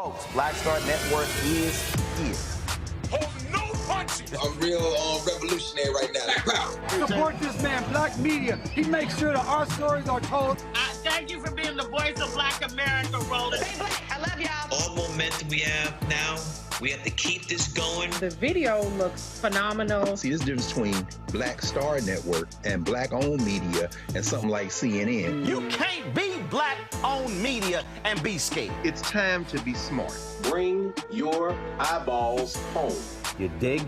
Folks, Black Star Network is here. Hold no punches. I'm real revolutionary right now. Black power. Support this man, Black Media. He makes sure that our stories are told. Thank you for being the voice of Black America, Roland. Stay black. I love y'all. All momentum we have now, we have to keep this going. The video looks phenomenal. See, this difference between Black Star Network and Black-owned media and something like CNN. You can't be Black-owned media and be scared. It's time to be smart. Bring your eyeballs home. You dig?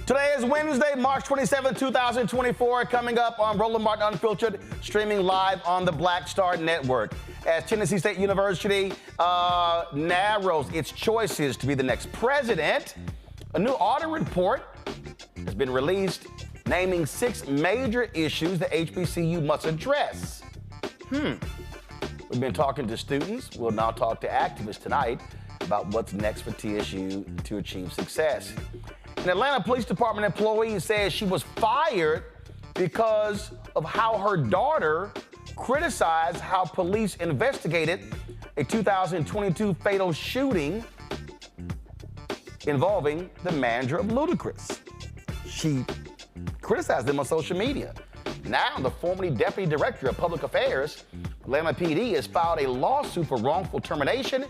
Today is Wednesday, March 27, 2024. Coming up on Roland Martin Unfiltered, streaming live on the Black Star Network. As Tennessee State University narrows its choices to be the next president, a new audit report has been released naming 6 major issues the HBCU must address. We've been talking to students. We'll now talk to activists tonight about what's next for TSU to achieve success. An Atlanta Police Department employee says she was fired because of how her daughter criticized how police investigated a 2022 fatal shooting involving the manager of Ludacris. She criticized them on social media. Now, the formerly deputy director of public affairs, Atlanta PD, has filed a lawsuit for wrongful termination.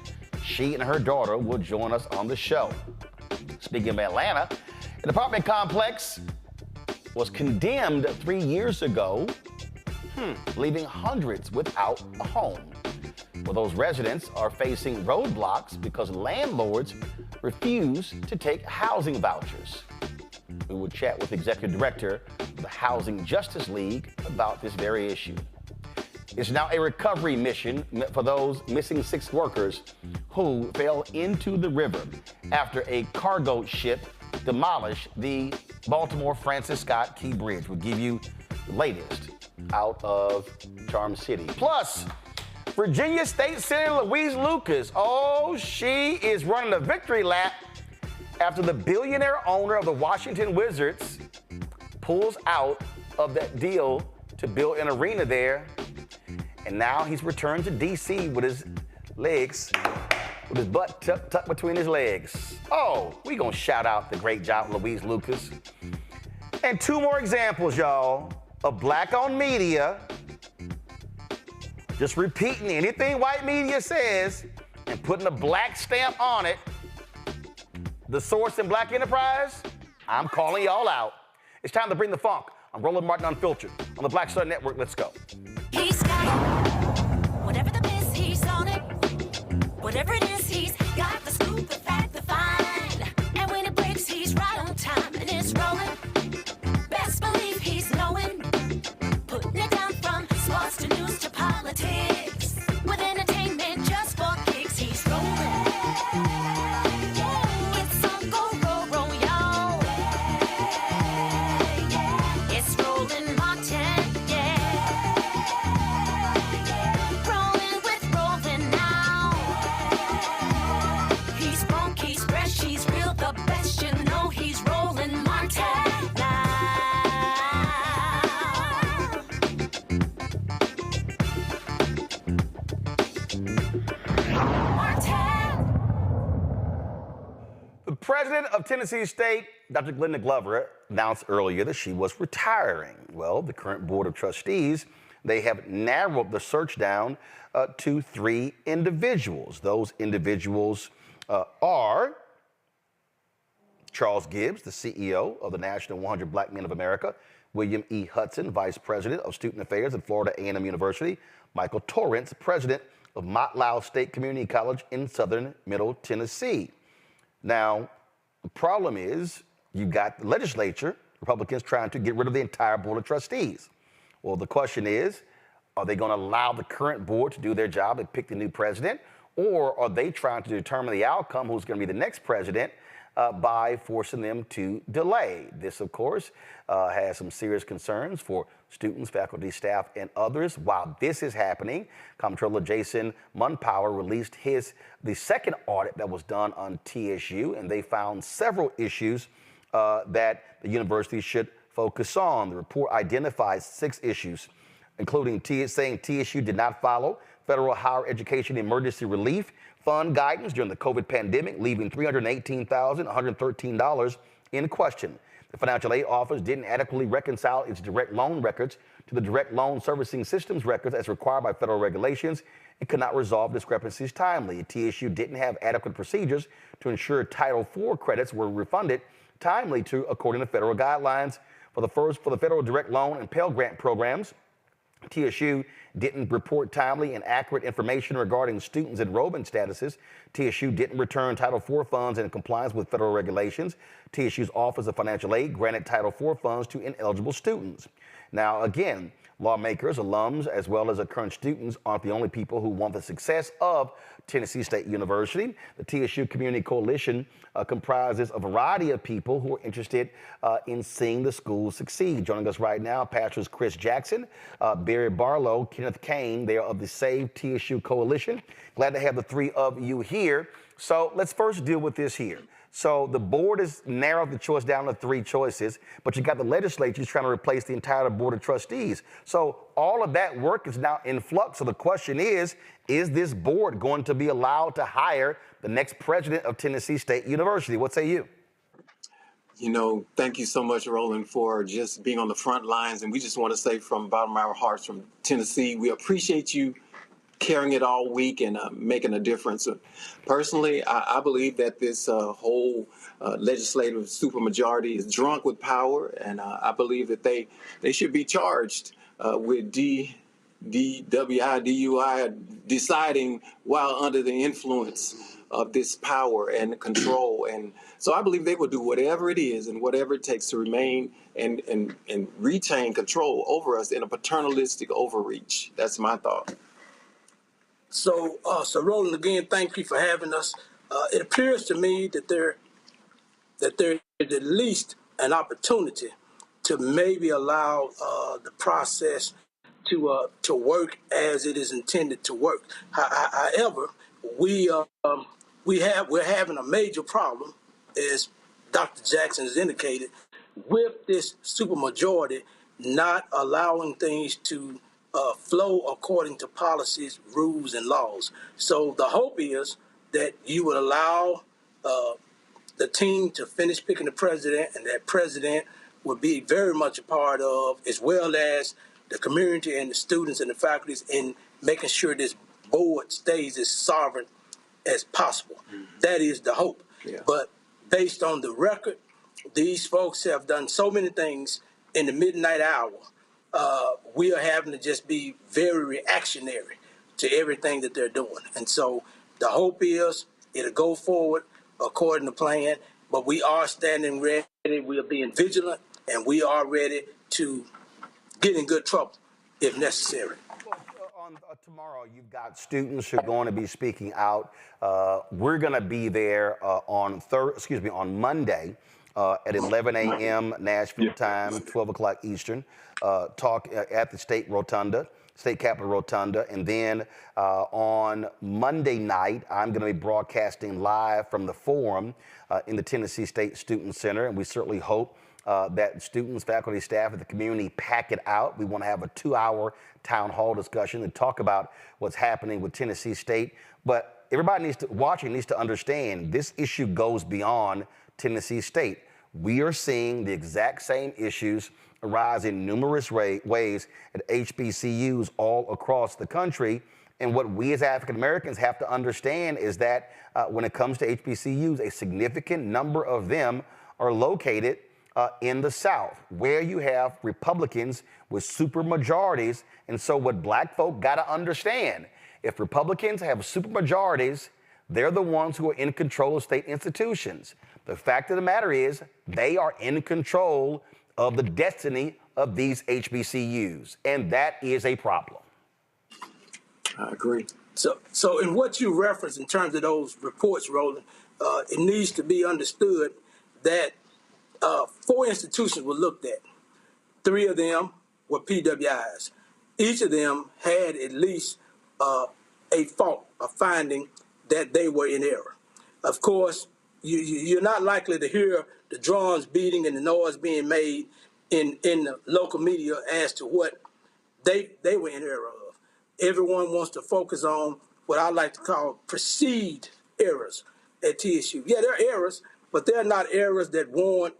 She and her daughter will join us on the show. Speaking of Atlanta, an apartment complex was condemned 3 years ago, leaving hundreds without a home. Well, those residents are facing roadblocks because landlords refuse to take housing vouchers. We will chat with Executive Director of the Housing Justice League about this very issue. It's now a recovery mission for those missing 6 workers who fell into the river after a cargo ship demolished the Baltimore Francis Scott Key Bridge. We'll give you the latest out of Charm City. Plus, Virginia State Senator Louise Lucas, she is running a victory lap after the billionaire owner of the Washington Wizards pulls out of that deal to build an arena there. And now he's returned to D.C. with his butt tucked between his legs. We gonna shout out the great job, Louise Lucas. And 2 more examples, y'all, of black-owned media just repeating anything white media says and putting a black stamp on it. The source in Black Enterprise, I'm calling y'all out. It's time to bring the funk. I'm Roland Martin Unfiltered on the Black Star Network. Let's go. He's got it. Whatever the biz, he's on it. Whatever it is, he's got the scoop, the fact, the find. And when it breaks, he's right on time and it's rolling. Best believe he's knowing. Putting it down from sports to news to politics. With entertainment just for kicks, he's rolling. It's on go, roll, y'all. It's Roland Martin, rolling with Roland now. He's funk, he's fresh, he's real, the best, you know he's Roland Martin now. The president of Tennessee State, Dr. Glenda Glover, announced earlier that she was retiring. Well, the current board of trustees, they have narrowed the search down to 3 individuals. Those individuals are Charles Gibbs, the CEO of the National 100 Black Men of America, William E. Hudson, Vice President of Student Affairs at Florida A&M University, Michael Torrance, President of Motlao State Community College in Southern Middle Tennessee. Now, the problem is you got the legislature, Republicans, trying to get rid of the entire board of trustees. Well, the question is, are they going to allow the current board to do their job and pick the new president? Or are they trying to determine the outcome, who's going to be the next president, by forcing them to delay? This, of course, has some serious concerns for students, faculty, staff, and others. While this is happening, Comptroller Jason Munpower released the second audit that was done on TSU, and they found several issues that the university should focus on. The report identifies 6 issues, including saying TSU did not follow federal higher education emergency relief fund guidance during the COVID pandemic, leaving $318,113 in question. The financial aid office didn't adequately reconcile its direct loan records to the direct loan servicing systems records as required by federal regulations and could not resolve discrepancies timely. TSU didn't have adequate procedures to ensure Title IV credits were refunded timely according to federal guidelines. For the federal direct loan and Pell Grant programs, TSU didn't report timely and accurate information regarding students' enrollment statuses. TSU didn't return Title IV funds in compliance with federal regulations. TSU's Office of Financial Aid granted Title IV funds to ineligible students. Now, again, lawmakers, alums, as well as current students aren't the only people who want the success of Tennessee State University. The TSU Community Coalition comprises a variety of people who are interested in seeing the school succeed. Joining us right now, Pastors Chris Jackson, Barry Barlow, Kenneth Kane. They are of the Save TSU Coalition. Glad to have the three of you here. So let's first deal with this here. So the board has narrowed the choice down to three choices, but you got the legislature trying to replace the entire board of trustees. So all of that work is now in flux. So the question is this board going to be allowed to hire the next president of Tennessee State University? What say you? You know, thank you so much, Roland, for just being on the front lines. And we just want to say from the bottom of our hearts from Tennessee, we appreciate you carrying it all week and making a difference. Personally, I believe that this whole legislative supermajority is drunk with power, and I believe that they should be charged with DWI, deciding while under the influence of this power and control. And so I believe they will do whatever it is and whatever it takes to remain and retain control over us in a paternalistic overreach. That's my thought. So Roland, again, thank you for having us. It appears to me that there is at least an opportunity to maybe allow the process to work as it is intended to work. However, we're having a major problem, as Dr. Jackson has indicated, with this supermajority not allowing things to flow according to policies, rules, and laws. So the hope is that you would allow the team to finish picking the president, and that president would be very much a part of, as well as the community and the students and the faculties, in making sure this board stays as sovereign as possible. Mm-hmm. That is the hope. Yeah. But based on the record, these folks have done so many things in the midnight hour. We are having to just be very reactionary to everything that they're doing. And so the hope is it'll go forward according to plan, but we are standing ready, we are being vigilant, and we are ready to get in good trouble if necessary. On tomorrow, you've got students who are going to be speaking out. We're going to be there on Monday at 11 a.m. Nashville time, 12 o'clock Eastern. Talk at the State Capitol Rotunda. And then on Monday night, I'm going to be broadcasting live from the Forum in the Tennessee State Student Center. And we certainly hope that students, faculty, staff, and the community pack it out. We want to have a 2-hour town hall discussion and talk about what's happening with Tennessee State. But everybody needs to understand this issue goes beyond Tennessee State. We are seeing the exact same issues arise in numerous ways at HBCUs all across the country. And what we as African Americans have to understand is that when it comes to HBCUs, a significant number of them are located in the South, where you have Republicans with super majorities. And so what black folk got to understand, if Republicans have super majorities, they're the ones who are in control of state institutions. The fact of the matter is they are in control of the destiny of these HBCUs, and that is a problem. I agree. So in what you referenced in terms of those reports, Roland, it needs to be understood that 4 institutions were looked at. 3 of them were PWIs. Each of them had at least a finding that they were in error. Of course, you're not likely to hear the drums beating and the noise being made in the local media as to what they were in error of. Everyone wants to focus on what I like to call perceived errors at TSU. Yeah, there are errors, but they're not errors that warrant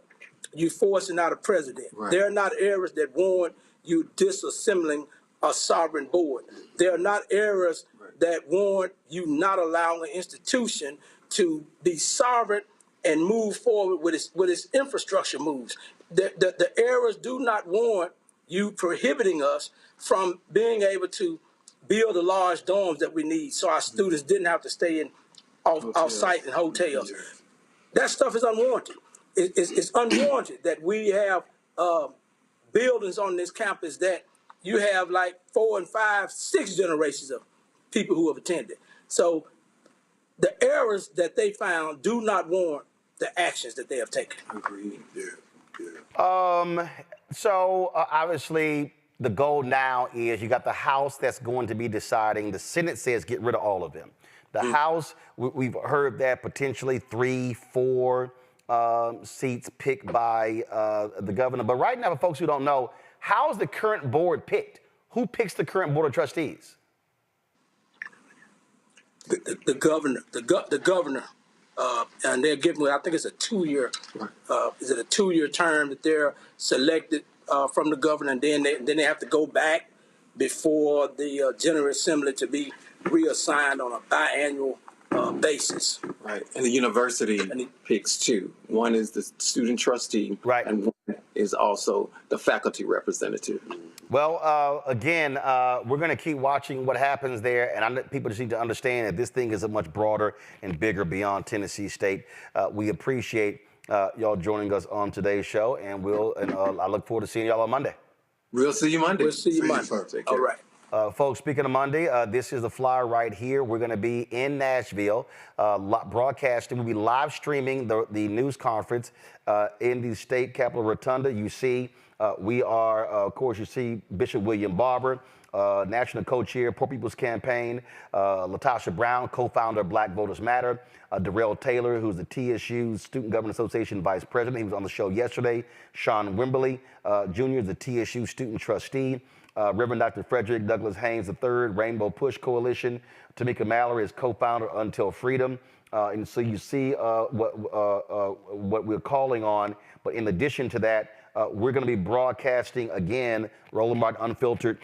you forcing out a president. Right. They're not errors that warrant you disassembling a sovereign board. They're not errors that warrant you not allowing an institution to be sovereign and move forward with its infrastructure moves. The errors do not warrant you prohibiting us from being able to build the large dorms that we need so our students didn't have to stay in off-site in hotels. That stuff is unwarranted. It's unwarranted that we have buildings on this campus that you have like 4 and 5, 6 generations of people who have attended. So the errors that they found do not warrant the actions that they have taken. Agreed. So obviously the goal now is you got the House that's going to be deciding. The Senate says get rid of all of them. The House, we've heard that potentially 3, 4 seats picked by the governor. But right now, for folks who don't know, how's the current board picked? Who picks the current board of trustees? The governor, the governor, and they're giving, I think it's a 2-year, is it a 2-year term that they're selected from the governor, and then they have to go back before the General Assembly to be reassigned on a biannual basis. Right, and the university picks 2. One is the student trustee, right, and one is also the faculty representative. Well, again, we're going to keep watching what happens there, and people just need to understand that this thing is a much broader and bigger beyond Tennessee State. We appreciate y'all joining us on today's show, and I look forward to seeing y'all on Monday. We'll see you Monday. We'll see you Monday. All right. Folks, speaking of Monday, this is the flyer right here. We're going to be in Nashville, broadcasting. We'll be live streaming the news conference in the state capitol rotunda. You see, we are, of course, you see Bishop William Barber, National Co-Chair, Poor People's Campaign, Latasha Brown, co-founder of Black Voters Matter, Darrell Taylor, who's the TSU Student Government Association Vice President. He was on the show yesterday. Sean Wimberly, Jr., is the TSU Student Trustee. Reverend Dr. Frederick Douglass Haynes III, Rainbow Push Coalition. Tamika Mallory is co-founder Until Freedom. And so you see what we're calling on. But in addition to that, we're going to be broadcasting again, Roland Martin Unfiltered,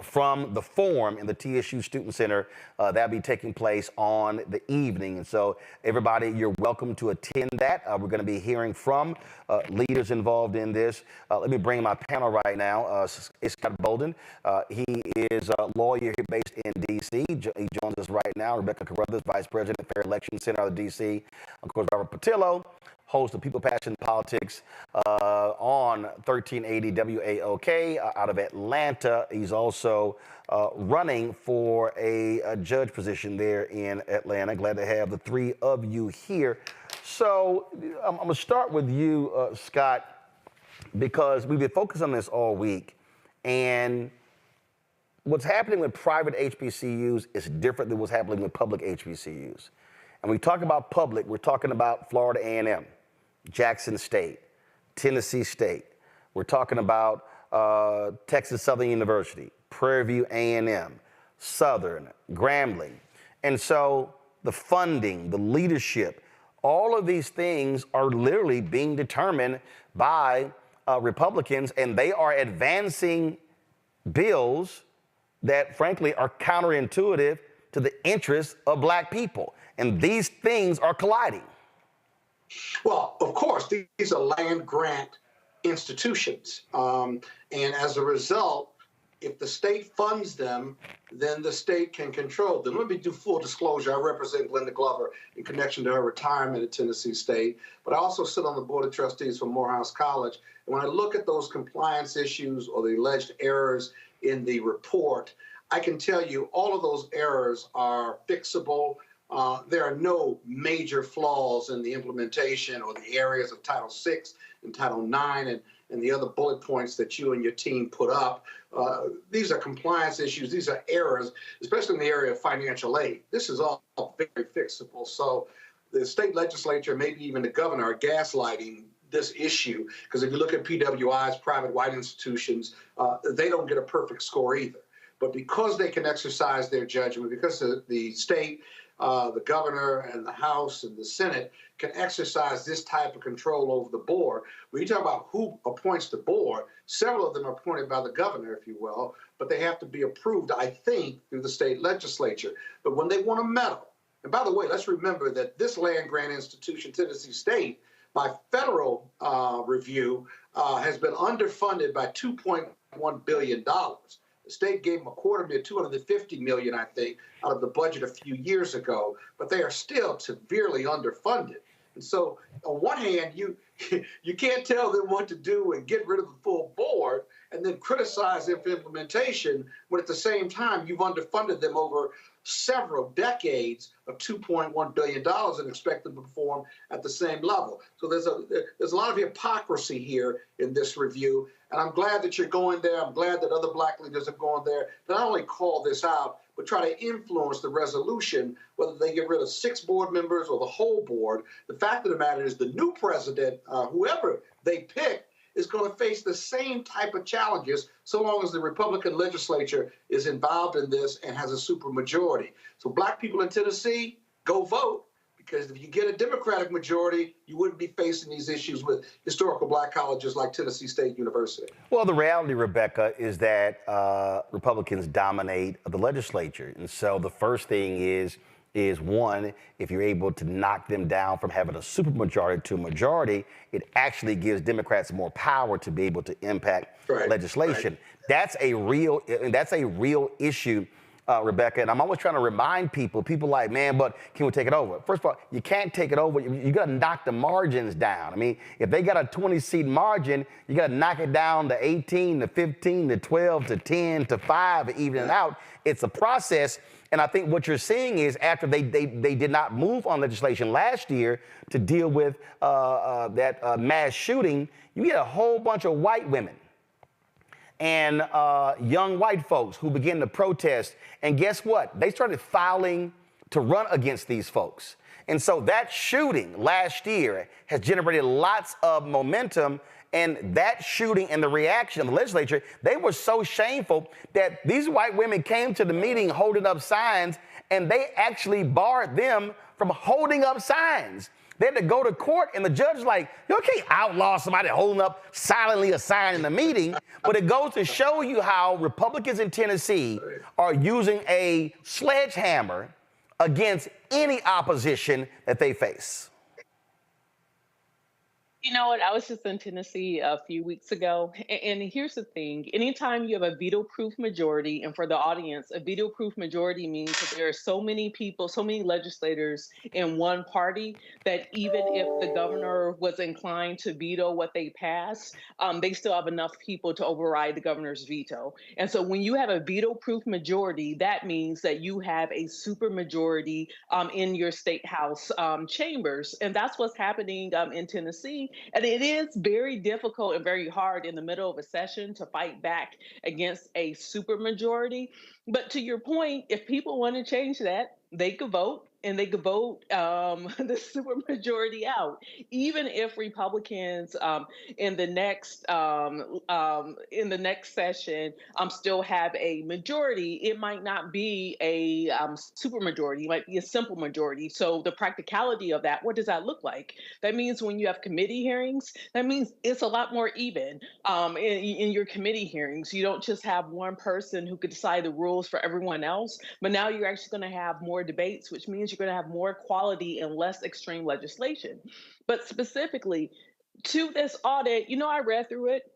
from the Forum in the TSU Student Center. That'll be taking place on the evening. And so everybody, you're welcome to attend that. We're going to be hearing from leaders involved in this. Let me bring my panel right now. It's Scott Bolden. He is a lawyer here based in D.C. He joins us right now. Rebecca Carruthers, Vice President, Fair Election Center out of D.C. Of course, Robert Patillo, host of People Passion Politics on 1380 WAOK out of Atlanta. He's also running for a judge position there in Atlanta. Glad to have the 3 of you here. So I'm going to start with you, Scott, because we've been focused on this all week. And what's happening with private HBCUs is different than what's happening with public HBCUs. And we talk about public, we're talking about Florida A&M, Jackson State, Tennessee State. We're talking about Texas Southern University, Prairie View A&M, Southern, Grambling. And so the funding, the leadership, all of these things are literally being determined by Republicans, and they are advancing bills that, frankly, are counterintuitive to the interests of Black people. And these things are colliding. Well, of course, these are land grant institutions. And as a result, if the state funds them, then the state can control them. Let me do full disclosure. I represent Glenda Glover in connection to her retirement at Tennessee State, but I also sit on the Board of Trustees for Morehouse College. And when I look at those compliance issues or the alleged errors in the report, I can tell you all of those errors are fixable. There are no major flaws in the implementation or the areas of Title VI and Title IX and the other bullet points that you and your team put up. These are compliance issues. These are errors, especially in the area of financial aid. This is all very fixable. So the state legislature, maybe even the governor, are gaslighting this issue, because if you look at PWIs, private white institutions, they don't get a perfect score either. But because they can exercise their judgment, because the state, the governor and the House and the Senate can exercise this type of control over the board. When you talk about who appoints the board, several of them are appointed by the governor, if you will, but they have to be approved, I think, through the state legislature. But when they want to meddle, and by the way, let's remember that this land grant institution, Tennessee State, by federal review, has been underfunded by $2.1 billion. The state gave them $250 million, I think, out of the budget a few years ago, but they are still severely underfunded. And so, on one hand, you can't tell them what to do and get rid of the full board and then criticize them for implementation, when at the same time you've underfunded them over several decades of $2.1 billion and expect them to perform at the same level. So there's a lot of hypocrisy here in this review, and I'm glad that you're going there. I'm glad that other black leaders are going there to not only call this out, but try to influence the resolution, whether they get rid of 6 board members or the whole board. The fact of the matter is the new president, whoever they pick, is going to face the same type of challenges so long as the Republican legislature is involved in this and has a supermajority. So black people in Tennessee, go vote, because if you get a Democratic majority, you wouldn't be facing these issues with historical black colleges like Tennessee State University. Well, the reality, Rebecca, is that Republicans dominate the legislature. And so the first thing is one, if you're able to knock them down from having a supermajority to a majority, it actually gives Democrats more power to be able to impact legislation. Right. That's a real issue, Rebecca. And I'm always trying to remind people like, man, but can we take it over? First of all, you can't take it over. You got to knock the margins down. I mean, if they got a 20-seat margin, you got to knock it down to 18, to 15, to 12, to 10, to 5, even it out. It's a process. And I think what you're seeing is after they did not move on legislation last year to deal with that mass shooting, you get a whole bunch of white women and young white folks who begin to protest. And guess what? They started filing to run against these folks. And so that shooting last year has generated lots of momentum. And that shooting and the reaction of the legislature, they were so shameful that these white women came to the meeting holding up signs, and they actually barred them from holding up signs. They had to go to court, and the judge was like, you can't outlaw somebody holding up silently a sign in the meeting. But it goes to show you how Republicans in Tennessee are using a sledgehammer against any opposition that they face. You know what? I was just in Tennessee a few weeks ago. And here's the thing. Anytime you have a veto-proof majority, and for the audience, a veto-proof majority means that there are so many people, so many legislators in one party that even if the governor was inclined to veto what they pass, they still have enough people to override the governor's veto. And so when you have a veto-proof majority, that means that you have a supermajority in your state house chambers. And that's what's happening in Tennessee. And it is very difficult and very hard in the middle of a session to fight back against a supermajority. But to your point, if people want to change that, they could vote. And they could vote the supermajority out, even if Republicans in the next session still have a majority. It might not be a supermajority; it might be a simple majority. So the practicality of that, what does that look like? That means when you have committee hearings, that means it's a lot more even in your committee hearings. You don't just have one person who could decide the rules for everyone else, but now you're actually going to have more debates, which means you're going to have more quality and less extreme legislation. But specifically to this audit, I read through it.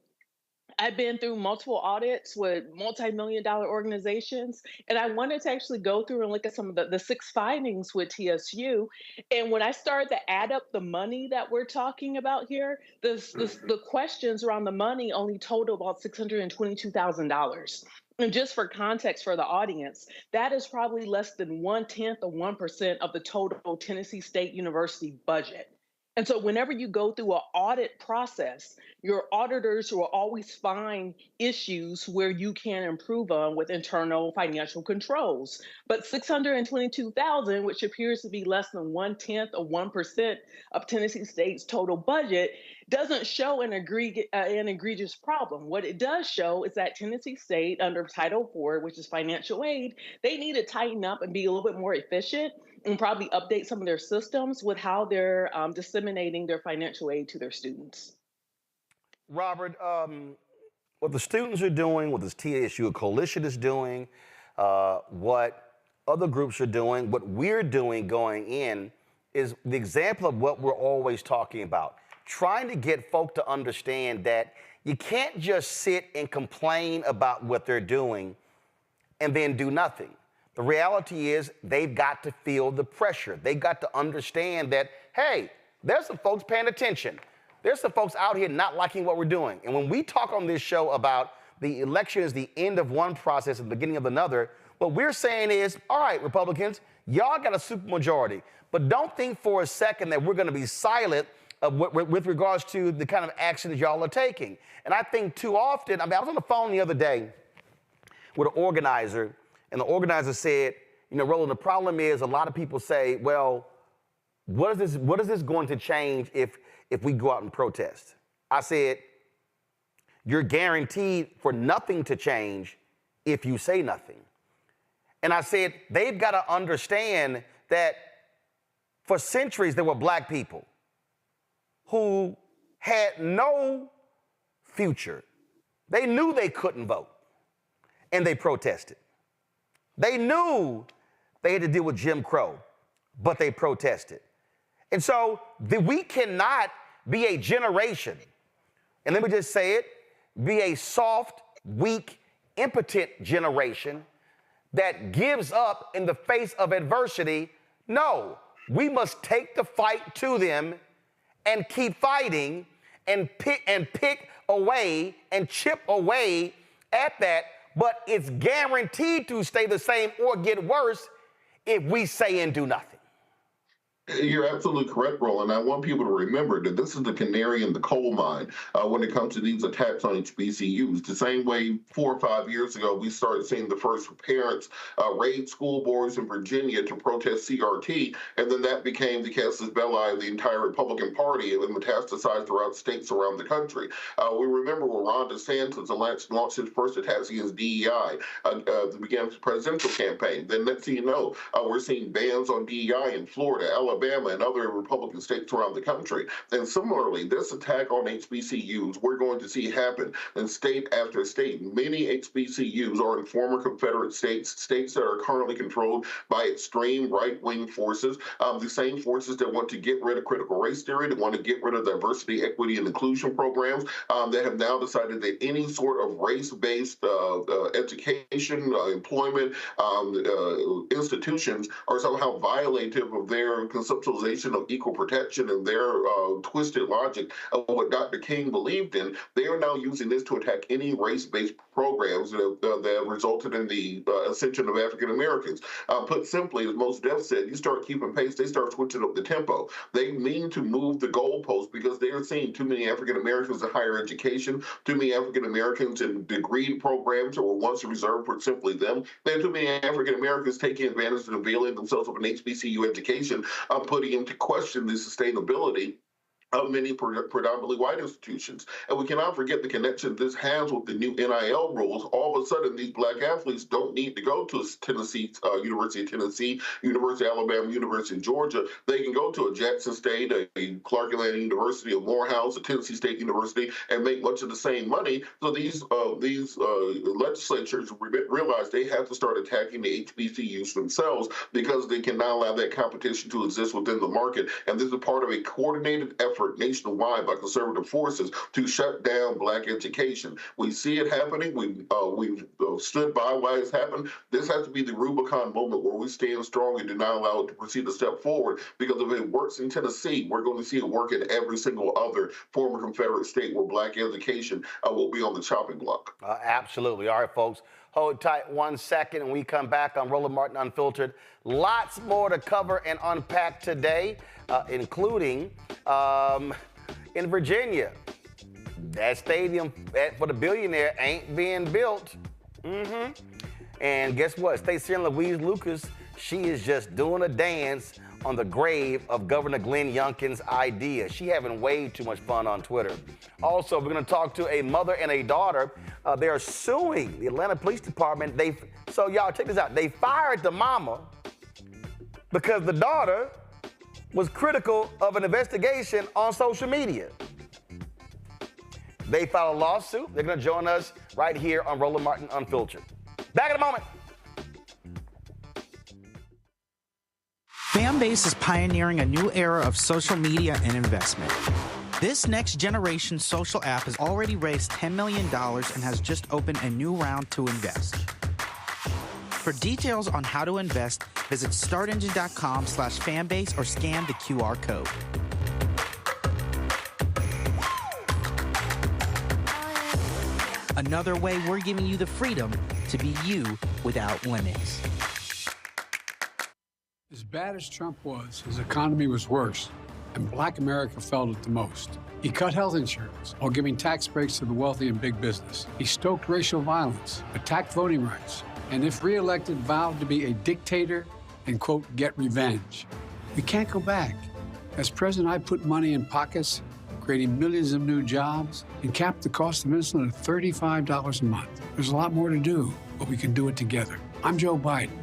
I've been through multiple audits with multi-million-dollar organizations, and I wanted to actually go through and look at some of the 6 findings with TSU. And when I started to add up the money that we're talking about here, the questions around the money only total about $622,000. And just for context for the audience, that is probably less than 1/10 of 1% of the total Tennessee State University budget. And so whenever you go through an audit process, your auditors will always find issues where you can improve on with internal financial controls. But $622,000, which appears to be less than 1/10 of 1% of Tennessee State's total budget, doesn't show an egregious problem. What it does show is that Tennessee State, under Title IV, which is financial aid, they need to tighten up and be a little bit more efficient and probably update some of their systems with how they're disseminating their financial aid to their students. Robert, what the students are doing, what the TSU Coalition is doing, what other groups are doing, what we're doing going in is the example of what we're always talking about. Trying to get folk to understand that you can't just sit and complain about what they're doing and then do nothing. The reality is they've got to feel the pressure. They've got to understand that, hey, there's some folks paying attention. There's some folks out here not liking what we're doing. And when we talk on this show about the election is the end of one process and the beginning of another, what we're saying is, all right, Republicans, y'all got a supermajority, but don't think for a second that we're going to be silent with regards to the kind of actions y'all are taking. And I think too often, I was on the phone the other day with an organizer, and the organizer said, you know, Roland, the problem is a lot of people say, well, what is this going to change if we go out and protest? I said, you're guaranteed for nothing to change if you say nothing. And I said, they've got to understand that for centuries there were black people who had no future. They knew they couldn't vote, and they protested. They knew they had to deal with Jim Crow, but they protested. And so we cannot be a generation, and let me just say it, be a soft, weak, impotent generation that gives up in the face of adversity. No, we must take the fight to them and keep fighting and pick away and chip away at that, but it's guaranteed to stay the same or get worse if we say and do nothing. You're absolutely correct, Roland. I want people to remember that this is the canary in the coal mine when it comes to these attacks on HBCUs. The same way 4 or 5 years ago, we started seeing the first parents raid school boards in Virginia to protest CRT, and then that became the casus belli of the entire Republican Party and metastasized throughout states around the country. We remember when Ron DeSantis launched his first attacks against DEI began his presidential campaign. Then next thing you know, we're seeing bans on DEI in Florida, Alabama, and other Republican states around the country. And similarly, this attack on HBCUs, we're going to see happen in state after state. Many HBCUs are in former Confederate states that are currently controlled by extreme right-wing forces, the same forces that want to get rid of critical race theory, that want to get rid of diversity, equity, and inclusion programs, that have now decided that any sort of race-based education, employment, institutions are somehow violative of their conceptualization of equal protection and their twisted logic of what Dr. King believed in. They are now using this to attack any race-based programs that have resulted in the ascension of African Americans. Put simply, as Mos Def said, you start keeping pace, they start switching up the tempo. They mean to move the goalposts because they are seeing too many African Americans in higher education, too many African Americans in degree programs that were once reserved for simply them. There are too many African Americans taking advantage and availing themselves of an HBCU education, putting into question the sustainability of many predominantly white institutions. And we cannot forget the connection this has with the new NIL rules. All of a sudden, these black athletes don't need to go to Tennessee, University of Tennessee, University of Alabama, University of Georgia. They can go to a Jackson State, a Clark Atlanta University, a Morehouse, a Tennessee State University, and make much of the same money. So these legislatures realize they have to start attacking the HBCUs themselves because they cannot allow that competition to exist within the market. And this is part of a coordinated effort nationwide by conservative forces to shut down black education. We see it happening. We've stood by why it's happened. This has to be the Rubicon moment where we stand strong and do not allow it to proceed a step forward, because if it works in Tennessee, we're going to see it work in every single other former Confederate state where black education will be on the chopping block. Absolutely. All right, folks. Hold tight 1 second, and we come back on Roland Martin Unfiltered. Lots more to cover and unpack today, including in Virginia. That stadium for the billionaire ain't being built. And guess what? State Senator Louise Lucas, she is just doing a dance on the grave of Governor Glenn Youngkin's idea. She having way too much fun on Twitter. Also, we're going to talk to a mother and a daughter. They are suing the Atlanta Police Department. So y'all, check this out. They fired the mama because the daughter was critical of an investigation on social media. They filed a lawsuit. They're going to join us right here on Roland Martin Unfiltered. Back in a moment. Fanbase is pioneering a new era of social media and investment. This next generation social app has already raised $10 million and has just opened a new round to invest. For details on how to invest, visit startengine.com/fanbase or scan the QR code. Another way we're giving you the freedom to be you without limits. As bad as Trump was, his economy was worse, and Black America felt it the most. He cut health insurance while giving tax breaks to the wealthy and big business. He stoked racial violence, attacked voting rights, and if reelected, vowed to be a dictator and, quote, get revenge. We can't go back. As president, I put money in pockets, creating millions of new jobs, and capped the cost of insulin at $35 a month. There's a lot more to do, but we can do it together. I'm Joe Biden,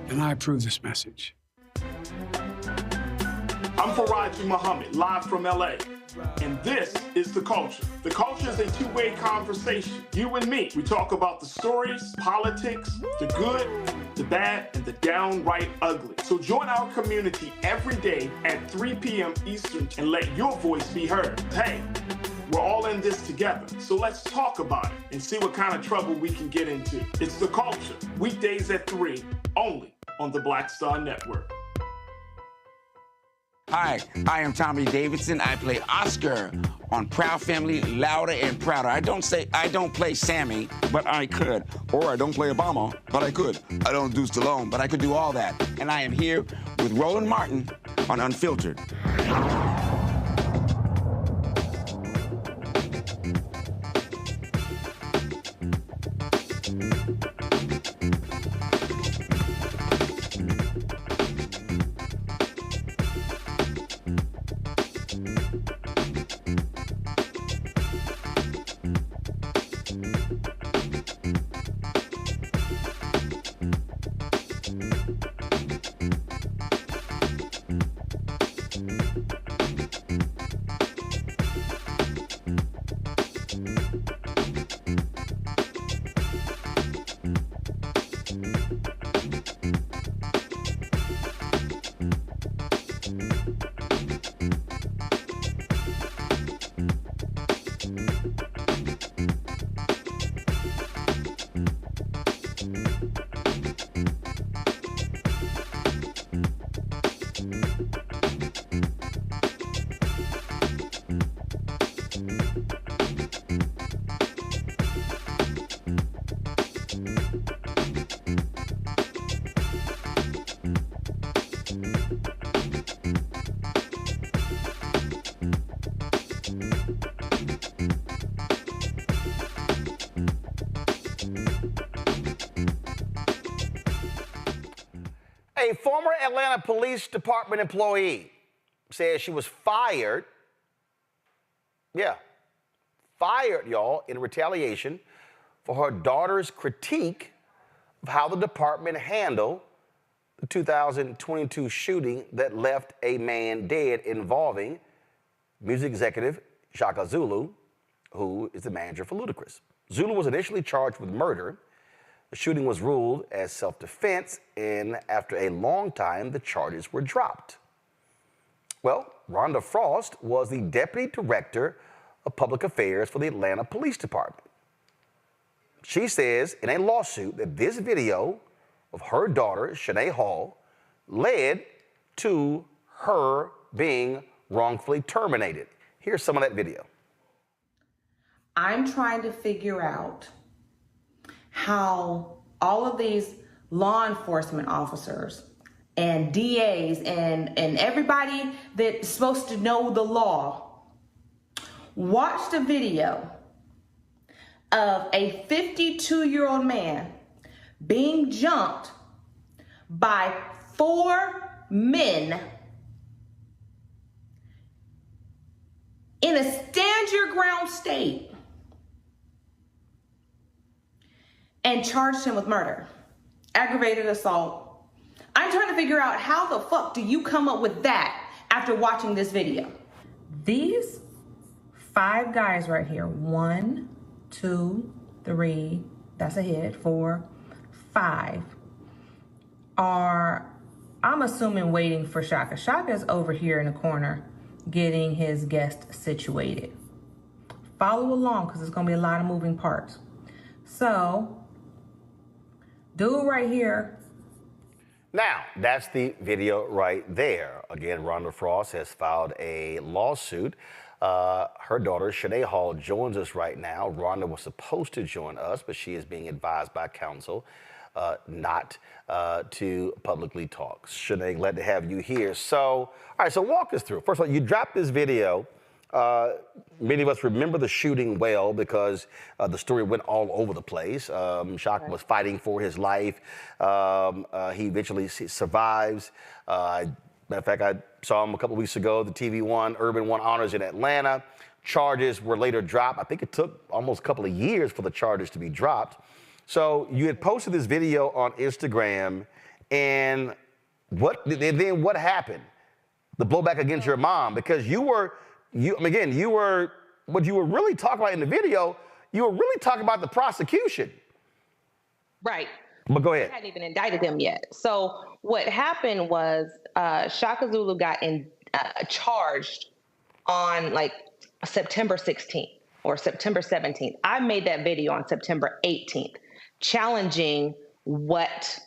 and I approve this message. I'm Faraji Muhammad, live from LA. And this is The Culture. The Culture is a two-way conversation. You and me. We talk about the stories, politics, the good, the bad, and the downright ugly. So join our community every day at 3 p.m. Eastern and let your voice be heard. Hey, we're all in this together. So let's talk about it and see what kind of trouble we can get into. It's The Culture, weekdays at 3, only on the Black Star Network. Hi, I am Tommy Davidson. I play Oscar on Proud Family, Louder and Prouder. I don't play Sammy, but I could. Or I don't play Obama, but I could. I don't do Stallone, but I could do all that. And I am here with Roland Martin on Unfiltered. A former Atlanta Police Department employee says she was fired. Yeah, fired, y'all, in retaliation for her daughter's critique of how the department handled the 2022 shooting that left a man dead involving music executive Shaka Zulu, who is the manager for Ludacris. Zulu was initially charged with murder. The shooting was ruled as self-defense, and after a long time, the charges were dropped. Well, Rhonda Frost was the Deputy Director of Public Affairs for the Atlanta Police Department. She says in a lawsuit that this video of her daughter, Shanae Hall, led to her being wrongfully terminated. Here's some of that video. I'm trying to figure out how all of these law enforcement officers and DAs and everybody that's supposed to know the law watched a video of a 52-year-old man being jumped by 4 men in a stand-your-ground state and charged him with murder, aggravated assault. I'm trying to figure out how the fuck do you come up with that after watching this video? These 5 guys right here, 1, 2, 3, that's a hit, 4, 5, are, I'm assuming, waiting for Shaka. Shaka's over here in the corner getting his guest situated. Follow along because there's going to be a lot of moving parts. So Dude right here. Now, that's the video right there. Again, Rhonda Frost has filed a lawsuit. Her daughter, Shanae Hall, joins us right now. Rhonda was supposed to join us, but she is being advised by counsel not to publicly talk. Shanae, glad to have you here. So, all right, so walk us through. First of all, you dropped this video. Many of us remember the shooting well because the story went all over the place. Shaka was fighting for his life. He eventually survives. Matter of fact, I saw him a couple weeks ago, the TV1, Urban One Honors in Atlanta. Charges were later dropped. I think it took almost a couple of years for the charges to be dropped. So you had posted this video on Instagram, and then what happened? The blowback against your mom, because you were what you were really talking about in the video, you were really talking about the prosecution. Right. But go ahead. I hadn't even indicted them yet. So what happened was Shaka Zulu got charged on like September 16th or September 17th. I made that video on September 18th, challenging what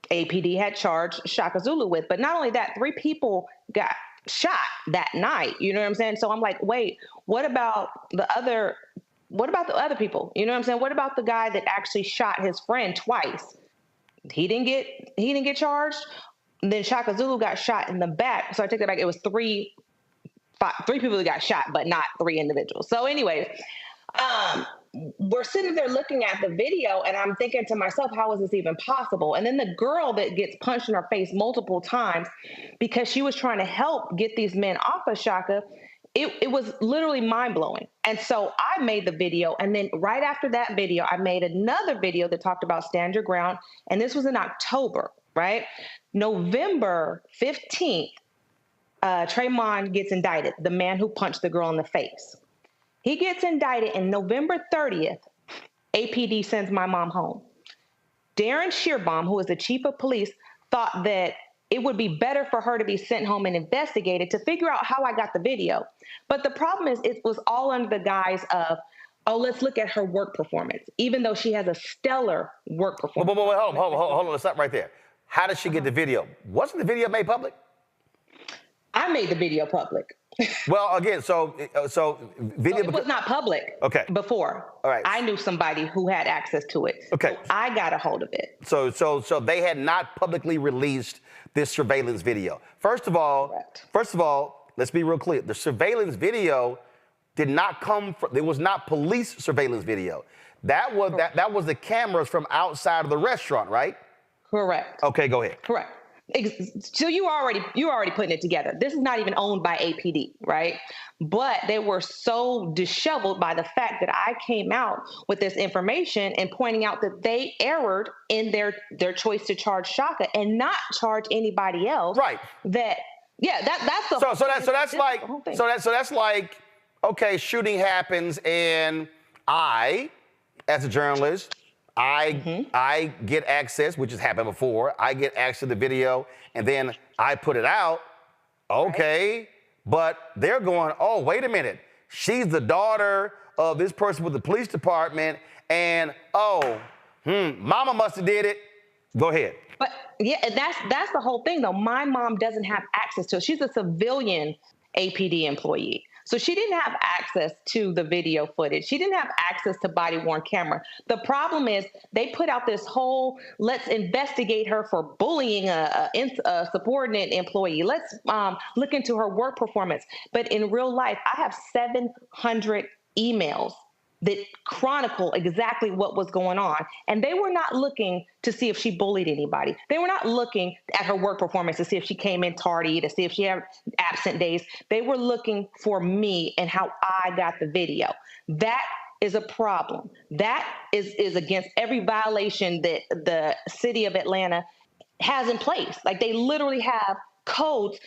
APD had charged Shaka Zulu with. But not only that, 3 people got shot that night. You know what I'm saying? So I'm like, wait, what about the other people? You know what I'm saying? What about the guy that actually shot his friend twice? He didn't get charged. And then Shaka Zulu got shot in the back. So I take that back. It was 3 people that got shot, but not 3 individuals. So anyways, we're sitting there looking at the video, and I'm thinking to myself, how is this even possible? And then the girl that gets punched in her face multiple times because she was trying to help get these men off of Shaka, it was literally mind-blowing. And so I made the video, and then right after that video, I made another video that talked about stand your ground, and this was in October, right? November 15th, Trayvon gets indicted, the man who punched the girl in the face. He gets indicted, and November 30th, APD sends my mom home. Darren Shearbaum, who is the chief of police, thought that it would be better for her to be sent home and investigated to figure out how I got the video. But the problem is it was all under the guise of, oh, let's look at her work performance, even though she has a stellar work performance. Wait, hold on, let's stop right there. How did she get the video? Wasn't the video made public? I made the video public. Well, again, so video. It was not public. Okay. Before. All right. I knew somebody who had access to it. Okay. So I got a hold of it. So they had not publicly released this surveillance video. First of all, let's be real clear. The surveillance video did not come from. It was not police surveillance video. That was the cameras from outside of the restaurant, right? Correct. Okay, go ahead. Correct. So you already putting it together. This is not even owned by APD, right? But they were so disheveled by the fact that I came out with this information and pointing out that they erred in their choice to charge Shaka and not charge anybody else. Right. That's the so that's like okay, shooting happens and I, as a journalist, I get access, which has happened before. I get access to the video, and then I put it out. Okay, right. But they're going, oh, wait a minute. She's the daughter of this person with the police department, and mama must have did it. Go ahead. But yeah, that's the whole thing, though. My mom doesn't have access to it. She's a civilian APD employee. So she didn't have access to the video footage. She didn't have access to body-worn camera. The problem is they put out this whole, let's investigate her for bullying a subordinate employee. Let's look into her work performance. But in real life, I have 700 emails that chronicle exactly what was going on. And they were not looking to see if she bullied anybody. They were not looking at her work performance to see if she came in tardy, to see if she had absent days. They were looking for me and how I got the video. That is a problem. That is against every violation that the city of Atlanta has in place. Like, they literally have codes.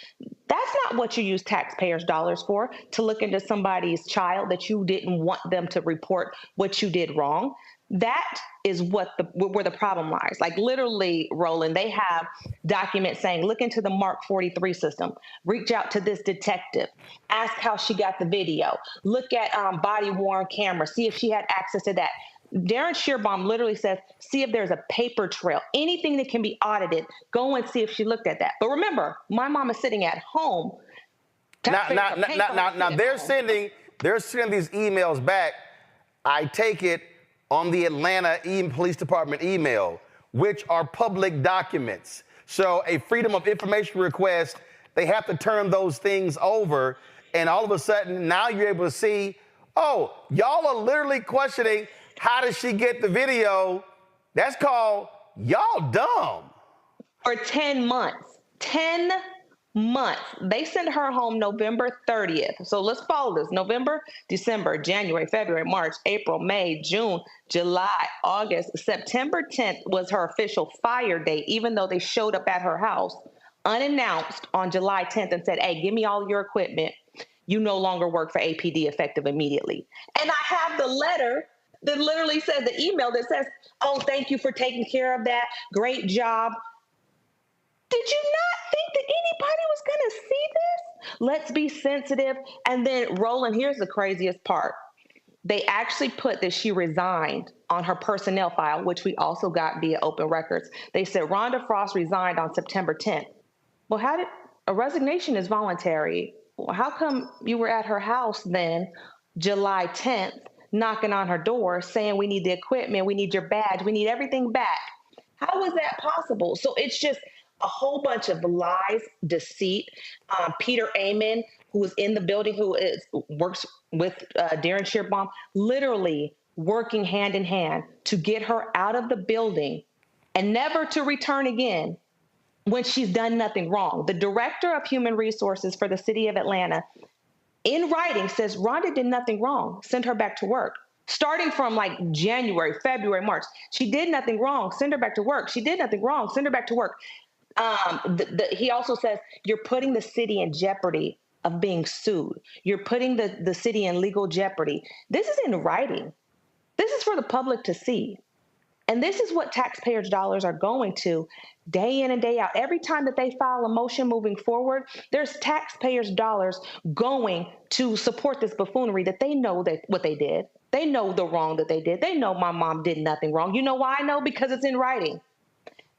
That's not what you use taxpayers' dollars for, to look into somebody's child that you didn't want them to report what you did wrong. That is where the problem lies. Like, literally, Roland, they have documents saying, look into the Mark 43 system, reach out to this detective, ask how she got the video, look at body-worn camera, see if she had access to that. Darren Shearbaum literally says, see if there's a paper trail, anything that can be audited, go and see if she looked at that. But remember, my mom is sitting at home. Now they're sending these emails back. I take it on the Atlanta Police Department email, which are public documents. So a freedom of information request, they have to turn those things over. And all of a sudden, now you're able to see, oh, y'all are literally questioning, how did she get the video? That's called y'all dumb. For 10 months. 10 months. They sent her home November 30th. So let's follow this. November, December, January, February, March, April, May, June, July, August. September 10th was her official fire date, even though they showed up at her house unannounced on July 10th and said, hey, give me all your equipment. You no longer work for APD effective immediately. And I have the letter that literally says, the email that says, oh, thank you for taking care of that. Great job. Did you not think that anybody was going to see this? Let's be sensitive. And then, Roland, here's the craziest part. They actually put that she resigned on her personnel file, which we also got via open records. They said Rhonda Frost resigned on September 10th. Well, a resignation is voluntary. Well, how come you were at her house then, July 10th, knocking on her door saying we need the equipment, we need your badge, we need everything back? How was that possible? So it's just a whole bunch of lies, deceit. Peter Amen, who was in the building, works with Darren Shearbaum, literally working hand in hand to get her out of the building and never to return again when she's done nothing wrong. The director of human resources for the city of Atlanta, in writing, says Rhonda did nothing wrong. Send her back to work. Starting from like January, February, March, she did nothing wrong. Send her back to work. She did nothing wrong. Send her back to work. He also says you're putting the city in jeopardy of being sued. You're putting the city in legal jeopardy. This is in writing. This is for the public to see. And this is what taxpayers' dollars are going to day in and day out. Every time that they file a motion moving forward, there's taxpayers' dollars going to support this buffoonery that they know that what they did. They know the wrong that they did. They know my mom did nothing wrong. You know why I know? Because it's in writing.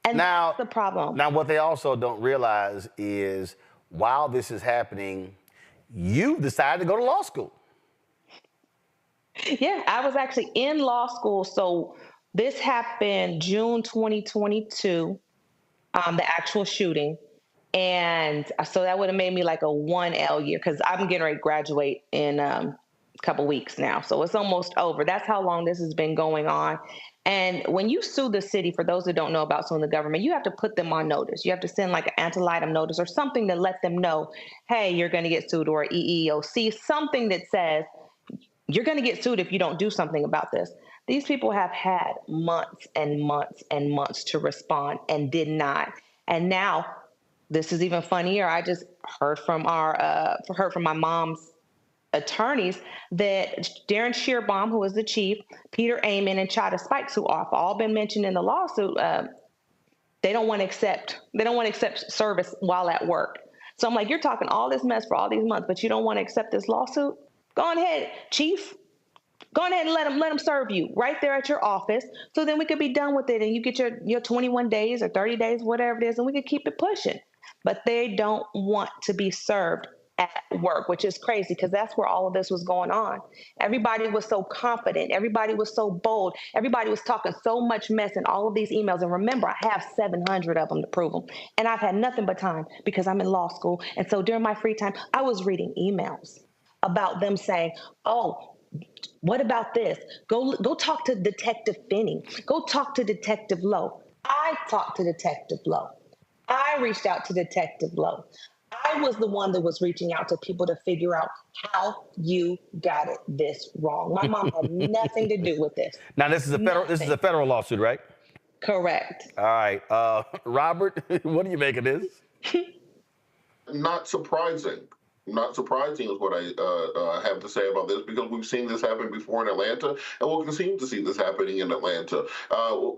And that's the problem. Now, what they also don't realize is while this is happening, you decided to go to law school. Yeah, I was actually in law school. So this happened June 2022, the actual shooting. And so that would have made me like a 1L year because I'm getting ready to graduate in a couple weeks now. So it's almost over. That's how long this has been going on. And when you sue the city, for those that don't know about suing the government, you have to put them on notice. You have to send like an ante litem notice or something to let them know, hey, you're going to get sued, or EEOC, something that says you're going to get sued if you don't do something about this. These people have had months and months and months to respond and did not. And now this is even funnier. I just heard from my mom's attorneys that Darren Shearbaum, who is the chief, Peter Amen, and Chada Spikes, who have all been mentioned in the lawsuit, they don't want to accept service while at work. So I'm like, you're talking all this mess for all these months, but you don't want to accept this lawsuit? Go on ahead, chief. Go on ahead and let them serve you right there at your office, so then we could be done with it and you get your 21 days or 30 days, whatever it is, and we could keep it pushing. But they don't want to be served at work, which is crazy because that's where all of this was going on. Everybody was so confident. Everybody was so bold. Everybody was talking so much mess in all of these emails. And remember, I have 700 of them to prove them. And I've had nothing but time because I'm in law school. And so during my free time, I was reading emails about them saying, oh, what about this? Go talk to Detective Finney. Go talk to Detective Lowe. I talked to Detective Lowe. I reached out to Detective Lowe. I was the one that was reaching out to people to figure out how you got it this wrong. My mom had nothing to do with this. Now this is a federal lawsuit, right? Correct. All right, Robert, what do you make of this? Not surprising. Not surprising is what I have to say about this, because we've seen this happen before in Atlanta, and we'll continue to see this happening in Atlanta.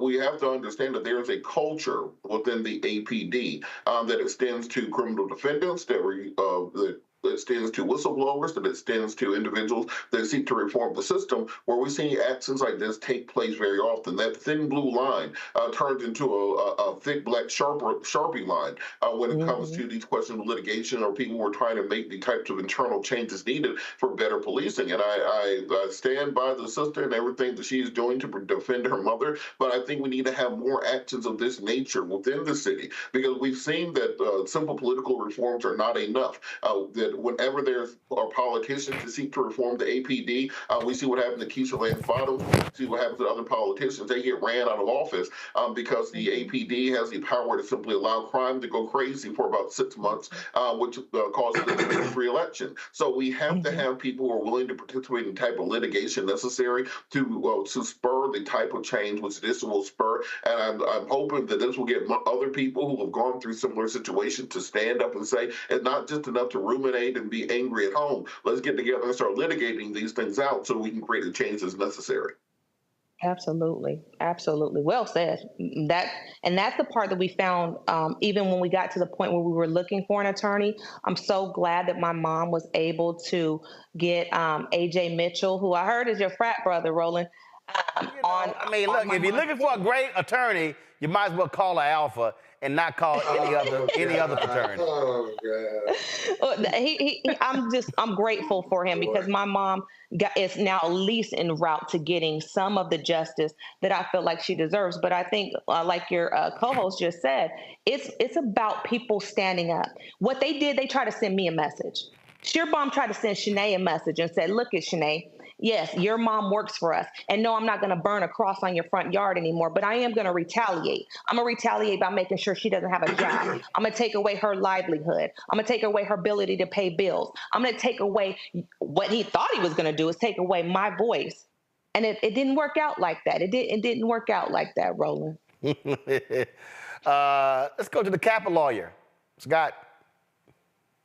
We have to understand that there is a culture within the APD that extends to criminal defendants, that extends to whistleblowers, that extends to individuals that seek to reform the system, where we see actions like this take place very often. That thin blue line turns into a thick black Sharpie line when it comes to these questions of litigation or people who are trying to make the types of internal changes needed for better policing. And I stand by the sister and everything that she is doing to defend her mother, but I think we need to have more actions of this nature within the city, because we've seen that simple political reforms are not enough. That whenever there are politicians to seek to reform the APD, we see what happened to Keisha Lance Bottoms, see what happens to other politicians. They get ran out of office because the APD has the power to simply allow crime to go crazy for about 6 months, which causes them to lose re-election. So we have to have people who are willing to participate in the type of litigation necessary to spur the type of change which this will spur. And I'm hoping that this will get other people who have gone through similar situations to stand up and say, it's not just enough to ruminate and be angry at home. Let's get together and start litigating these things out so we can create a change that's necessary. Absolutely. Absolutely. Well said. That's the part that we found, even when we got to the point where we were looking for an attorney. I'm so glad that my mom was able to get AJ Mitchell, who I heard is your frat brother, Roland. Look, if you're looking for a great attorney, you might as well call an Alpha and not call any other fraternity. Oh, God. I'm grateful for him because my mom is now at least en route to getting some of the justice that I feel like she deserves. But I think, like your co-host just said, it's about people standing up. What they did, they tried to send me a message. Shearbomb tried to send Shanae a message and said, look at Shanae. Yes, your mom works for us. And no, I'm not going to burn a cross on your front yard anymore, but I am going to retaliate. I'm going to retaliate by making sure she doesn't have a job. I'm going to take away her livelihood. I'm going to take away her ability to pay bills. I'm going to take away what he thought he was going to do is take away my voice. And it didn't work out like that. It didn't work out like that, Roland. Let's go to the CAPA lawyer. Scott.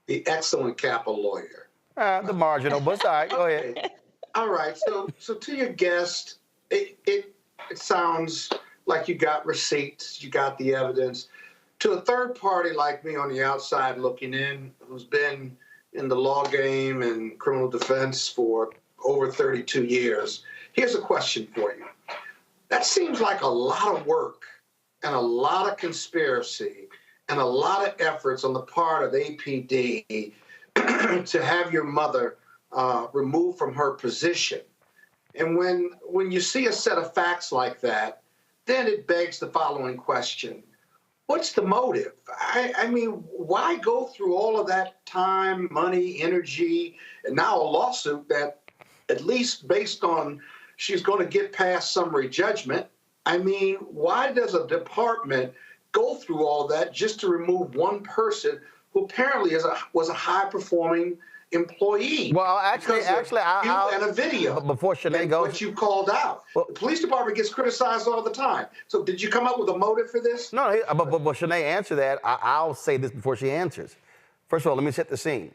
The excellent CAPA lawyer. The marginal, but all right, go ahead. All right, so to your guest, it sounds like you got receipts, you got the evidence. To a third party like me on the outside looking in, who's been in the law game and criminal defense for over 32 years, here's a question for you. That seems like a lot of work and a lot of conspiracy and a lot of efforts on the part of APD to have your mother removed from her position. And when you see a set of facts like that, then it begs the following question. What's the motive? I mean, why go through all of that time, money, energy, and now a lawsuit that, at least based on she's going to get past summary judgment? I mean, why does a department go through all that just to remove one person who apparently was a high-performing employee? Well, actually, I'll and a video. Before Shanae goes, what you called out. Well, the police department gets criticized all the time. So, did you come up with a motive for this? No, but Shanae answer that. I'll say this before she answers. First of all, let me set the scene.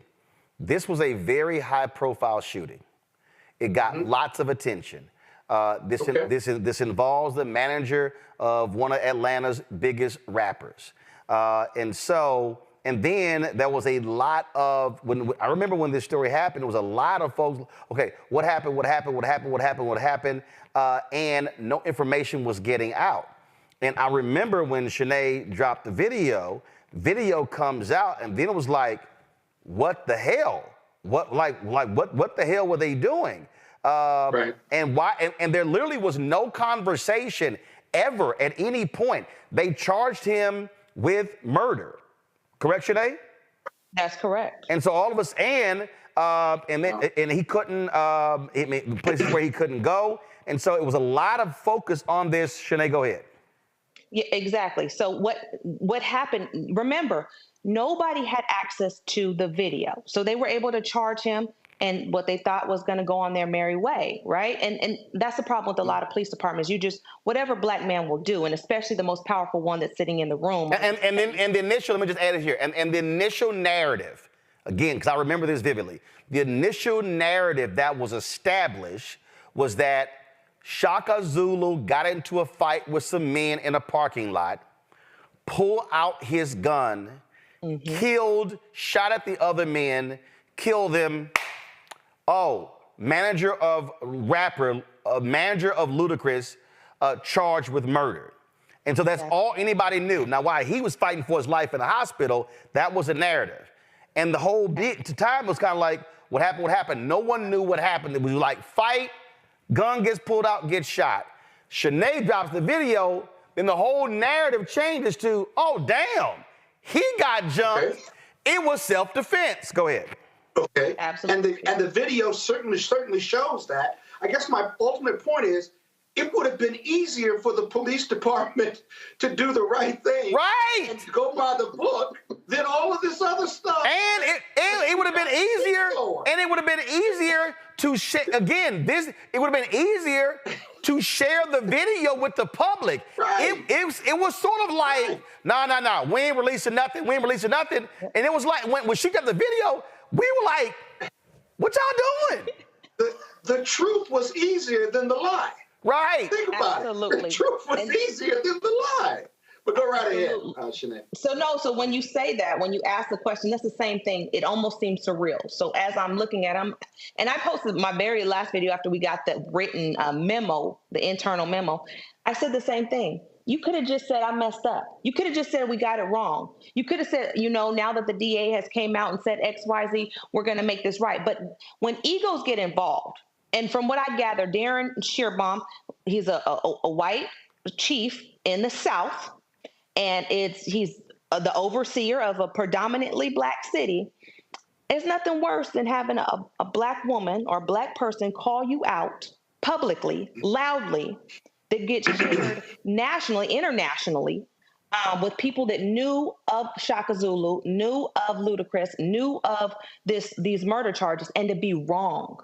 This was a very high-profile shooting. It got lots of attention. This involves the manager of one of Atlanta's biggest rappers, And then there was a lot of, I remember when this story happened, there was a lot of folks, okay, what happened, and no information was getting out. And I remember when Shanae dropped the video comes out, and then it was like, what the hell? What the hell were they doing? Right. And why? And there literally was no conversation ever at any point. They charged him with murder. Correct, Shanae? That's correct. And so all of us, and he couldn't, places where he couldn't go. And so it was a lot of focus on this. Shanae, go ahead. Yeah, exactly. So what happened, remember, nobody had access to the video. So they were able to charge him and what they thought was going to go on their merry way, right? And that's the problem with a lot of police departments. You just, whatever black man will do, and especially the most powerful one that's sitting in the room. And the initial, let me just add it here, and the initial narrative, again, because I remember this vividly, the initial narrative that was established was that Shaka Zulu got into a fight with some men in a parking lot, pulled out his gun, killed, shot at the other men, kill them. Oh, manager of Ludacris charged with murder. And so that's all anybody knew. Now, while he was fighting for his life in the hospital, that was a narrative. And the whole time was kind of like, what happened? No one knew what happened. It was like fight, gun gets pulled out, gets shot. Sinead drops the video, then the whole narrative changes to, oh, damn, he got jumped. Okay. It was self-defense. Go ahead. Okay. Absolutely. And the video certainly shows that. I guess my ultimate point is, it would have been easier for the police department to do the right thing, right, and to go by the book than all of this other stuff. And it would have been easier, and it would have been easier to share. Again, it would have been easier to share the video with the public. Right. It was sort of like, no, we ain't releasing nothing. And it was like when she got the video, we were like, what y'all doing? The truth was easier than the lie. Right. Think about Absolutely. it. The truth was easier than the lie. But go right ahead, Sinead. So when you say that, when you ask the question, that's the same thing. It almost seems surreal. So as I'm looking at them, and I posted my very last video after we got the written memo, the internal memo, I said the same thing. You could have just said, I messed up. You could have just said, we got it wrong. You could have said, now that the DA has came out and said X, Y, Z, we're going to make this right. But when egos get involved, and from what I gather, Darren Shearbaum, he's a white chief in the South, and he's the overseer of a predominantly Black city. It's nothing worse than having a Black woman or Black person call you out publicly, loudly, that gets shared nationally, internationally, with people that knew of Shaka Zulu, knew of Ludacris, knew of these murder charges, and to be wrong.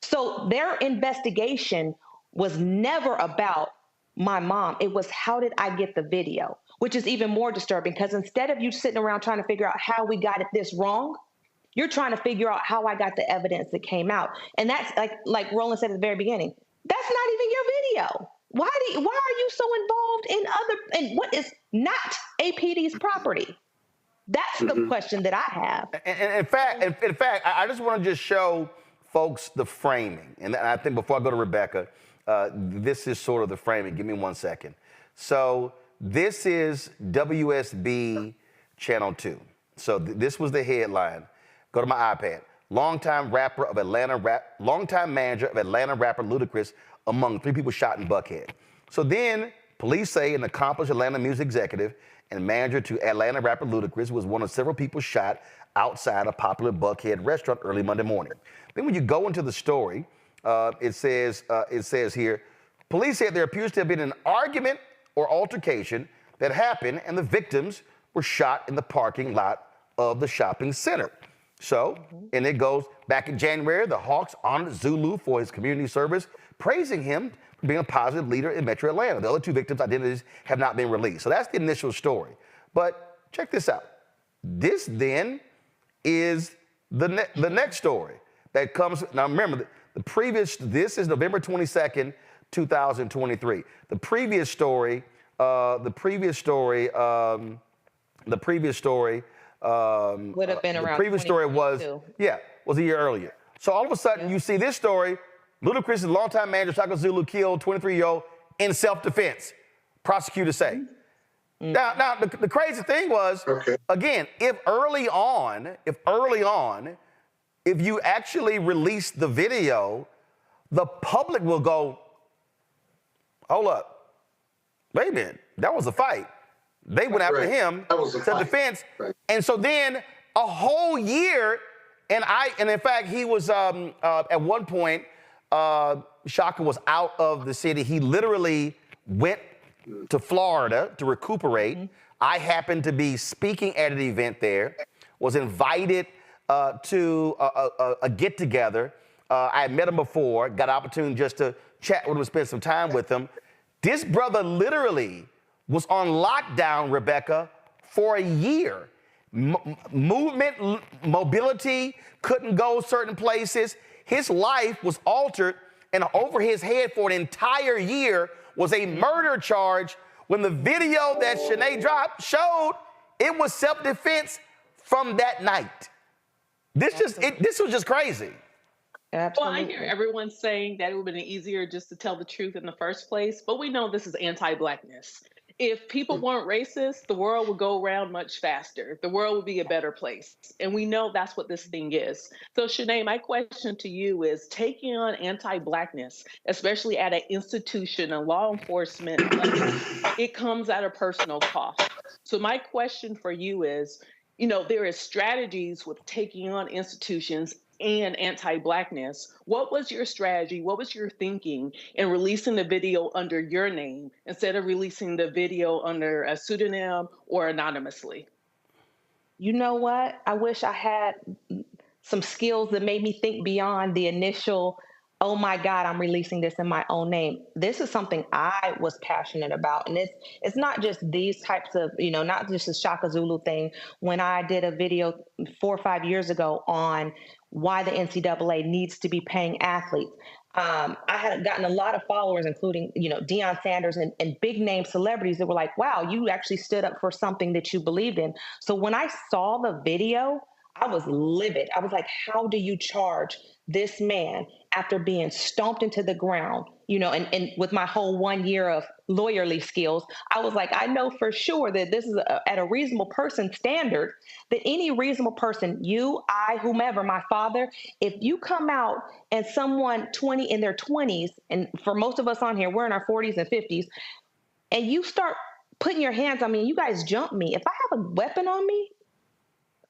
So their investigation was never about my mom. It was, how did I get the video? Which is even more disturbing, because instead of you sitting around trying to figure out how we got this wrong, you're trying to figure out how I got the evidence that came out. And that's like Roland said at the very beginning, that's not even your video. Why are you so involved in what is not APD's property? That's the question that I have. And in fact, I just want to just show folks the framing. And I think before I go to Rebecca, this is sort of the framing. Give me 1 second. So this is WSB Channel 2. So this was the headline. Go to my iPad. Longtime manager of Atlanta rapper Ludacris among 3 people shot in Buckhead. So then police say an accomplished Atlanta music executive and manager to Atlanta rapper Ludacris was one of several people shot outside a popular Buckhead restaurant early Monday morning. Then when you go into the story, it says here, police said there appears to have been an argument or altercation that happened and the victims were shot in the parking lot of the shopping center. So, and it goes, back in January, the Hawks honored Zulu for his community service, praising him for being a positive leader in Metro Atlanta. The other 2 victims' identities have not been released. So that's the initial story. But check this out. This then is the next story that comes. Now remember, this is November 22nd, 2023. The previous story would have been around. The previous story was a year earlier. So all of a sudden you see this story, Ludacris' longtime manager Shaka Zulu killed 23-year-old in self-defense, prosecutors say. Now the crazy thing was, again, if early on, if you actually release the video, the public will go, hold up, wait a minute, that was a fight. They went after him, self-defense. Right. And so then a whole year, and in fact, he was, at one point, Shaka was out of the city. He literally went to Florida to recuperate. I happened to be speaking at an event there, was invited to a get-together. I had met him before, got an opportunity just to chat with him, spend some time with him. This brother literally was on lockdown, Rebecca, for a year. Movement, mobility, couldn't go certain places. His life was altered, and over his head for an entire year was a murder charge. When the video that Sinead dropped showed, it was self-defense from that night. This was just crazy. Well, I hear everyone saying that it would have been easier just to tell the truth in the first place, but we know this is anti-Blackness. If people weren't racist, the world would go around much faster. The world would be a better place. And we know that's what this thing is. So, Shanae, my question to you is, taking on anti-Blackness, especially at an institution, a law enforcement level, it comes at a personal cost. So my question for you is, there is strategies with taking on institutions and anti-Blackness. What was your strategy? What was your thinking in releasing the video under your name instead of releasing the video under a pseudonym or anonymously? You know what? I wish I had some skills that made me think beyond the initial, oh my God, I'm releasing this in my own name. This is something I was passionate about. And it's not just these types of, not just the Shaka Zulu thing. When I did a video 4 or 5 years ago on why the NCAA needs to be paying athletes, I had gotten a lot of followers, including, Deion Sanders and big name celebrities that were like, wow, you actually stood up for something that you believed in. So when I saw the video, I was livid. I was like, how do you charge this man after being stomped into the ground, and with my whole 1 year of lawyerly skills, I was like, I know for sure that this is at a reasonable person standard, that any reasonable person, you, I, whomever, my father, if you come out and someone in their 20s, and for most of us on here, we're in our 40s and 50s, and you start putting your hands on me and you guys jump me, if I have a weapon on me,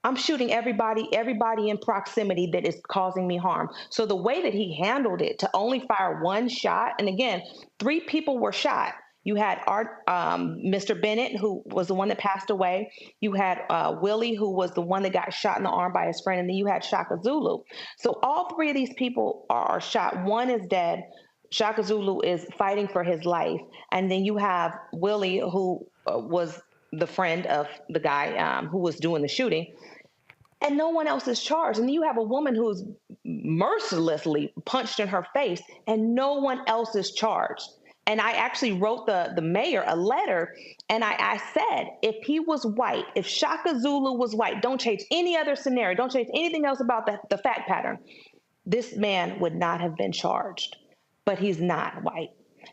I'm shooting everybody in proximity that is causing me harm. So the way that he handled it, to only fire one shot, and again, 3 people were shot. You had Mr. Bennett, who was the one that passed away. You had Willie, who was the one that got shot in the arm by his friend. And then you had Shaka Zulu. So all 3 of these people are shot. One is dead. Shaka Zulu is fighting for his life. And then you have Willie, who was the friend of the guy who was doing the shooting. And no one else is charged. And then you have a woman who's mercilessly punched in her face, and no one else is charged. And I actually wrote the mayor a letter, and I said, if he was white, if Shaka Zulu was white, don't change any other scenario, don't change anything else about the fact pattern, this man would not have been charged. But he's not white.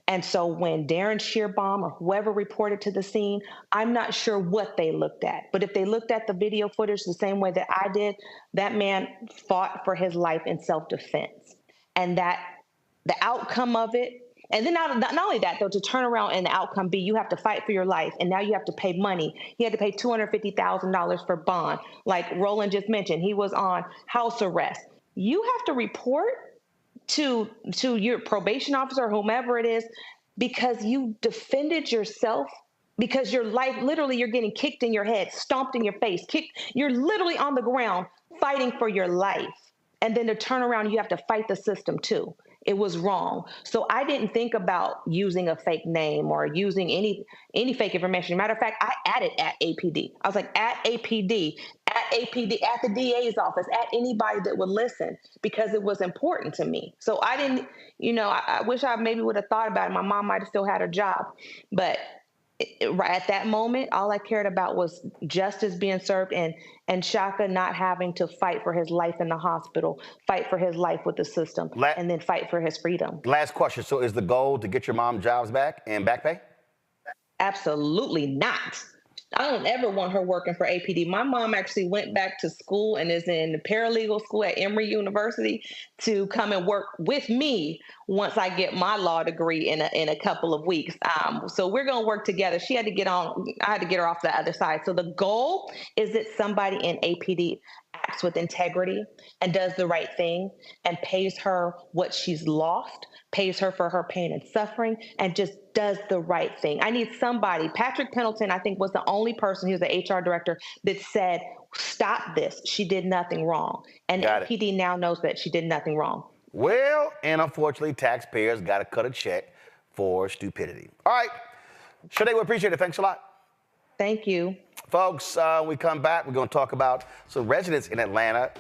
And so when Darren Shearbaum or whoever reported to the scene, I'm not sure what they looked at. But if they looked at the video footage the same way that I did, that man fought for his life in self-defense. And that the outcome of it, and then not only that, though, to turn around and the outcome be you have to fight for your life, and now you have to pay money. He had to pay $250,000 for bond. Like Roland just mentioned, he was on house arrest. You have to report to your probation officer, whomever it is, because you defended yourself, because your life, literally, you're getting kicked in your head, stomped in your face, you're literally on the ground fighting for your life. And then to turn around, you have to fight the system too. It was wrong. So I didn't think about using a fake name or using any fake information. Matter of fact, I added at APD. I was like, at APD, at the DA's office, at anybody that would listen, because it was important to me. So I didn't, I wish I maybe would have thought about it. My mom might have still had her job. But at that moment, all I cared about was justice being served and Shaka not having to fight for his life in the hospital, fight for his life with the system, and then fight for his freedom. Last question. So is the goal to get your mom jobs back and back pay? Absolutely not. I don't ever want her working for APD. My mom actually went back to school and is in the paralegal school at Emory University to come and work with me once I get my law degree in a couple of weeks. So we're going to work together. She had to get on. I had to get her off the other side. So the goal is that somebody in APD acts with integrity and does the right thing and pays her what she's lost, pays her for her pain and suffering, and just does the right thing. I need somebody. Patrick Pendleton, I think, was the only person, he was the HR director, that said, stop this. She did nothing wrong. And APD now knows that she did nothing wrong. Well, and unfortunately, taxpayers got to cut a check for stupidity. All right. Shanae, we appreciate it. Thanks a lot. Thank you. Folks, when we come back, we're going to talk about some residents in Atlanta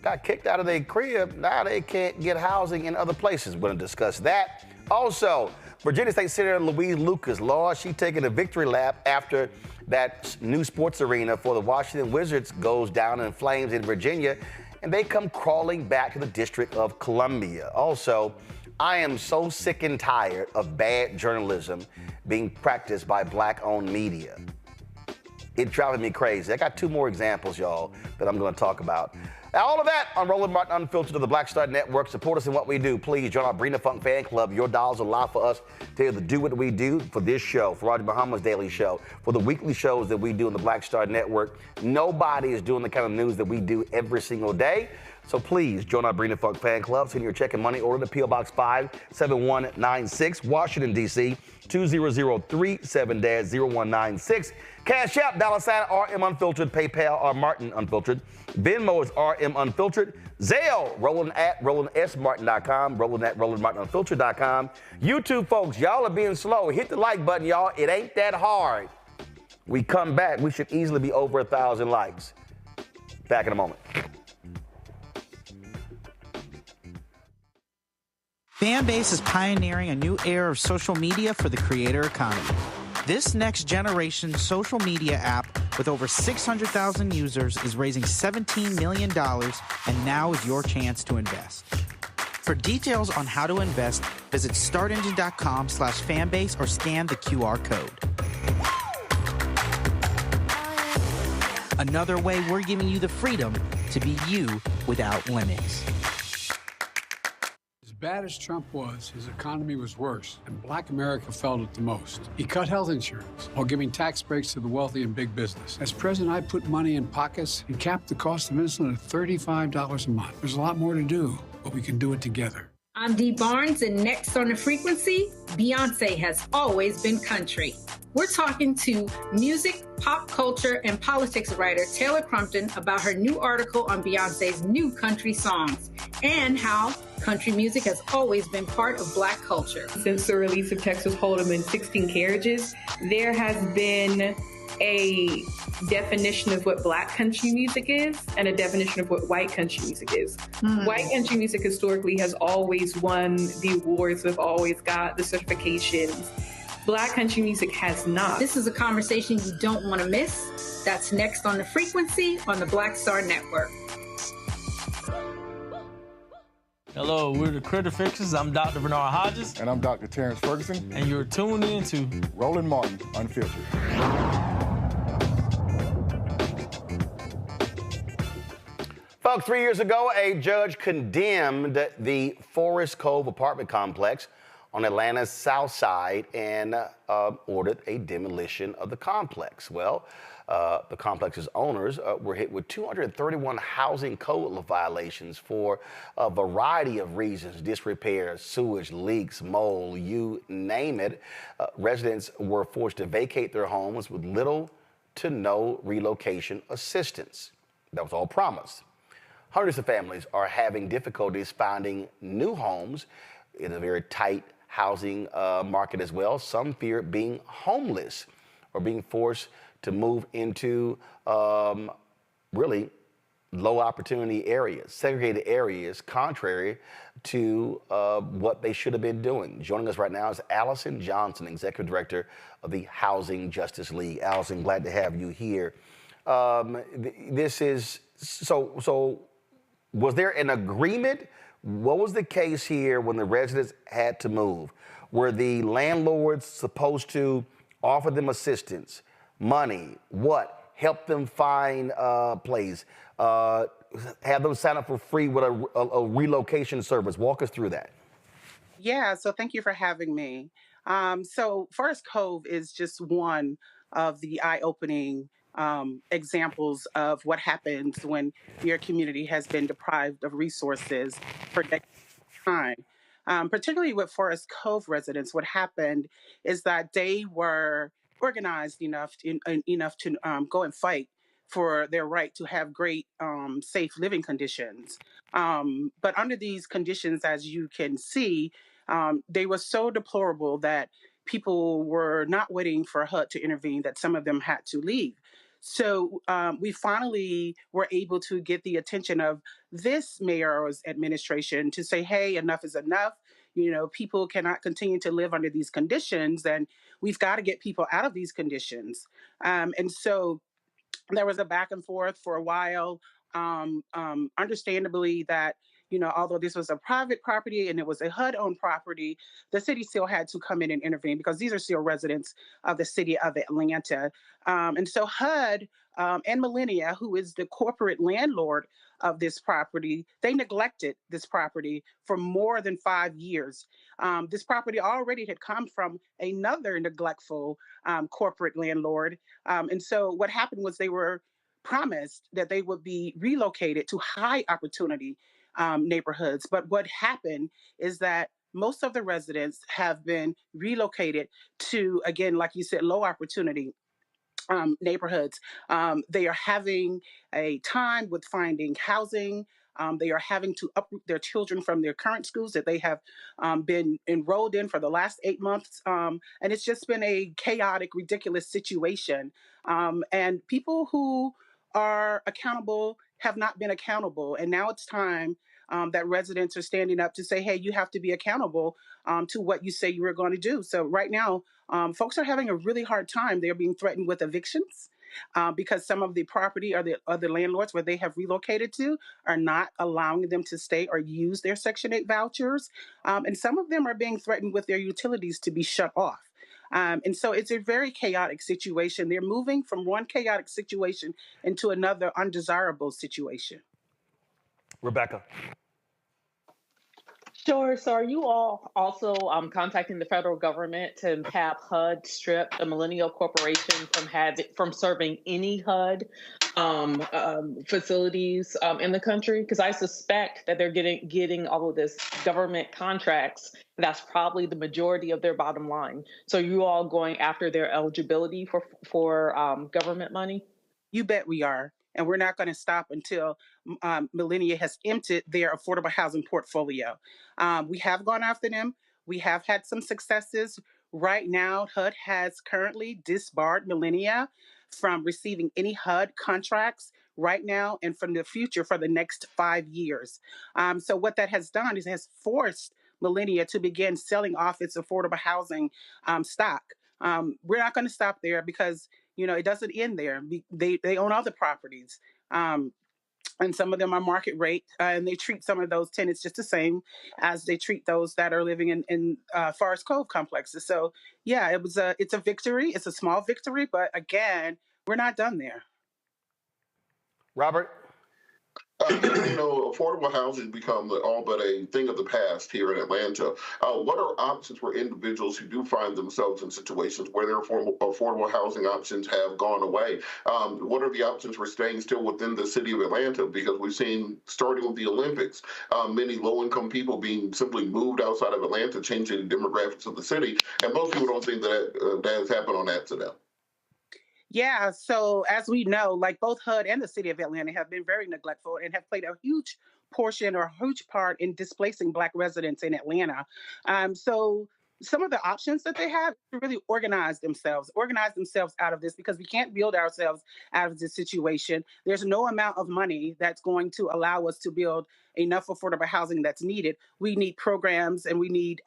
got kicked out of their crib. Now they can't get housing in other places. We're going to discuss that. Also, Virginia State Senator Louise Lucas, Lord, she taking a victory lap after that new sports arena for the Washington Wizards goes down in flames in Virginia. and they come crawling back to the District of Columbia. Also, I am so sick and tired of bad journalism being practiced by black-owned media. It's driving me crazy. I got two more examples, y'all, that I'm going to talk about. Now, all of that on Roland Martin Unfiltered of the Black Star Network. Support us in what we do. Please join our Bring the Funk fan club. Your dollars allow for us to do what we do for this show, for Roger Muhammad's daily show, for the weekly shows that we do on the Black Star Network. Nobody is doing the kind of news that we do every single day. So please join our Bring the Funk fan club. Send your check and money order to P.O. Box 57196, Washington, D.C., 20037-0196. Cash App, $RM Unfiltered. PayPal, R Martin Unfiltered. Venmo is RM Unfiltered. Zelle, Roland@RolandSMartin.com. Roland@RolandMartinUnfiltered.com. YouTube folks, y'all are being slow. Hit the like button, y'all. It ain't that hard. We come back. We should easily be over 1,000 likes. Back in a moment. Fanbase is pioneering a new era of social media for the creator economy. This next generation social media app with over 600,000 users is raising $17 million, and now is your chance to invest. For details on how to invest, visit startengine.com/fanbase or scan the QR code. Another way we're giving you the freedom to be you without limits. As bad as Trump was, his economy was worse, and Black America felt it the most. He cut health insurance while giving tax breaks to the wealthy and big business. As president, I put money in pockets and capped the cost of insulin at $35 a month. There's a lot more to do, but we can do it together. I'm Dee Barnes, and next on the frequency, Beyonce has always been country. We're talking to music, pop culture, and politics writer Taylor Crumpton about her new article on Beyonce's new country songs and how country music has always been part of Black culture. Since the release of Texas Hold'em and 16 Carriages, there has been a definition of what Black country music is and a definition of what white country music is. White country music historically has always won the awards, have always got the certifications. Black country music has not. This is a conversation you don't want to miss. That's next on the frequency on the Black Star Network. Hello, we're the Critter Fixers. I'm Dr. Bernard Hodges. And I'm Dr. Terrence Ferguson. And you're tuned in to Roland Martin Unfiltered. Folks, 3 years ago, a judge condemned the Forest Cove apartment complex on Atlanta's South Side and ordered a demolition of the complex. Well, the complex's owners were hit with 231 housing code violations for a variety of reasons: disrepair, sewage, leaks, mold, you name it. Residents were forced to vacate their homes with little to no relocation assistance. That was all promised. Hundreds of families are having difficulties finding new homes in a very tight housing market as well. Some fear being homeless or being forced to move into really low opportunity areas, segregated areas, contrary to what they should have been doing. Joining us right now is Allison Johnson, Executive Director of the Housing Justice League. Allison, glad to have you here. This is, so was there an agreement? What was the case here when the residents had to move? Were the landlords supposed to offer them assistance, money, help them find a place, have them sign up for free with a relocation service? Walk us through that. Yeah, so thank you for having me. So Forest Cove is just one of the eye-opening examples of what happens when your community has been deprived of resources for decades of time. Particularly with Forest Cove residents, what happened is that they were organized enough to go and fight for their right to have great, safe living conditions. But under these conditions, as you can see, they were so deplorable that people were not waiting for HUD to intervene, that some of them had to leave. So we finally were able to get the attention of this mayor's administration to say, hey, enough is enough. You know, people cannot continue to live under these conditions, and we've got to get people out of these conditions. And so there was a back and forth for a while. understandably that, although this was a private property and it was a HUD-owned property, the city still had to come in and intervene because these are still residents of the city of Atlanta. And so HUD and Millennia, who is the corporate landlord of this property, they neglected this property for more than 5 years. This property already had come from another neglectful corporate landlord. And so what happened was they were promised that they would be relocated to high opportunity neighborhoods. But what happened is that most of the residents have been relocated to, again, like you said, low opportunity neighborhoods. They are having a time with finding housing. They are having to uproot their children from their current schools that they have been enrolled in for the last 8 months. And it's just been a chaotic, ridiculous situation. And people who are accountable have not been accountable. And now it's time that residents are standing up to say, hey, you have to be accountable to what you say you were going to do. So right now, folks are having a really hard time. They're being threatened with evictions because some of the property or the other landlords where they have relocated to are not allowing them to stay or use their Section 8 vouchers. And some of them are being threatened with their utilities to be shut off. And so it's a very chaotic situation. They're moving from one chaotic situation into another undesirable situation. Rebecca. Sure. So are you all also contacting the federal government to have HUD strip the Millennial Corporation from serving any HUD facilities in the country? Because I suspect that they're getting all of this government contracts. That's probably the majority of their bottom line. So you all going after their eligibility for government money? You bet we are. And we're not going to stop until Millennia has emptied their affordable housing portfolio. We have gone after them. We have had some successes. Right now, HUD has currently disbarred Millennia from receiving any HUD contracts right now and from the future for the next 5 years. So what that has done is it has forced Millennia to begin selling off its affordable housing stock. We're not going to stop there because it doesn't end there. They own other properties. And some of them are market rate, and they treat some of those tenants just the same as they treat those that are living in Forest Cove complexes. So, yeah, it's a victory. It's a small victory, but again, we're not done there. Robert? Affordable housing has become all but a thing of the past here in Atlanta. What are options for individuals who do find themselves in situations where their affordable housing options have gone away? What are the options for staying still within the city of Atlanta? Because we've seen, starting with the Olympics, many low-income people being simply moved outside of Atlanta, changing the demographics of the city. And most people don't think that has happened on accident. Yeah, so as we know, like both HUD and the city of Atlanta have been very neglectful and have played a huge portion or a huge part in displacing Black residents in Atlanta. So some of the options that they have to really organize themselves out of this because we can't build ourselves out of this situation. There's no amount of money that's going to allow us to build enough affordable housing that's needed. We need programs and we need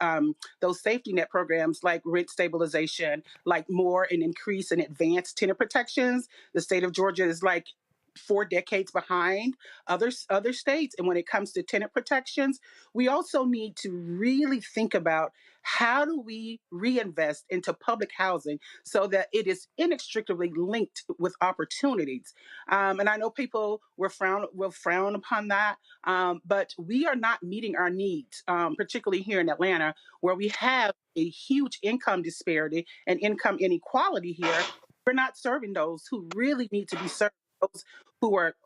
those safety net programs like rent stabilization, like more and increase and advanced tenant protections. The state of Georgia is like 4 decades behind other states. And when it comes to tenant protections, we also need to really think about how do we reinvest into public housing so that it is inextricably linked with opportunities. And I know people will frown upon that, but we are not meeting our needs, particularly here in Atlanta, where we have a huge income disparity and income inequality here. We're not serving those who really need to be served, those who are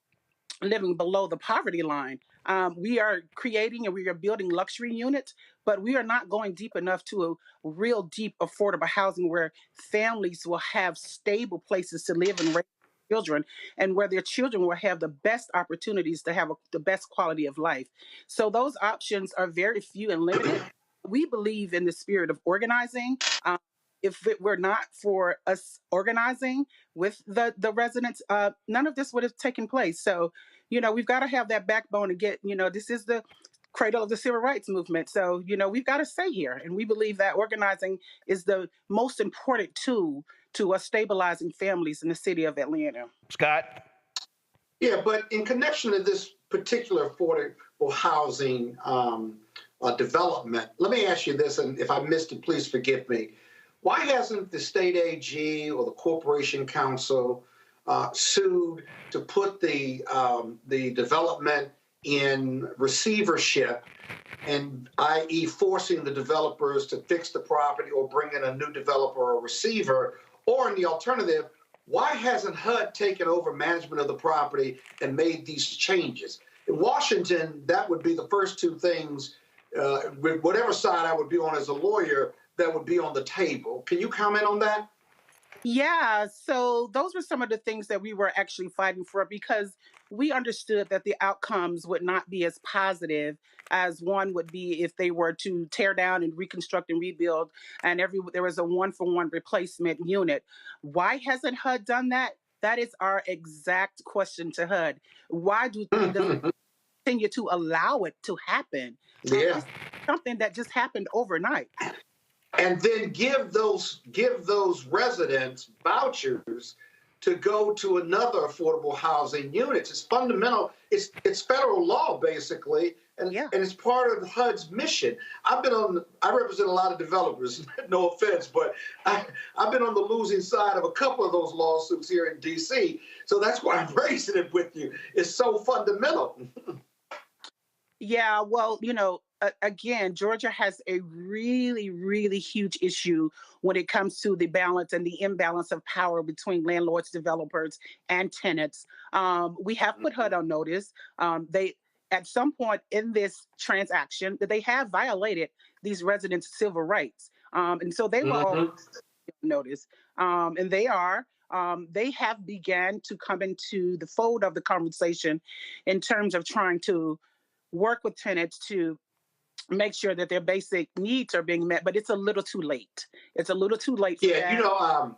living below the poverty line. We are creating and we are building luxury units, but we are not going deep enough to a real deep affordable housing where families will have stable places to live and raise children and where their children will have the best opportunities to have the best quality of life. So those options are very few and limited. We believe in the spirit of organizing. If it were not for us organizing with the residents, none of this would have taken place. So, we've got to have that backbone to get, this is the cradle of the civil rights movement. So, we've got to stay here. And we believe that organizing is the most important tool to us stabilizing families in the city of Atlanta. Scott? Yeah, but in connection to this particular affordable housing development, let me ask you this, and if I missed it, please forgive me. Why hasn't the state AG or the Corporation Council sued to put the development in receivership, and i.e. forcing the developers to fix the property or bring in a new developer or receiver? Or in the alternative, why hasn't HUD taken over management of the property and made these changes? In Washington, that would be the first two things, with whatever side I would be on as a lawyer, that would be on the table. Can you comment on that? Yeah, so those were some of the things that we were actually fighting for, because we understood that the outcomes would not be as positive as one would be if they were to tear down and reconstruct and rebuild, and there was a one-for-one replacement unit. Why hasn't HUD done that? That is our exact question to HUD. Why does it continue to allow it to happen? Yeah. It's something that just happened overnight. And then give those residents vouchers to go to another affordable housing unit. It's fundamental. It's federal law, basically, and it's part of HUD's mission. I represent a lot of developers, no offense, but I've been on the losing side of a couple of those lawsuits here in D.C., so that's why I'm raising it with you. It's so fundamental. Yeah, well, again, Georgia has a really, really huge issue when it comes to the balance and the imbalance of power between landlords, developers, and tenants. We have put HUD on notice. They, at some point in this transaction, that they have violated these residents' civil rights. And so they were all on notice. And they have began to come into the fold of the conversation in terms of trying to work with tenants to make sure that their basic needs are being met, but it's a little too late. It's a little too late for that.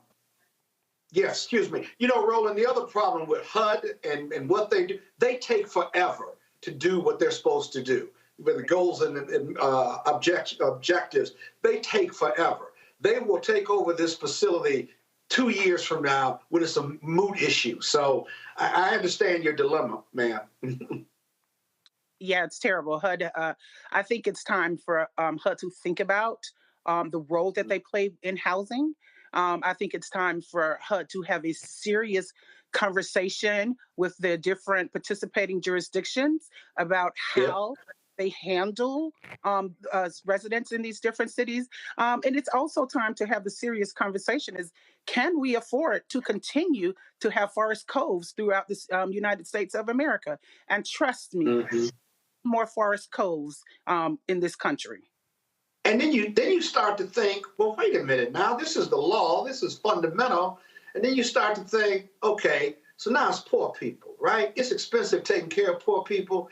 Excuse me. Roland, the other problem with HUD and what they do, they take forever to do what they're supposed to do. With the goals and objectives, they take forever. They will take over this facility 2 years from now when it's a moot issue. So I understand your dilemma, ma'am. Yeah, it's terrible. HUD, I think it's time for HUD to think about the role that they play in housing. I think it's time for HUD to have a serious conversation with the different participating jurisdictions about how they handle residents in these different cities. And it's also time to have the serious conversation is, can we afford to continue to have forest coves throughout this United States of America? And trust me, more forest coves in this country. And then you start to think, well, wait a minute now, this is the law, this is fundamental. And then you start to think, okay, so now it's poor people, right? It's expensive taking care of poor people.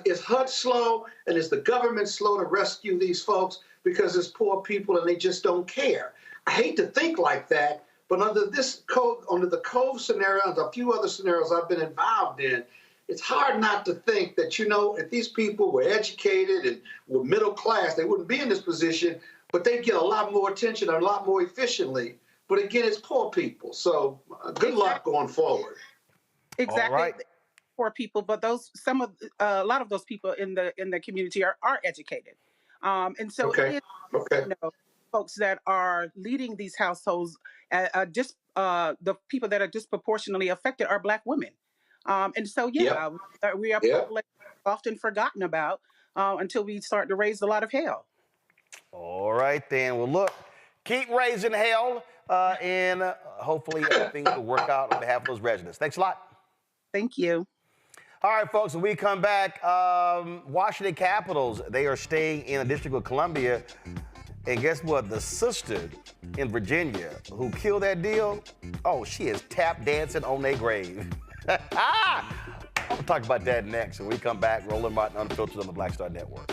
Is HUD slow and is the government slow to rescue these folks because it's poor people and they just don't care? I hate to think like that, but under this code, under the Cove scenario and a few other scenarios I've been involved in, it's hard not to think that, if these people were educated and were middle class, they wouldn't be in this position, but they'd get a lot more attention and a lot more efficiently. But again, it's poor people. So good luck going forward. Exactly. All right. Poor people, but a lot of those people in the community are educated. And so it is, folks that are leading these households, the people that are disproportionately affected are Black women. And so, we are often forgotten about until we start to raise a lot of hell. All right, then. Well, look, keep raising hell, and hopefully things will work out on behalf of those residents. Thanks a lot. Thank you. All right, folks, when we come back, Washington Capitals, they are staying in the District of Columbia. And guess what? The sister in Virginia who killed that deal, she is tap dancing on their grave. We'll talk about that next when we come back. Roland Martin Unfiltered on the Black Star Network.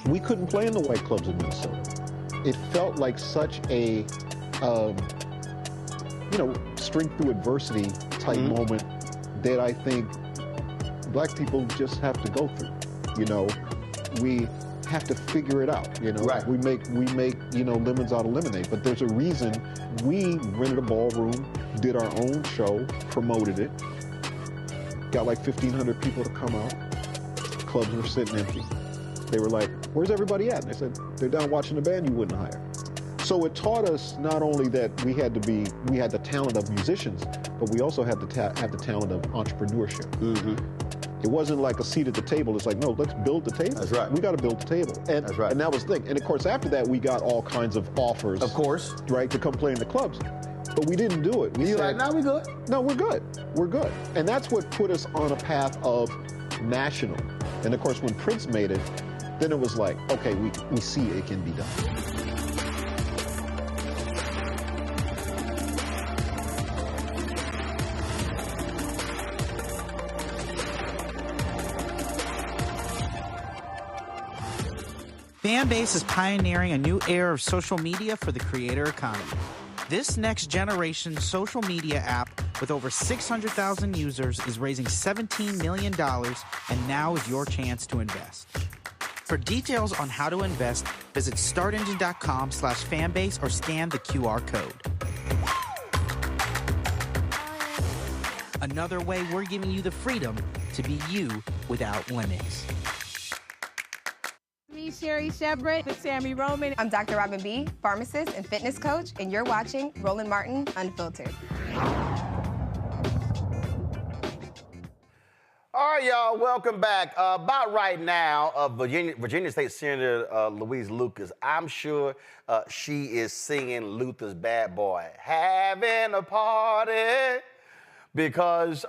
We couldn't play in the white clubs in Minnesota. It felt like such a, strength through adversity type moment that I think Black people just have to go through. We have to figure it out. You know, we make lemons out of lemonade. But there's a reason we rented a ballroom, did our own show, promoted it, got like 1,500 people to come out. Clubs were sitting empty. They were like, "Where's everybody at?" And they said, "They're down watching the band you wouldn't hire." So it taught us not only that we had the talent of musicians, but we also had to have the talent of entrepreneurship. It wasn't like a seat at the table. It's like, no, let's build the table. That's right. We got to build the table. And, that's right. And that was the thing. And of course, after that, we got all kinds of offers. Of course. Right, to come play in the clubs. But we didn't do it. We said, like, no, we're good. No, we're good. We're good. And that's what put us on a path of national. And of course, when Prince made it, then it was like, okay, we see it can be done. Fanbase is pioneering a new era of social media for the creator economy. This next generation social media app with over 600,000 users is raising $17 million, and now is your chance to invest. For details on how to invest, visit startengine.com/fanbase or scan the QR code. Another way we're giving you the freedom to be you without limits. Me, Sherry Shebret with Sammy Roman. I'm Dr. Robin B., pharmacist and fitness coach, and you're watching Roland Martin Unfiltered. All right, y'all, welcome back. About right now, Virginia State Senator Louise Lucas, I'm sure she is singing Luther's Bad Boy, having a party, because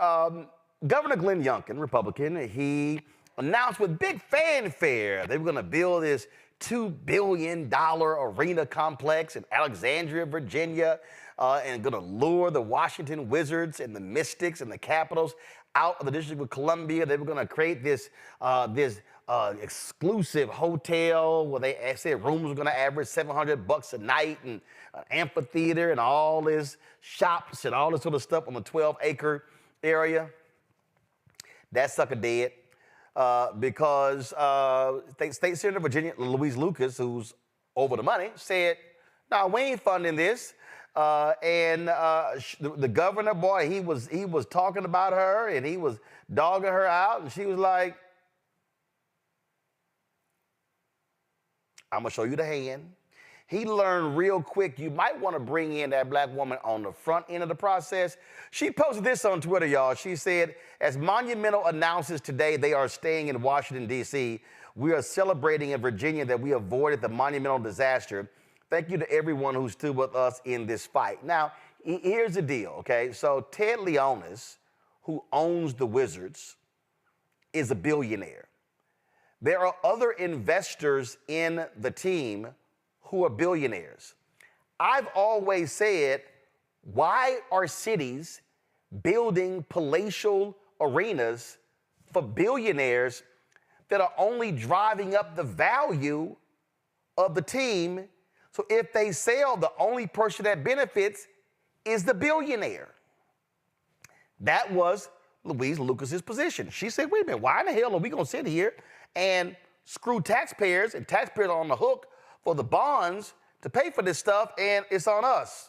Governor Glenn Youngkin, Republican, he announced with big fanfare they were going to build this $2 billion arena complex in Alexandria, Virginia, and going to lure the Washington Wizards and the Mystics and the Capitals out of the District of Columbia. They were going to create this exclusive hotel where they said rooms were going to average $700 a night, and an amphitheater and all this shops and all this sort of stuff on the 12-acre area. That sucker dead. Because State Senator Virginia Louise Lucas, who's over the money, said, "No, we ain't funding this." The governor, boy, he was talking about her and he was dogging her out, and she was like, "I'm gonna show you the hand." He learned real quick you might want to bring in that black woman on the front end of the process. She posted this on Twitter, y'all. She said, "As Monumental announces today they are staying in Washington, D.C., we are celebrating in Virginia that we avoided the monumental disaster. Thank you to everyone who stood with us in this fight." Now, here's the deal, okay? So Ted Leonis, who owns the Wizards, is a billionaire. There are other investors in the team who are billionaires. I've always said, why are cities building palatial arenas for billionaires that are only driving up the value of the team? So if they sell, the only person that benefits is the billionaire. That was Louise Lucas's position. She said, wait a minute, why in the hell are we gonna sit here and screw taxpayers, and taxpayers are on the hook for the bonds to pay for this stuff, and it's on us?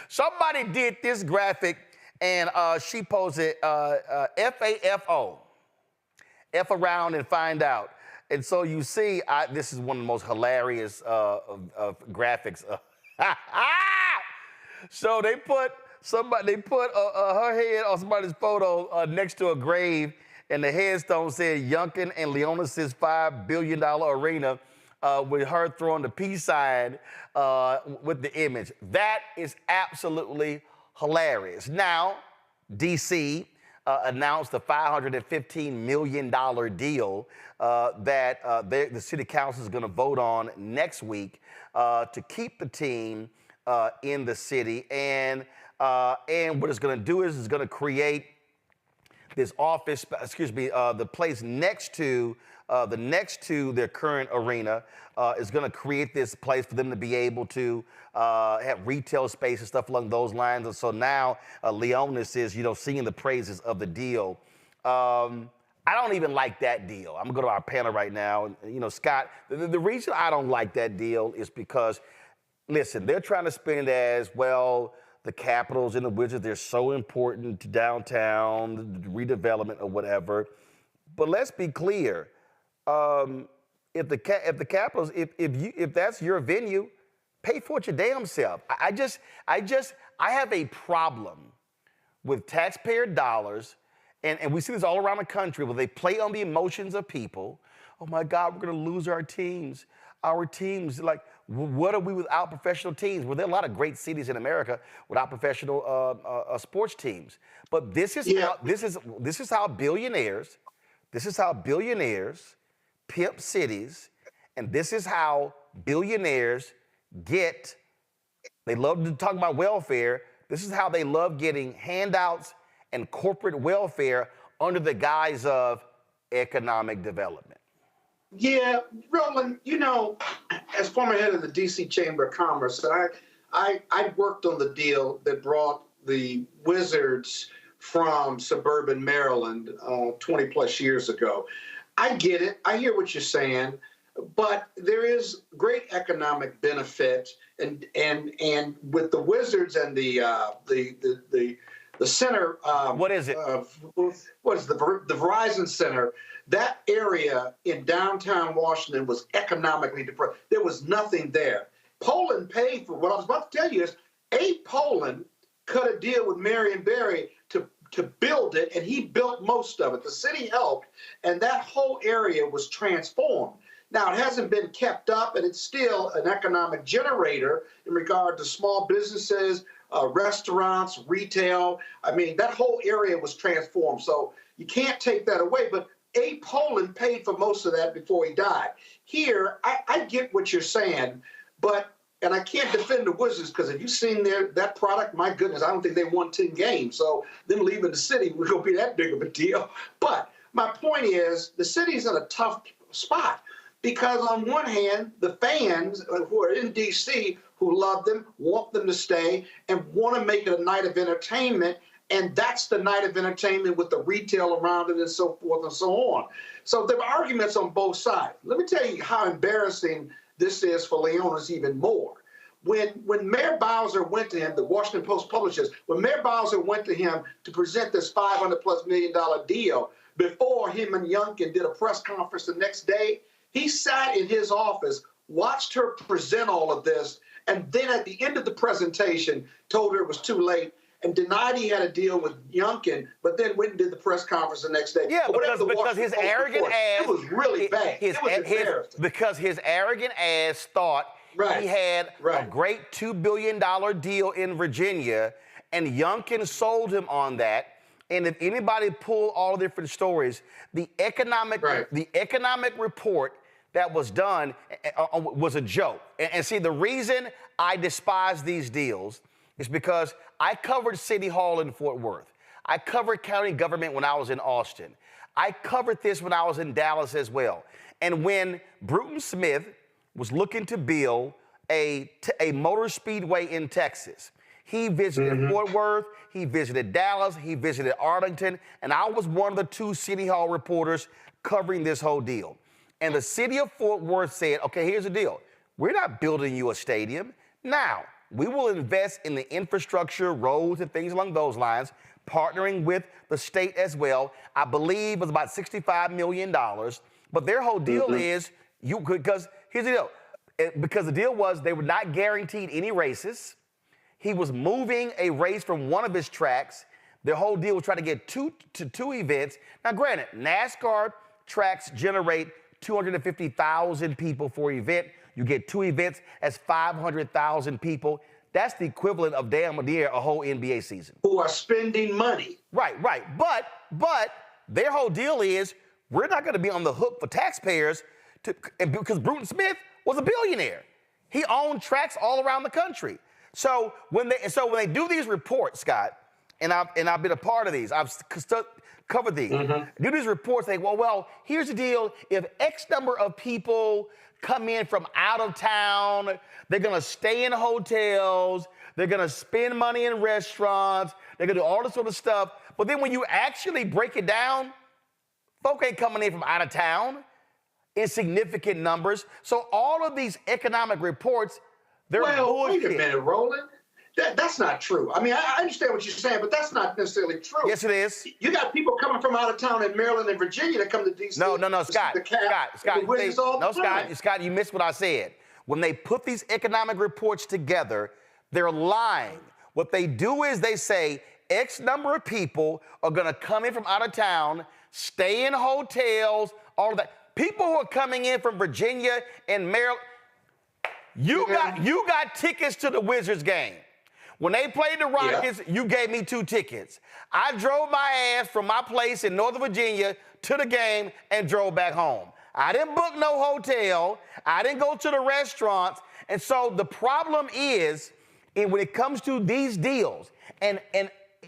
Somebody did this graphic, and she posted FAFO, F around and find out. And so you see, this is one of the most hilarious of graphics. So they put her head on somebody's photo next to a grave, and the headstone said Youngkin and Leonis' $5 billion arena, with her throwing the peace sign with the image. That is absolutely hilarious. Now, D.C. announced a $515 million deal that the city council is going to vote on next week to keep the team in the city. And what it's going to do is it's going to create this office, the place next to their current arena is going to create this place for them to be able to have retail space and stuff along those lines. And so now Leonis is, singing the praises of the deal. I don't even like that deal. I'm gonna go to our panel right now. And, Scott, the reason I don't like that deal is because, listen, they're trying to spin it as, well, the Capitals and the Wizards, they're so important to downtown, the redevelopment or whatever. But let's be clear. If the Capitals, if that's your venue, pay for it your damn self. I have a problem with taxpayer dollars, and we see this all around the country where they play on the emotions of people. Oh my God, we're gonna lose our teams. Our teams, like, what are we without professional teams? Well, there are a lot of great cities in America without professional sports teams. But this is how billionaires pimp cities, and this is how billionaires they love to talk about welfare. This is how they love getting handouts and corporate welfare under the guise of economic development. Yeah, Roland, as former head of the D.C. Chamber of Commerce, I worked on the deal that brought the Wizards from suburban Maryland 20 plus years ago. I get it. I hear what you're saying, but there is great economic benefit, and with the Wizards and the center. What is it? What is the Verizon Center? That area in downtown Washington was economically depressed. There was nothing there. Poland paid for what I was about to tell you is Abe Poland cut a deal with Marion Barry to build it, and he built most of it. The city helped, and that whole area was transformed. Now, it hasn't been kept up, and it's still an economic generator in regard to small businesses, restaurants, retail. I mean, that whole area was transformed, so you can't take that away. But Abe Poland paid for most of that before he died. Here, I get what you're saying, and I can't defend the Wizards because if you've seen that product, my goodness, I don't think they won 10 games. So them leaving the city was going to be that big of a deal. But my point is the city's in a tough spot because on one hand, the fans who are in D.C. who love them, want them to stay, and want to make it a night of entertainment. And that's the night of entertainment with the retail around it and so forth and so on. So there are arguments on both sides. Let me tell you how embarrassing this is for Leonis even more. When Mayor Bowser went to him, the Washington Post publishes, when Mayor Bowser went to him to present this $500+ million deal, before him and Youngkin did a press conference the next day, he sat in his office, watched her present all of this, and then at the end of the presentation told her it was too late and denied he had a deal with Youngkin, but then went and did the press conference the next day. Yeah, because his arrogant ass... It was really bad. It was embarrassing. Because his arrogant ass thought he had a great $2 billion deal in Virginia, and Youngkin sold him on that. And if anybody pulled all the different stories, the economic report that was done was a joke. And see, the reason I despise these deals is because I covered City Hall in Fort Worth. I covered county government when I was in Austin. I covered this when I was in Dallas as well. And when Bruton Smith was looking to build a motor speedway in Texas, he visited Fort Worth, he visited Dallas, he visited Arlington, and I was one of the 2 City Hall reporters covering this whole deal. And the city of Fort Worth said, okay, here's the deal. We're not building you a stadium. Now, we will invest in the infrastructure, roads, and things along those lines, partnering with the state as well. I believe it was about $65 million. But their whole deal is, because here's the deal. Because the deal was they were not guaranteed any races. He was moving a race from one of his tracks. Their whole deal was trying to get two events. Now, granted, NASCAR tracks generate 250,000 people for an event. You get 2 events, that's 500,000 people. That's the equivalent of damn near a whole NBA season. Who are spending money. Right. But their whole deal is we're not going to be on the hook for taxpayers because Bruton Smith was a billionaire. He owned tracks all around the country. So when they do these reports, Scott, and I've been a part of these, I've covered these. Do these reports, they well, here's the deal. If X number of people come in from out of town, they're gonna stay in hotels, they're gonna spend money in restaurants, they're gonna do all this sort of stuff. But then when you actually break it down, Folk ain't coming in from out of town in significant numbers. So all of these economic reports, they're bullshit. Wait a minute, Roland. That's not true. I mean, I understand what you're saying, but that's not necessarily true. Yes, it is. You got people coming from out of town in Maryland and Virginia that come to D.C. No, Scott. Scott, you missed what I said. When they put these economic reports together, they're lying. What they do is they say X number of people are going to come in from out of town, stay in hotels, all of that. People who are coming in from Virginia and Maryland, you got tickets to the Wizards game. When they played the Rockets, you gave me 2 tickets. I drove my ass from my place in Northern Virginia to the game and drove back home. I didn't book no hotel. I didn't go to the restaurants. And so the problem is, when it comes to these deals, and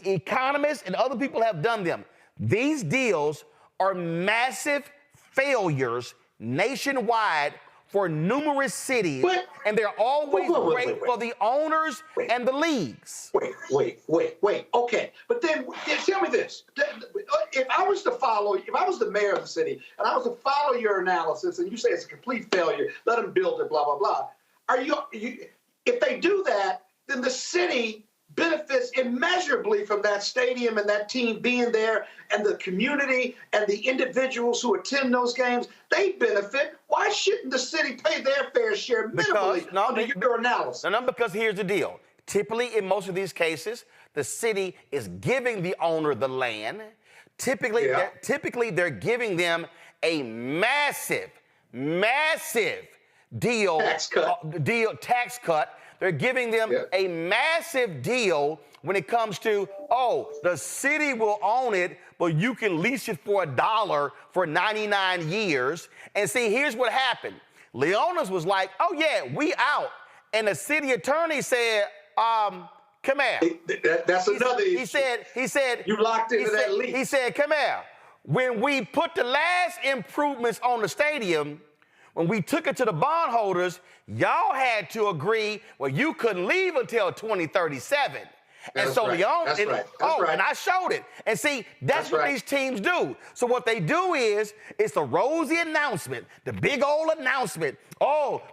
economists and other people have done them, these deals are massive failures nationwide for numerous cities, and they're always great for the owners and the leagues. Wait. Okay, but then tell me this: if I was the mayor of the city, and I was to follow your analysis, and you say it's a complete failure, let them build it, blah blah blah. If they do that, then the city benefits immeasurably from that stadium and that team being there, and the community and the individuals who attend those games, they benefit. Why shouldn't the city pay their fair share minimally under your analysis? No, because here's the deal. Typically, in most of these cases, the city is giving the owner the land. Typically, they're giving them a massive tax cut. They're giving them a massive deal when it comes to, the city will own it, but you can lease it for $1 for 99 years. And see, here's what happened. Leonis was like, we out. And the city attorney said, come here. That's another issue. He said, you locked into that lease. He said, come here. When we put the last improvements on the stadium, when we took it to the bondholders, y'all had to agree, you couldn't leave until 2037. And so the owner, and I showed it. And see, that's what these teams do. So what they do is, it's a rosy announcement, the big old announcement.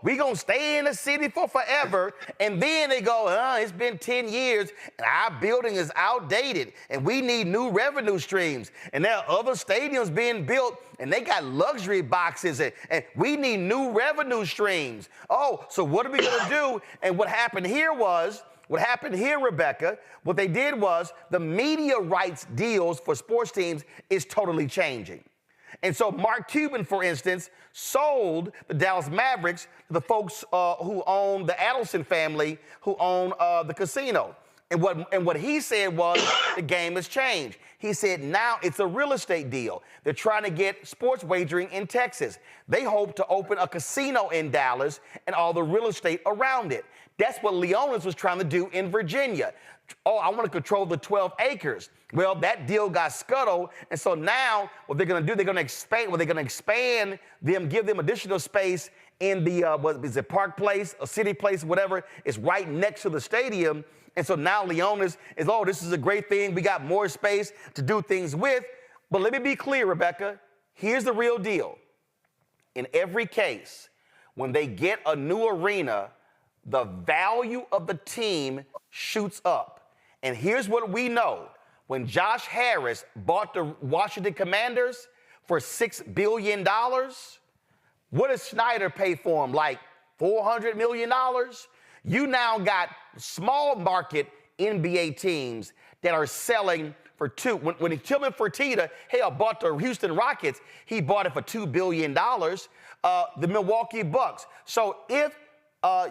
We gonna stay in the city for forever. And then they go, it's been 10 years and our building is outdated and we need new revenue streams. And there are other stadiums being built and they got luxury boxes and we need new revenue streams. So what are we gonna do? And what happened here, Rebecca, what they did was the media rights deals for sports teams is totally changing. And so Mark Cuban, for instance, sold the Dallas Mavericks to the folks who own the Adelson family, who own the casino. And what he said was the game has changed. He said now it's a real estate deal. They're trying to get sports wagering in Texas. They hope to open a casino in Dallas and all the real estate around it. That's what Leonis was trying to do in Virginia. I want to control the 12 acres. Well, that deal got scuttled, and so now what they're going to do, they're going to expand them, give them additional space in the, what is it, Park Place, a City Place, whatever. It's right next to the stadium, and so now Leonis is, this is a great thing. We got more space to do things with. But let me be clear, Rebecca. Here's the real deal. In every case, when they get a new arena, the value of the team shoots up. And here's what we know. When Josh Harris bought the Washington Commanders for $6 billion, what does Snyder pay for him? Like $400 million? You now got small market NBA teams that are selling for when Tillman Fertitta, bought the Houston Rockets, he bought it for $2 billion. The Milwaukee Bucks. So if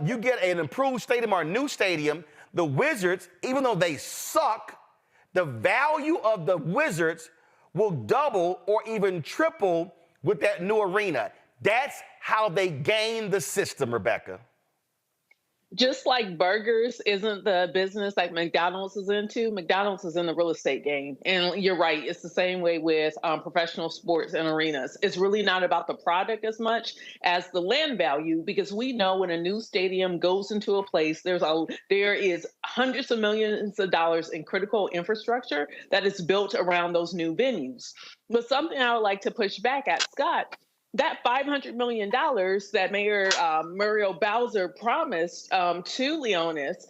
you get an improved stadium or a new stadium, the Wizards, even though they suck, the value of the Wizards will double or even triple with that new arena. That's how they gain the system, Rebecca. Just like burgers isn't the business like McDonald's is into, McDonald's is in the real estate game. And you're right, it's the same way with professional sports and arenas. It's really not about the product as much as the land value, because we know when a new stadium goes into a place, there is hundreds of millions of dollars in critical infrastructure that is built around those new venues. But something I would like to push back at, Scott, that $500 million that Mayor Muriel Bowser promised to Leonis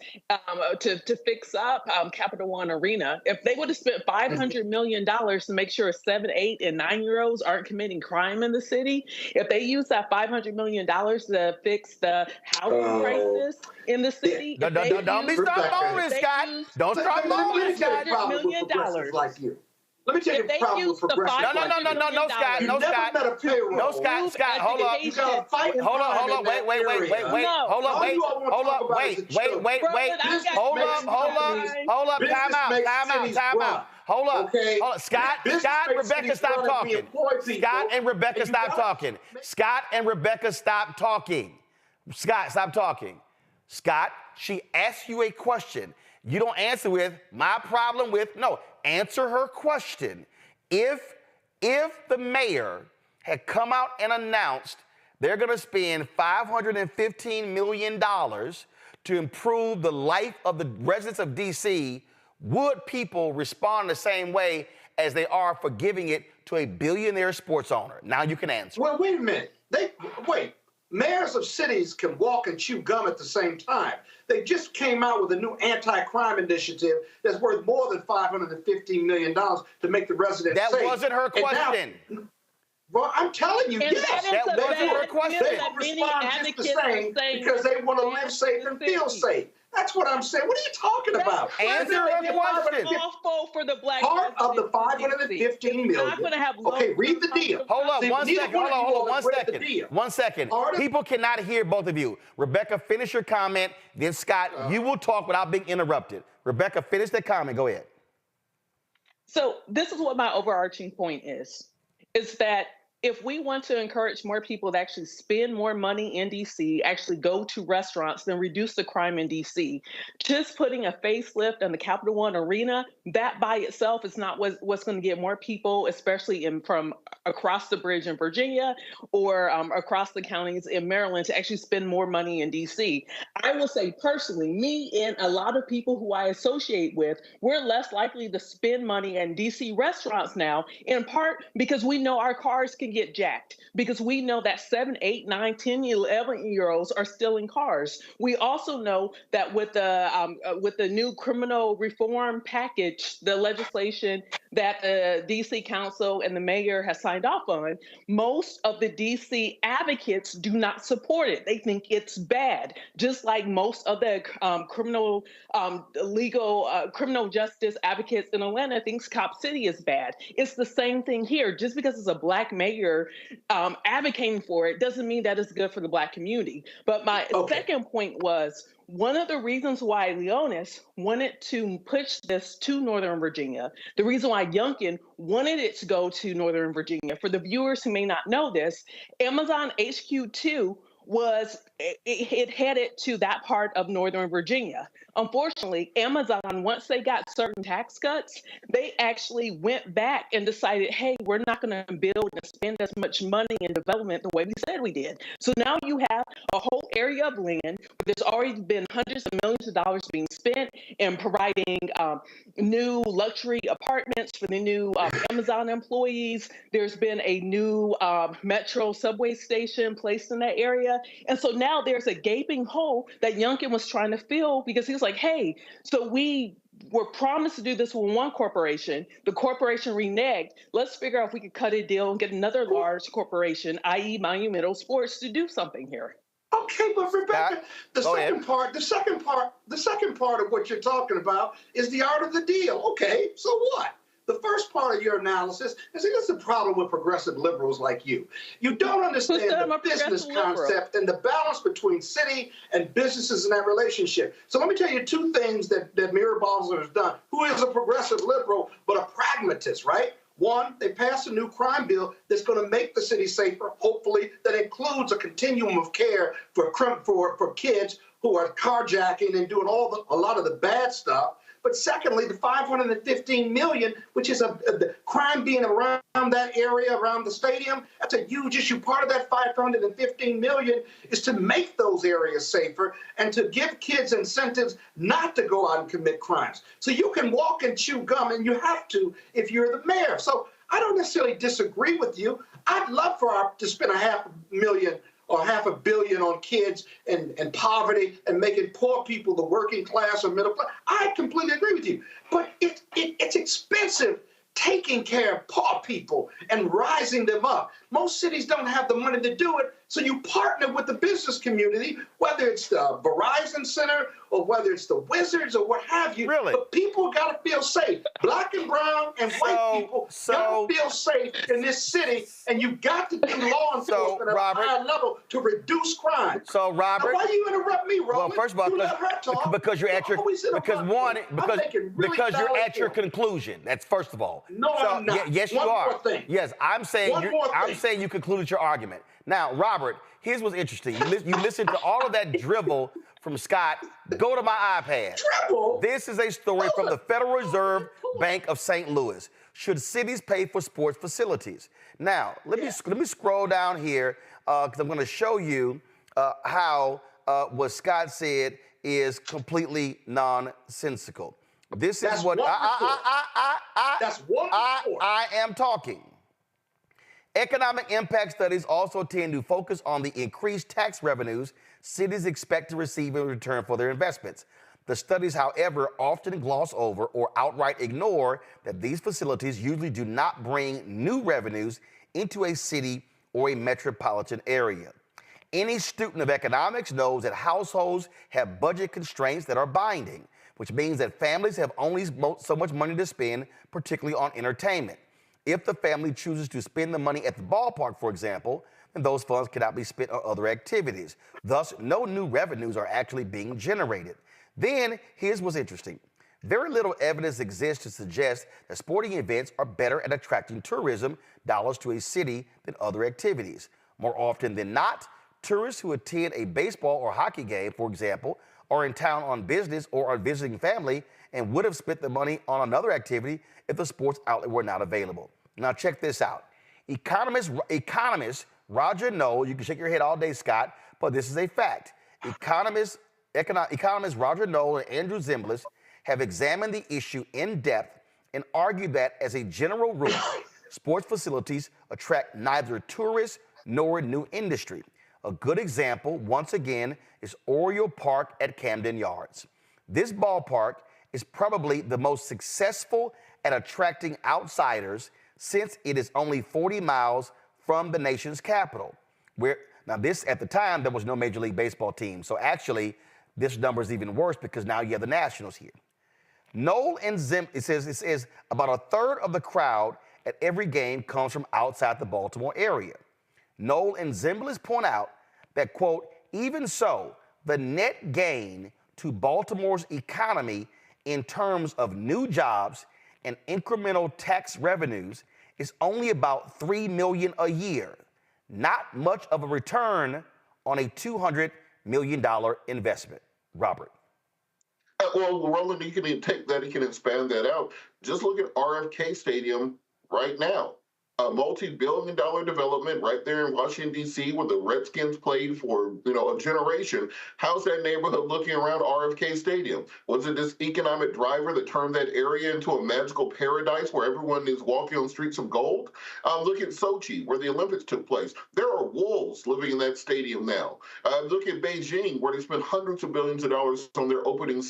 to fix up Capital One Arena, if they would have spent $500 million to make sure 7, 8, and 9-year-olds aren't committing crime in the city, if they used that $500 million to fix the housing crisis in the city, Don't be starting moaning, Scott. Don't start moaning, Scott. $100 million. Like you. Let me tell you the problem with progressive. No, Scott. You never met a payroll. No, Scott. Hold up. Hold up. Wait. Hold up. Time out. Hold up. Scott, Rebecca, stop talking. Scott and Rebecca, stop talking. Scott, stop talking. Scott, she asked you a question. You don't answer with my problem with, no, answer her question. If the mayor had come out and announced they're going to spend $515 million to improve the life of the residents of D.C., would people respond the same way as they are for giving it to a billionaire sports owner? Now you can answer. Well, wait a minute. Mayors of cities can walk and chew gum at the same time. They just came out with a new anti-crime initiative that's worth more than $515 million to make the residents safe. That wasn't her question. Well, I'm telling you, yes. That wasn't her question. They don't respond just the same because they want to live safe and feel safe. That's what I'm saying. What are you talking about? Answer her question. Awful for the black part of the $515 million. Okay, read the deal. Hold on, one second. People cannot hear both of you. Rebecca, finish your comment. Then Scott, you will talk without being interrupted. Rebecca, finish the comment. Go ahead. So this is what my overarching point is that if we want to encourage more people to actually spend more money in D.C., actually go to restaurants, then reduce the crime in D.C., just putting a facelift on the Capital One Arena, that by itself is not what's going to get more people, especially from across the bridge in Virginia or across the counties in Maryland, to actually spend more money in D.C. I will say personally, me and a lot of people who I associate with, we're less likely to spend money in D.C. restaurants now, in part because we know our cars can get jacked, because we know that 7, 8, 9, 10, 11-year-olds are stealing cars. We also know that with the new criminal reform package, the legislation that the D.C. Council and the mayor has signed off on, most of the D.C. advocates do not support it. They think it's bad, just like most of the criminal justice advocates in Atlanta thinks Cop City is bad. It's the same thing here. Just because it's a black mayor advocating for it doesn't mean that it's good for the black community. But my second point was, one of the reasons why Leonis wanted to push this to Northern Virginia, the reason why Youngkin wanted it to go to Northern Virginia, for the viewers who may not know this, Amazon HQ2 it headed to that part of Northern Virginia. Unfortunately, Amazon, once they got certain tax cuts, they actually went back and decided, hey, we're not going to build and spend as much money in development the way we said we did. So now you have a whole area of land where there's already been hundreds of millions of dollars being spent in providing new luxury apartments for the new Amazon employees. There's been a new metro subway station placed in that area. And so now there's a gaping hole that Youngkin was trying to fill, because he was like, hey, so we were promised to do this with one corporation. The corporation reneged. Let's figure out if we could cut a deal and get another large corporation, i.e. Monumental Sports, to do something here. Okay, but Rebecca, the second part of what you're talking about is the art of the deal. Okay, so what? The first part of your analysis, and see, that's the problem with progressive liberals like you. You don't understand the business concept and the balance between city and businesses in that relationship. So let me tell you two things that Muriel Bowser has done. Who is a progressive liberal, but a pragmatist, right? One, they passed a new crime bill that's going to make the city safer, hopefully, that includes a continuum of care for kids who are carjacking and doing a lot of the bad stuff. But secondly, the $515 million, which is the crime being around that area, around the stadium, that's a huge issue. Part of that $515 million is to make those areas safer and to give kids incentives not to go out and commit crimes. So you can walk and chew gum, and you have to if you're the mayor. So I don't necessarily disagree with you. I'd love to spend $500,000 or $500 million on kids and poverty and making poor people the working class or middle class. I completely agree with you. But it's expensive taking care of poor people and rising them up. Most cities don't have the money to do it, so you partner with the business community, whether it's the Verizon Center or whether it's the Wizards or what have you. Really? But people got to feel safe. Black and brown and white people got to feel safe in this city, and you've got to do law enforcement at a higher level to reduce crime. So, Robert, now, why do you interrupt me, Roland? Well, first of all, because you're at your your conclusion. That's first of all. No, I'm not. Yes, you are. More thing. Yes, I'm saying you concluded your argument. Now, Robert, here's what's interesting. You listen to all of that drivel from Scott. Go to my iPad. Dribble? This is a story from the Federal Reserve Bank of St. Louis. Should cities pay for sports facilities? Now, let me scroll down here because I'm going to show you how what Scott said is completely nonsensical. This is what I am talking. Economic impact studies also tend to focus on the increased tax revenues cities expect to receive in return for their investments. The studies, however, often gloss over or outright ignore that these facilities usually do not bring new revenues into a city or a metropolitan area. Any student of economics knows that households have budget constraints that are binding, which means that families have only so much money to spend, particularly on entertainment. If the family chooses to spend the money at the ballpark, for example, then those funds cannot be spent on other activities. Thus, no new revenues are actually being generated. Then, here's what's interesting. Very little evidence exists to suggest that sporting events are better at attracting tourism dollars to a city than other activities. More often than not, tourists who attend a baseball or hockey game, for example, are in town on business or are visiting family and would have spent the money on another activity if the sports outlet were not available. Now check this out. Economist Roger Knoll, you can shake your head all day, Scott, but this is a fact. Economists Roger Knoll and Andrew Zimbalist have examined the issue in depth and argued that as a general rule, sports facilities attract neither tourists nor new industry. A good example, once again, is Oriole Park at Camden Yards. This ballpark is probably the most successful at attracting outsiders since it is only 40 miles from the nation's capital. Now this, at the time, there was no Major League Baseball team. So actually, this number is even worse because now you have the Nationals here. Knoll and it says about a third of the crowd at every game comes from outside the Baltimore area. Knoll and Zimbalist point out that, quote, even so, the net gain to Baltimore's economy in terms of new jobs and incremental tax revenues is only about $3 million a year. Not much of a return on a $200 million investment. Robert. Well, Roland, you can take that, you can expand that out. Just look at RFK Stadium right now. A multi-billion-dollar development right there in Washington, D.C., where the Redskins played for, a generation. How's that neighborhood looking around RFK Stadium? Was it this economic driver that turned that area into a magical paradise where everyone is walking on streets of gold? Look at Sochi, where the Olympics took place. There are wolves living in that stadium now. Look at Beijing, where they spent hundreds of billions of dollars on their opening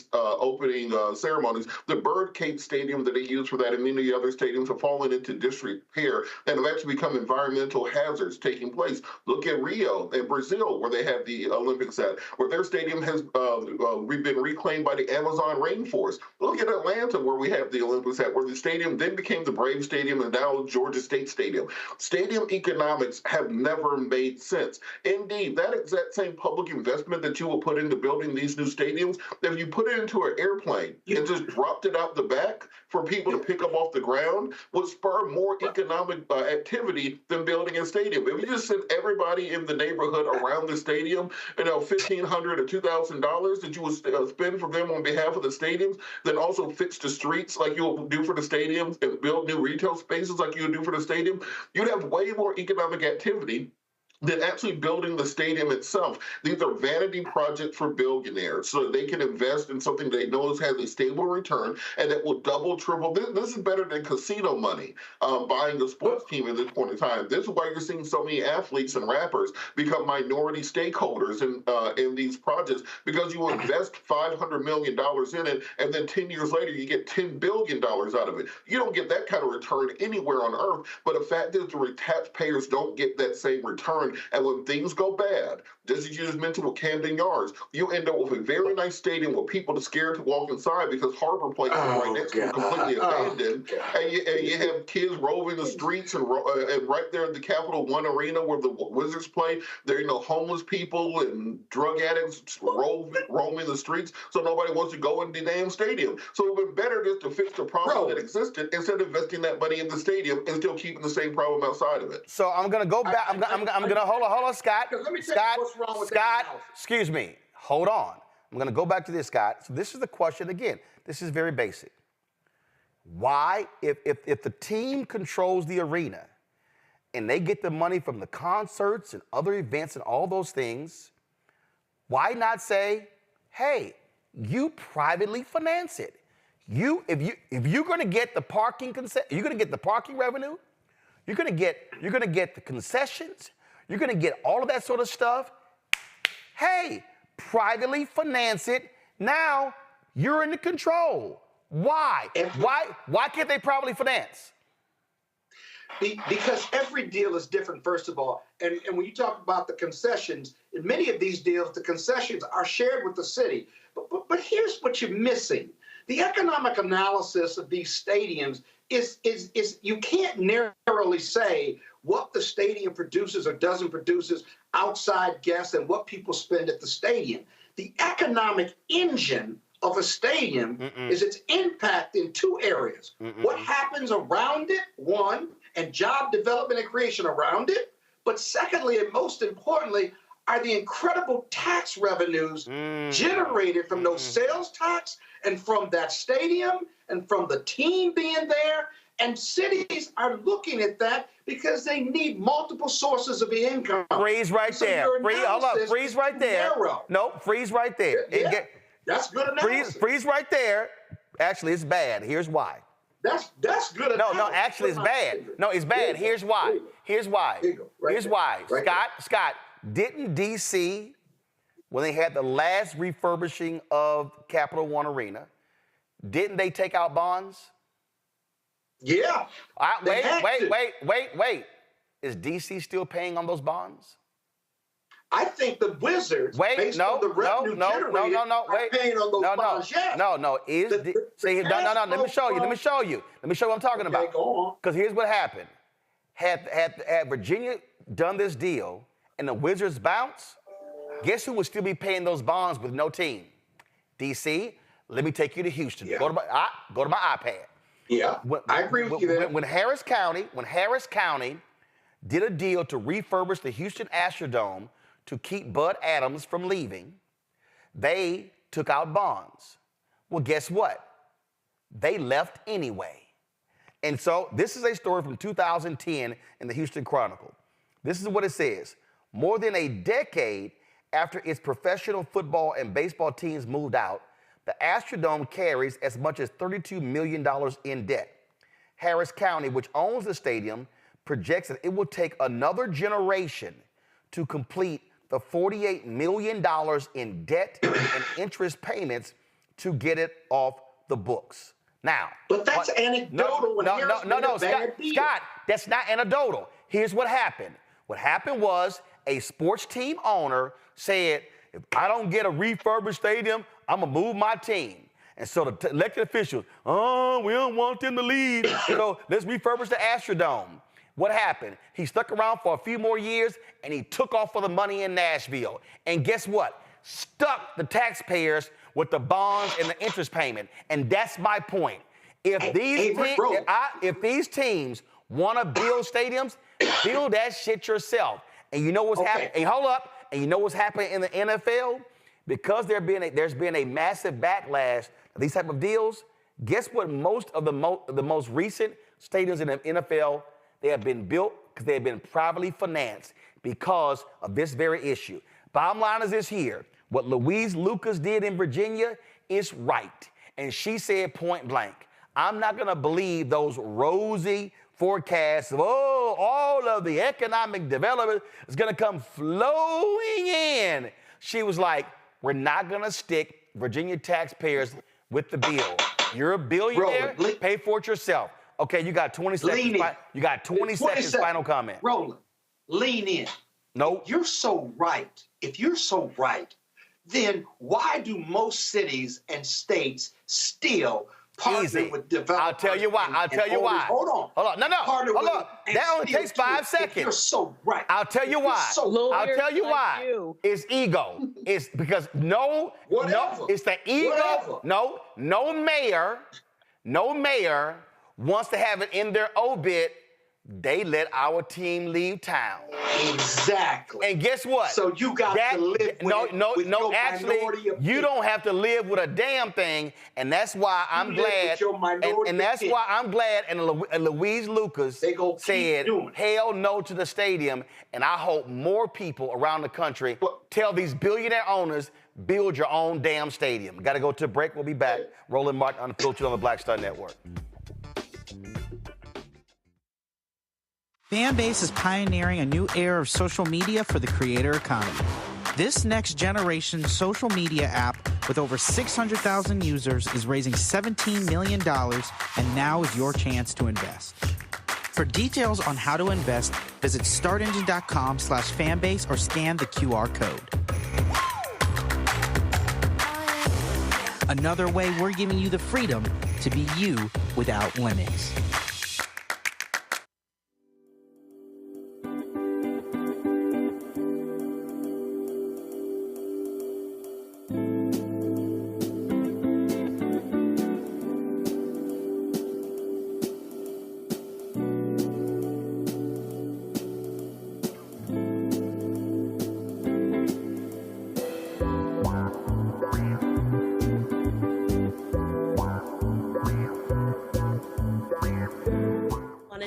ceremonies. The Birdcage Stadium that they use for that and many other stadiums have fallen into disrepair and have actually become environmental hazards taking place. Look at Rio and Brazil, where they have the Olympics at, where their stadium has been reclaimed by the Amazon rainforest. Look at Atlanta, where we have the Olympics at, where the stadium then became the Brave Stadium and now Georgia State Stadium. Stadium economics have never made sense. Indeed, that exact same public investment that you will put into building these new stadiums, if you put it into an airplane and just dropped it out the back for people to pick up off the ground would spur more economic activity than building a stadium. If you just sent everybody in the neighborhood around the stadium, $1,500 or $2,000 that you would spend for them on behalf of the stadiums, then also fix the streets like you would do for the stadiums and build new retail spaces like you would do for the stadium, you'd have way more economic activity than actually building the stadium itself. These are vanity projects for billionaires so that they can invest in something they know has a stable return and that will double, triple. This is better than casino money, buying a sports team at this point in time. This is why you're seeing so many athletes and rappers become minority stakeholders in these projects, because you invest $500 million in it, and then 10 years later, you get $10 billion out of it. You don't get that kind of return anywhere on earth, but the fact is the taxpayers don't get that same return. And when things go bad, just as you just mentioned with Camden Yards, you end up with a very nice stadium where people are scared to walk inside because Harbor Place is right next to it, completely abandoned. And you have kids roving the streets, and right there at the Capital One Arena where the Wizards play, there are homeless people and drug addicts roaming the streets, so nobody wants to go in the damn stadium. So it would be better just to fix the problem that existed instead of investing that money in the stadium and still keeping the same problem outside of it. So I'm gonna go back. I'm gonna hold on, Scott. Let me tell you what's wrong with that analysis. Excuse me. Hold on. I'm gonna go back to this, Scott. So this is the question again. This is very basic. Why, if the team controls the arena and they get the money from the concerts and other events and all those things, why not say, hey, you privately finance it? If you're gonna get the parking you're gonna get the parking revenue, you're gonna get the concessions, you're gonna get all of that sort of stuff. Hey, privately finance it. Now you're in the control. Why? Why can't they privately finance? Because every deal is different, first of all. And when you talk about the concessions, in many of these deals, the concessions are shared with the city. But here's what you're missing. The economic analysis of these stadiums is you can't narrowly say what the stadium produces or doesn't produce outside guests and what people spend at the stadium. The economic engine of a stadium is its impact in two areas. What happens around it, one, and job development and creation around it. But secondly, and most importantly, are the incredible tax revenues generated from those sales tax and from that stadium and from the team being there. And cities are looking at that because they need multiple sources of income. Freeze right there. Hold up. Freeze right there. No, freeze right there. Yeah. That's good analysis. Freeze right there. Actually, it's bad. Here's why. That's good analysis. No, actually, it's bad. No, it's bad. Here's why. Here's why. Here's why. Scott, didn't D.C., when they had the last refurbishing of Capital One Arena, didn't they take out bonds? Yeah. Wait. Is D.C. still paying on those bonds? I think the Wizards, based on the revenue generated, are paying on those bonds. Yes. No. Let me show you. Let me show you what I'm talking about. Go on. Because here's what happened. Had Virginia done this deal and the Wizards bounce, guess who would still be paying those bonds with no team? D.C., let me take you to Houston. Yeah. Go to my iPad. Yeah, I agree with you there. When Harris County did a deal to refurbish the Houston Astrodome to keep Bud Adams from leaving, they took out bonds. Well, guess what? They left anyway. And so this is a story from 2010 in the Houston Chronicle. This is what it says. More than a decade after its professional football and baseball teams moved out, the Astrodome carries as much as $32 million in debt. Harris County, which owns the stadium, projects that it will take another generation to complete the $48 million in debt and interest payments to get it off the books. Now, but that's anecdotal. Scott, that's not anecdotal. Here's what happened. What happened was a sports team owner said, if I don't get a refurbished stadium, I'm going to move my team. And so the elected officials, we don't want them to leave. So let's refurbish the Astrodome. What happened? He stuck around for a few more years, and he took off for the money in Nashville. And guess what? Stuck the taxpayers with the bonds and the interest payment. And that's my point. If these teams want to build stadiums, build that shit yourself. And you know what's happening? And hold up. And you know what's happening in the NFL? Because there's been a massive backlash of these type of deals. Guess what? Most of the most recent stadiums in the NFL, they have been built because they have been privately financed because of this very issue. Bottom line is this here. What Louise Lucas did in Virginia is right. And she said point blank, I'm not going to believe those rosy forecasts of, all of the economic development is going to come flowing in. She was like, we're not going to stick Virginia taxpayers with the bill. You're a billionaire, pay for it yourself. Okay, you got 20 seconds. You got 20 seconds final comment. Roland, lean in. Nope. If you're so right, then why do most cities and states still partner with developers? I'll tell you why. Hold on. No. Hold on. That only takes 5 seconds. If you're so right. I'll tell you why. I'll tell you why. It's ego. It's because it's the ego. No mayor wants to have it in their obit. They let our team leave town. Exactly. And guess what? So you got to live with actually, you don't have to live with a damn thing, and that's why I'm glad. And that's why I'm glad. And Louise Lucas said, "Hell no to the stadium." And I hope more people around the country tell these billionaire owners, build your own damn stadium. Got to go to a break. We'll be back. Roland Martin, Unfiltered on the Black Star Network. Fanbase is pioneering a new era of social media for the creator economy. This next generation social media app with over 600,000 users is raising $17 million, and now is your chance to invest. For details on how to invest, visit startengine.com/fanbase or scan the QR code. Another way we're giving you the freedom to be you without limits.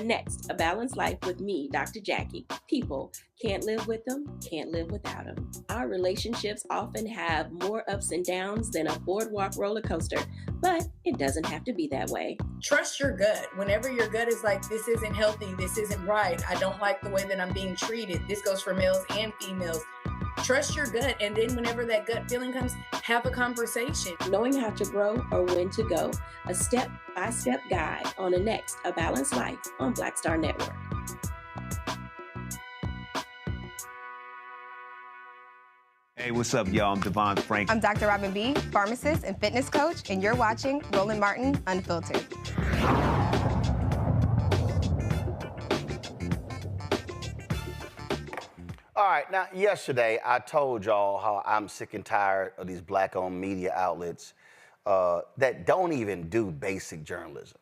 Next, A Balanced Life with me, Dr. Jackie. People can't live with them, can't live without them. Our relationships often have more ups and downs than a boardwalk roller coaster, but it doesn't have to be that way. Trust your gut. Whenever your gut is like, this isn't healthy, this isn't right, I don't like the way that I'm being treated. This goes for males and females. Trust your gut, and then whenever that gut feeling comes, have a conversation. Knowing how to grow or when to go, a step-by-step guide on the next A Balanced Life on Black Star Network. Hey, what's up, y'all? I'm Devon Frank. I'm Dr. Robin B., pharmacist and fitness coach, and you're watching Roland Martin Unfiltered. All right, now, yesterday, I told y'all how I'm sick and tired of these black-owned media outlets that don't even do basic journalism.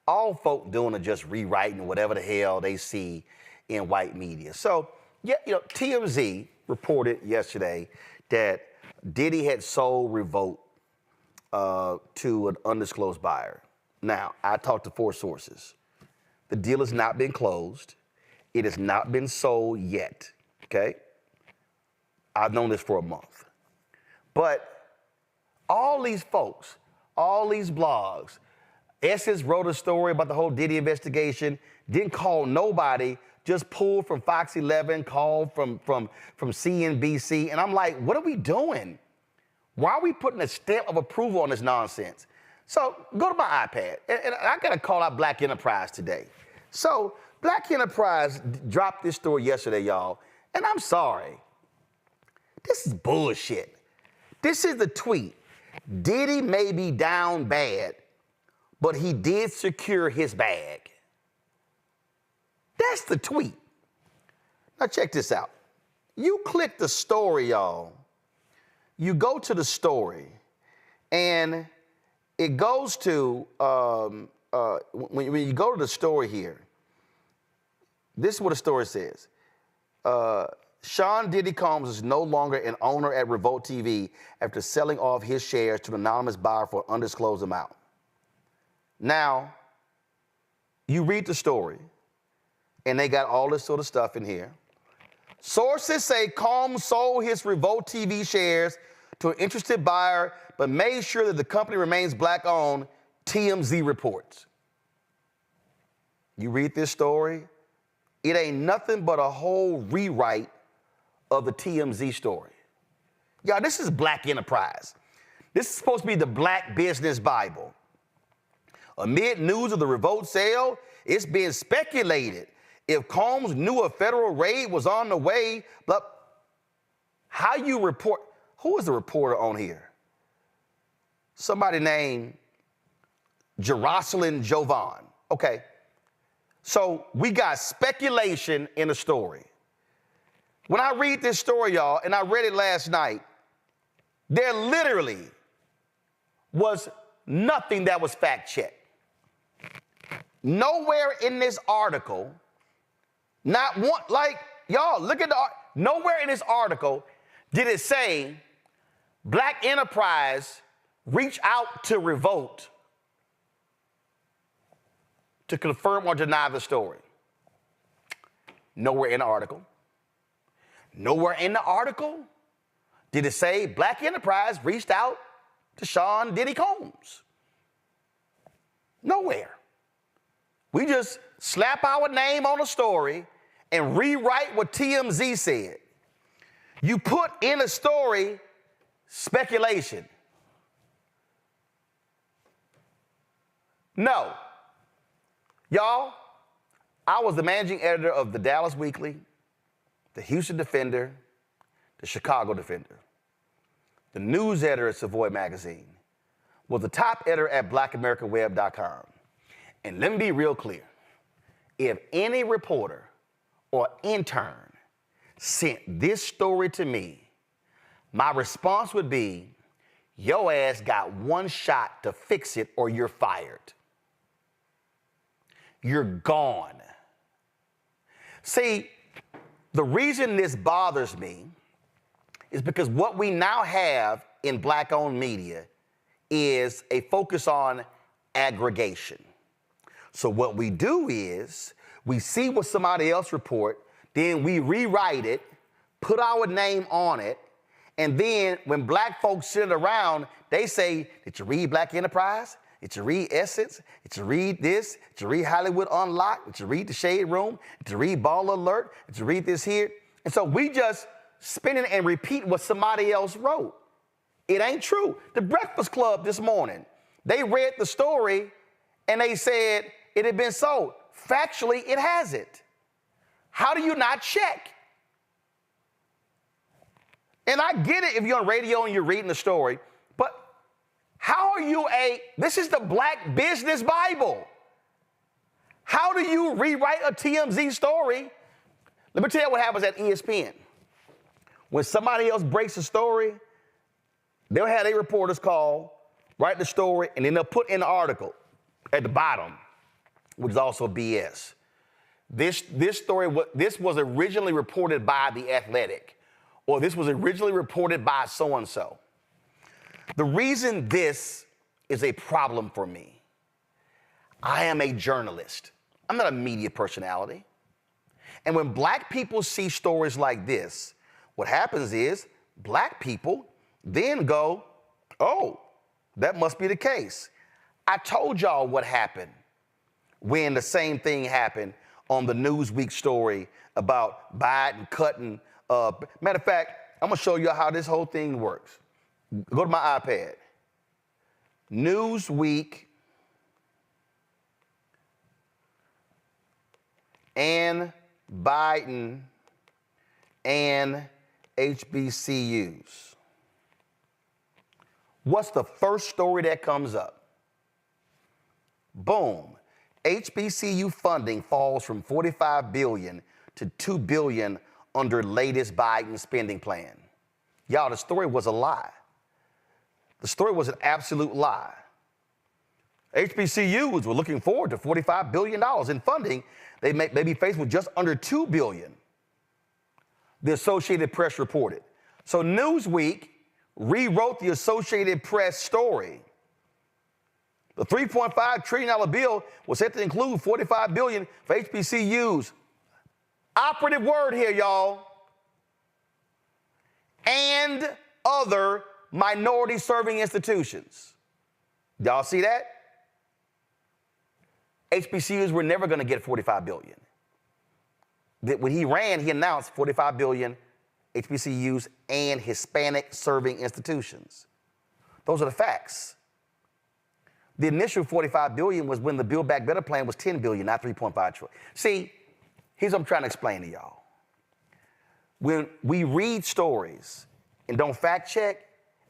All folk doing is just rewriting whatever the hell they see in white media. So, yeah, TMZ reported yesterday that Diddy had sold Revolt to an undisclosed buyer. Now, I talked to 4 sources. The deal has not been closed. It has not been sold yet. Okay? I've known this for a month. But all these folks, all these blogs, Essence wrote a story about the whole Diddy investigation, didn't call nobody, just pulled from Fox 11, called from CNBC. And I'm like, what are we doing? Why are we putting a stamp of approval on this nonsense? So go to my iPad. And I got to call out Black Enterprise today. So Black Enterprise dropped this story yesterday, y'all. And I'm sorry. This is bullshit. This is the tweet. Diddy may be down bad, but he did secure his bag. That's the tweet. Now check this out. You click the story, y'all. You go to the story, and it goes to, when you go to the story here, this is what the story says. Sean Diddy Combs is no longer an owner at Revolt TV after selling off his shares to an anonymous buyer for an undisclosed amount. Now, you read the story, and they got all this sort of stuff in here. Sources say Combs sold his Revolt TV shares to an interested buyer, but made sure that the company remains black-owned, TMZ reports. You read this story, it ain't nothing but a whole rewrite of the TMZ story. Y'all, this is Black Enterprise. This is supposed to be the Black Business Bible. Amid news of the Revolt sale, it's being speculated if Combs knew a federal raid was on the way, but how you report, who is the reporter on here? Somebody named Jerusalem Jovan. Okay, so we got speculation in the story. When I read this story, y'all, and I read it last night, there literally was nothing that was fact-checked. Nowhere in this article, not one, like, y'all, look at nowhere in this article did it say Black Enterprise reach out to Revolt to confirm or deny the story. Nowhere in the article. Nowhere in the article did it say Black Enterprise reached out to Sean Diddy Combs. Nowhere. We just slap our name on a story and rewrite what TMZ said. You put in a story speculation. No. Y'all, I was the managing editor of the Dallas Weekly, the Houston Defender, the Chicago Defender, the news editor at Savoy Magazine, was the top editor at blackamericaweb.com. And let me be real clear. If any reporter or intern sent this story to me, my response would be, your ass got one shot to fix it or you're fired. You're gone. See, the reason this bothers me is because what we now have in Black-owned media is a focus on aggregation. So what we do is we see what somebody else report, then we rewrite it, put our name on it, and then when Black folks sit around, they say, did you read Black Enterprise? Did you read Essence? Did you read this? Did you read Hollywood Unlocked? Did you read The Shade Room? Did you read Ball Alert? Did you read this here? And so we just spin it and repeat what somebody else wrote. It ain't true. The Breakfast Club this morning, they read the story and they said it had been sold. Factually, it hasn't. How do you not check? And I get it if you're on radio and you're reading the story, but how are you this is the Black Business Bible. How do you rewrite a TMZ story? Let me tell you what happens at ESPN. When somebody else breaks a story, they'll have their reporters call, write the story, and then they'll put in the article at the bottom, which is also BS. This was originally reported by The Athletic, or this was originally reported by so-and-so. The reason this is a problem for me, I am a journalist. I'm not a media personality. And when Black people see stories like this, what happens is Black people then go, oh, that must be the case. I told y'all what happened when the same thing happened on the Newsweek story about Biden cutting. Matter of fact, I'm going to show you how this whole thing works. Go to my iPad. Newsweek and Biden and HBCUs. What's the first story that comes up? Boom. HBCU funding falls from $45 billion to $2 billion under latest Biden spending plan. Y'all, the story was a lie. The story was an absolute lie. HBCUs were looking forward to $45 billion in funding. They may be faced with just under $2 billion, the Associated Press reported. So Newsweek rewrote the Associated Press story. The $3.5 trillion bill was set to include $45 billion for HBCUs. Operative word here, y'all. And other minority-serving institutions. Y'all see that? HBCUs were never going to get $45 billion. When he ran, he announced $45 billion HBCUs and Hispanic-serving institutions. Those are the facts. The initial $45 billion was when the Build Back Better plan was $10 billion, not $3.5 trillion. See, here's what I'm trying to explain to y'all. When we read stories and don't fact check,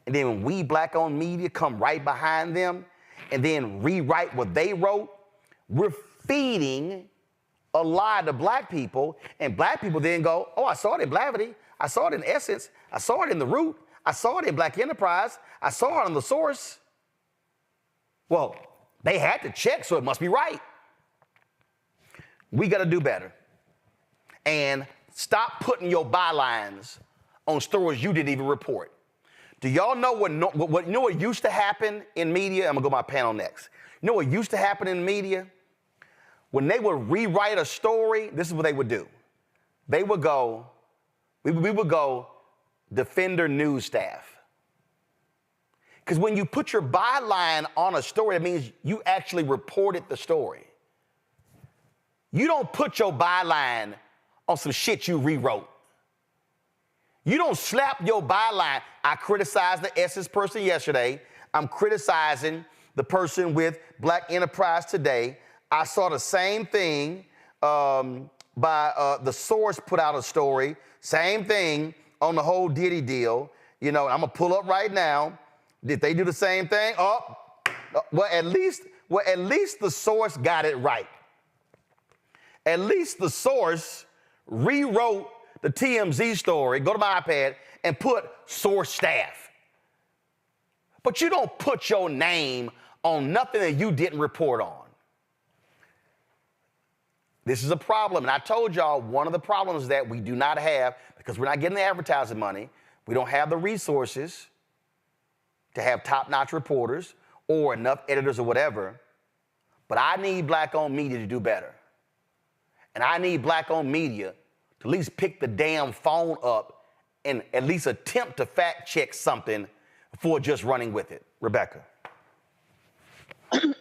and then when we black-owned media come right behind them and then rewrite what they wrote, we're feeding a lie to black people, and black people then go, oh, I saw it in Blavity, I saw it in Essence, I saw it in The Root, I saw it in Black Enterprise, I saw it on The Source. Well, they had to check, so it must be right. We got to do better. And stop putting your bylines on stories you didn't even report. Do y'all know what used to happen in media? I'm going to go to my panel next. You know what used to happen in media? When they would rewrite a story, this is what they would do. They would go, we would go Defender news staff. Because when you put your byline on a story, it means you actually reported the story. You don't put your byline on some shit you rewrote. You don't slap your byline. I criticized the Essence person yesterday. I'm criticizing the person with Black Enterprise today. I saw the same thing by The Source put out a story. Same thing on the whole Diddy deal. You know, I'm going to pull up right now. Did they do the same thing? Well, at least The Source got it right. At least The Source rewrote the TMZ story, go to my iPad, and put Source staff. But you don't put your name on nothing that you didn't report on. This is a problem, and I told y'all one of the problems that we do not have, because we're not getting the advertising money, we don't have the resources to have top-notch reporters or enough editors or whatever, but I need black-owned media to do better. And I need black-owned media to at least pick the damn phone up and at least attempt to fact-check something before just running with it. Rebecca.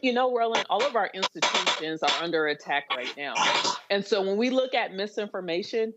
You know, Roland, all of our institutions are under attack right now. And so when we look at misinformation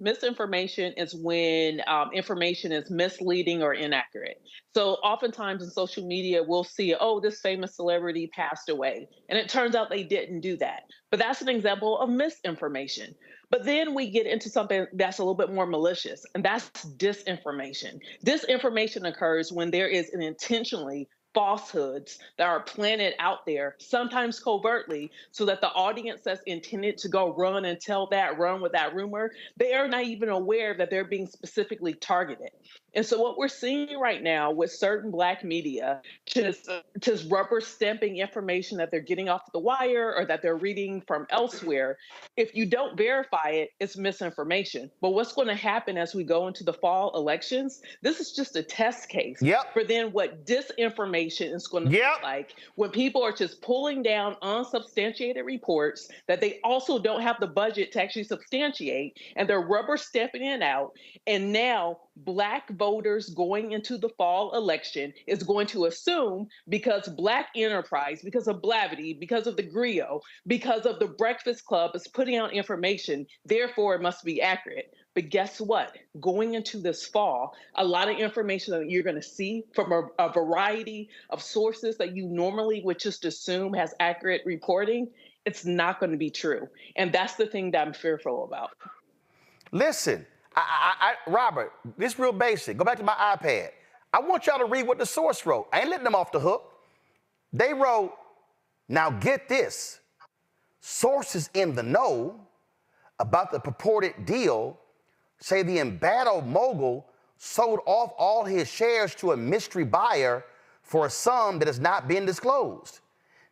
is when information is misleading or inaccurate. So oftentimes in social media, we'll see, oh, this famous celebrity passed away. And it turns out they didn't do that. But that's an example of misinformation. But then we get into something that's a little bit more malicious, and that's disinformation. Disinformation occurs when there is an intentionally falsehoods that are planted out there, sometimes covertly, so that the audience that's intended to go run with that rumor, they are not even aware that they're being specifically targeted. And so what we're seeing right now with certain Black media, just rubber stamping information that they're getting off the wire or that they're reading from elsewhere, if you don't verify it, it's misinformation. But what's going to happen as we go into the fall elections, this is just a test case for then what disinformation is going to look like when people are just pulling down unsubstantiated reports that they also don't have the budget to actually substantiate, and they're rubber stamping it out. And now Black voters going into the fall election is going to assume, because Black Enterprise, because of Blavity, because of the Griot, because of the Breakfast Club is putting out information, therefore it must be accurate. But guess what? Going into this fall, a lot of information that you're going to see from a variety of sources that you normally would just assume has accurate reporting, it's not going to be true. And that's the thing that I'm fearful about. Listen, Robert, this is real basic. Go back to my iPad. I want y'all to read what The Source wrote. I ain't letting them off the hook. They wrote, now get this, sources in the know about the purported deal say the embattled mogul sold off all his shares to a mystery buyer for a sum that has not been disclosed.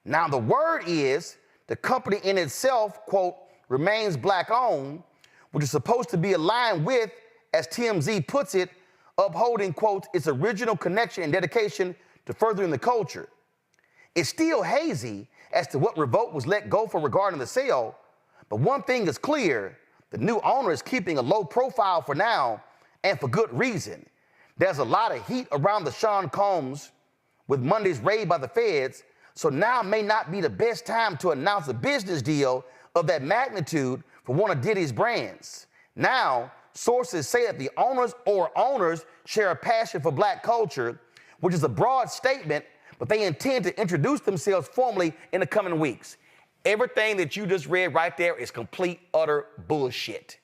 Now, the word is the company in itself, quote, remains black-owned, which is supposed to be aligned with, as TMZ puts it, upholding, quote, its original connection and dedication to furthering the culture. It's still hazy as to what revolt was let go for regarding the sale, but one thing is clear, the new owner is keeping a low profile for now, and for good reason. There's a lot of heat around the Sean Combs with Monday's raid by the feds, so now may not be the best time to announce a business deal of that magnitude for one of Diddy's brands. Now, sources say that the owners share a passion for black culture, which is a broad statement, but they intend to introduce themselves formally in the coming weeks. Everything that you just read right there is complete, utter bullshit.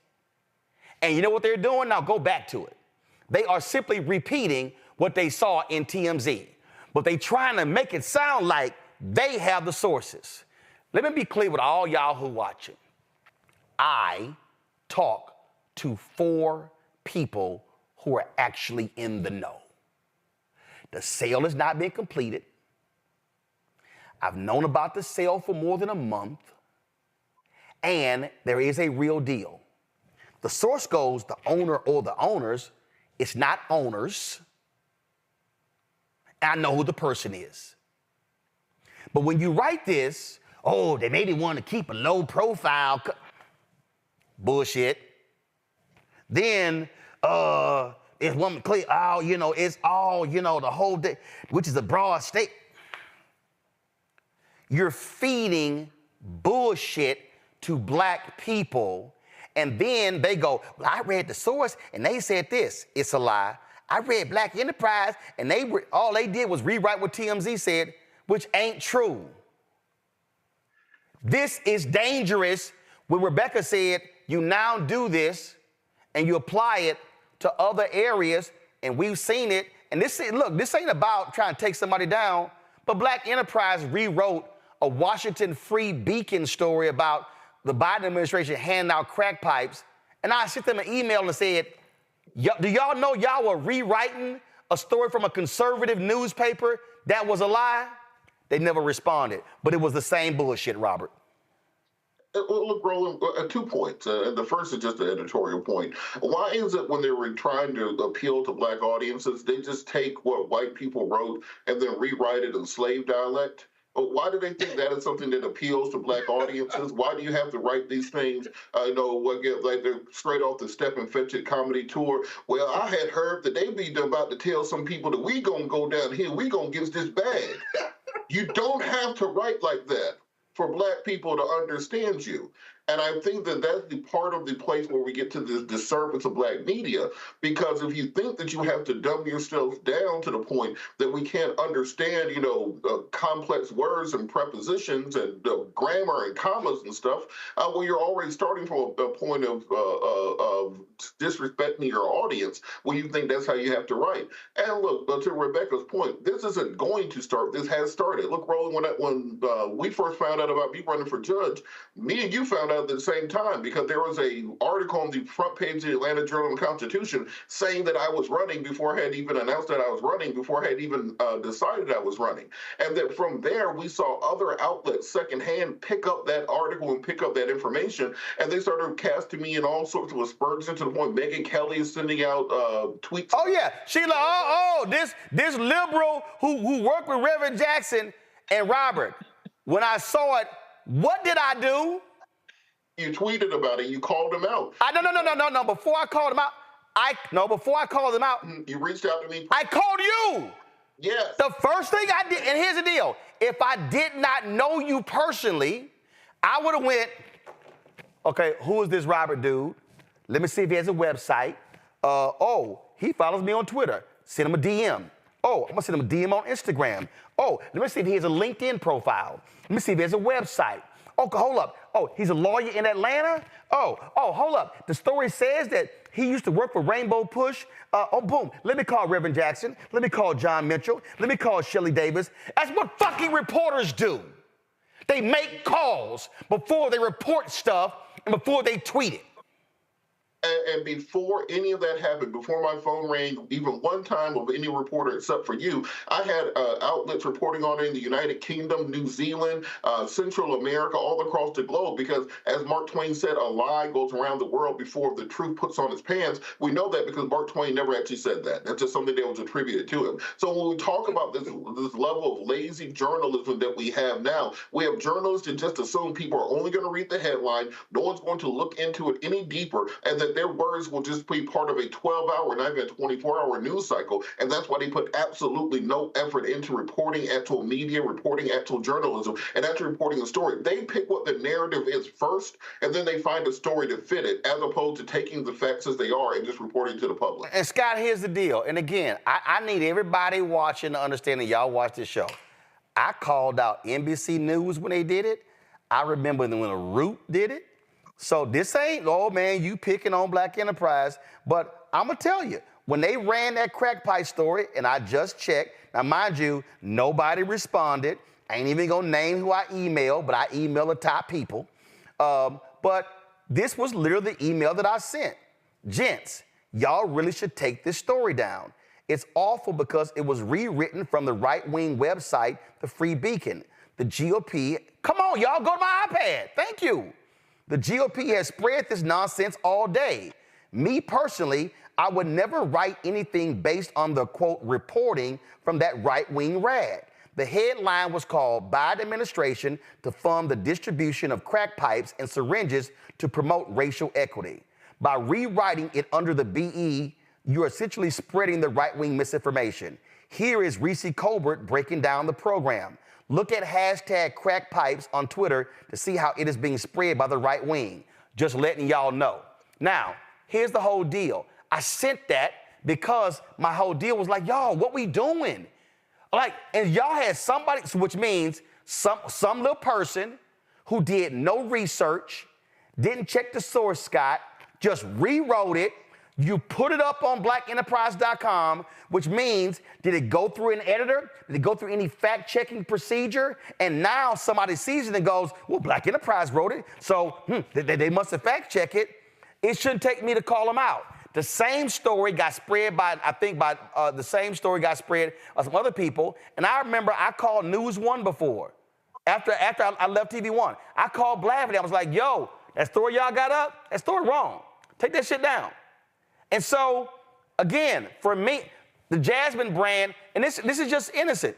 And you know what they're doing? Now go back to it. They are simply repeating what they saw in TMZ, but they're trying to make it sound like they have the sources. Let me be clear with all y'all who watching. I talk to 4 people who are actually in the know. The sale has not been completed. I've known about the sale for more than a month, and there is a real deal. The source goes the owner or the owners. It's not owners. And I know who the person is. But when you write this, oh, they maybe want to keep a low profile. Bullshit. Then, it's one clear, oh, you know, it's all, you know, the whole day, which is a broad state. You're feeding bullshit to black people, and then they go, well, I read the source, and they said this. It's a lie. I read Black Enterprise, and all they did was rewrite what TMZ said, which ain't true. This is dangerous. When Rebecca said, you now do this, and you apply it to other areas, and we've seen it. And this ain't about trying to take somebody down, but Black Enterprise rewrote a Washington Free Beacon story about the Biden administration handing out crack pipes. And I sent them an email and said, do y'all know y'all were rewriting a story from a conservative newspaper that was a lie? They never responded, but it was the same bullshit, Robert. Look, Roland, 2 points. The first is just an editorial point. Why is it when they were trying to appeal to black audiences, they just take what white people wrote and then rewrite it in slave dialect? Why do they think that is something that appeals to black audiences? Why do you have to write these things, like they're straight off the Step and Fetch It comedy tour? Well, I had heard that they be about to tell some people that we gonna go down here, we gonna get this bag. You don't have to write like that for black people to understand you. And I think that that's the part of the place where we get to this disservice of black media, because if you think that you have to dumb yourself down to the point that we can't understand, complex words and prepositions and grammar and commas and stuff, well, you're already starting from a point of disrespecting your audience when you think that's how you have to write. And look, to Rebecca's point, this isn't going to start. This has started. Look, Roland, when we first found out about me running for judge, me and you found out at the same time, because there was an article on the front page of the Atlanta Journal-Constitution saying that I was running before I had even announced that I was running, before I had even decided I was running. And that from there, we saw other outlets secondhand pick up that article and pick up that information, and they started casting me in all sorts of aspersions to the point Megyn Kelly is sending out tweets. Oh, yeah. Sheila, this liberal who worked with Reverend Jackson and Robert, when I saw it, what did I do? You tweeted about it. You called him out. No. Before I called him out, you reached out to me. I called you. Yes. The first thing I did, and here's the deal: if I did not know you personally, I would have went, okay, who is this Robert dude? Let me see if he has a website. He follows me on Twitter. Send him a DM. Oh, I'm gonna send him a DM on Instagram. Oh, let me see if he has a LinkedIn profile. Let me see if he has a website. Okay, hold up. Oh, he's a lawyer in Atlanta? Oh, hold up. The story says that he used to work for Rainbow Push. Boom. Let me call Reverend Jackson. Let me call John Mitchell. Let me call Shelley Davis. That's what fucking reporters do. They make calls before they report stuff and before they tweet it. And before any of that happened, before my phone rang, even one time of any reporter except for you, I had outlets reporting on it in the United Kingdom, New Zealand, Central America, all across the globe, because as Mark Twain said, a lie goes around the world before the truth puts on its pants. We know that because Mark Twain never actually said that. That's just something that was attributed to him. So when we talk about this level of lazy journalism that we have now, we have journalists that just assume people are only going to read the headline, no one's going to look into it any deeper, and that their words will just be part of a 12-hour, not even a 24-hour news cycle. And that's why they put absolutely no effort into reporting actual media, reporting actual journalism, and actually reporting the story. They pick what the narrative is first, and then they find a story to fit it, as opposed to taking the facts as they are and just reporting to the public. And Scott, here's the deal. And again, I need everybody watching to understand that y'all watch this show. I called out NBC News when they did it. I remember when Root did it. So this ain't, oh man, you picking on Black Enterprise. But I'm going to tell you, when they ran that crack pipe story, and I just checked, now mind you, nobody responded. I ain't even going to name who I emailed, but I emailed the top people. But this was literally the email that I sent. Gents, y'all really should take this story down. It's awful because it was rewritten from the right-wing website, the Free Beacon. The GOP, come on, y'all, go to my iPad. Thank you. The GOP has spread this nonsense all day. Me personally, I would never write anything based on the, quote, reporting from that right-wing rag. The headline was called Biden administration to fund the distribution of crack pipes and syringes to promote racial equity. By rewriting it under the BE, you're essentially spreading the right-wing misinformation. Here is Reese Colbert breaking down the program. Look at hashtag crack pipes on Twitter to see how it is being spread by the right wing. Just letting y'all know. Now, here's the whole deal. I sent that because my whole deal was like, y'all, what we doing? Like, and y'all had somebody, which means some little person who did no research, didn't check the source, Scott, just rewrote it. You put it up on blackenterprise.com, which means, did it go through an editor? Did it go through any fact-checking procedure? And now somebody sees it and goes, well, Black Enterprise wrote it, so they must have fact-checked it. It shouldn't take me to call them out. The same story got spread by some other people. And I remember I called News One before. After I left TV One, I called Blavity. I was like, yo, that story y'all got up, that story wrong. Take that shit down. And so, again, for me, the Jasmine brand, and this is just innocent.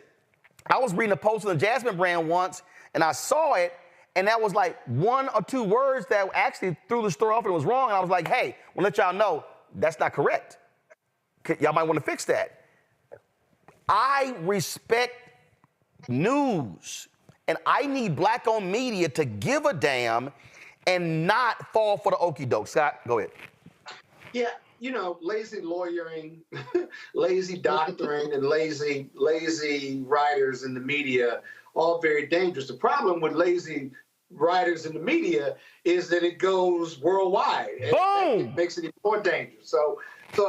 I was reading a post on the Jasmine brand once, and I saw it, and that was like one or two words that actually threw the story off and it was wrong. And I was like, hey, we'll let y'all know that's not correct. Y'all might want to fix that. I respect news, and I need Black-owned media to give a damn and not fall for the okie doke. Scott, go ahead. Yeah. You know, lazy lawyering, lazy doctoring, and lazy writers in the media, all very dangerous. The problem with lazy writers in the media is that it goes worldwide. Boom! It makes it even more dangerous. So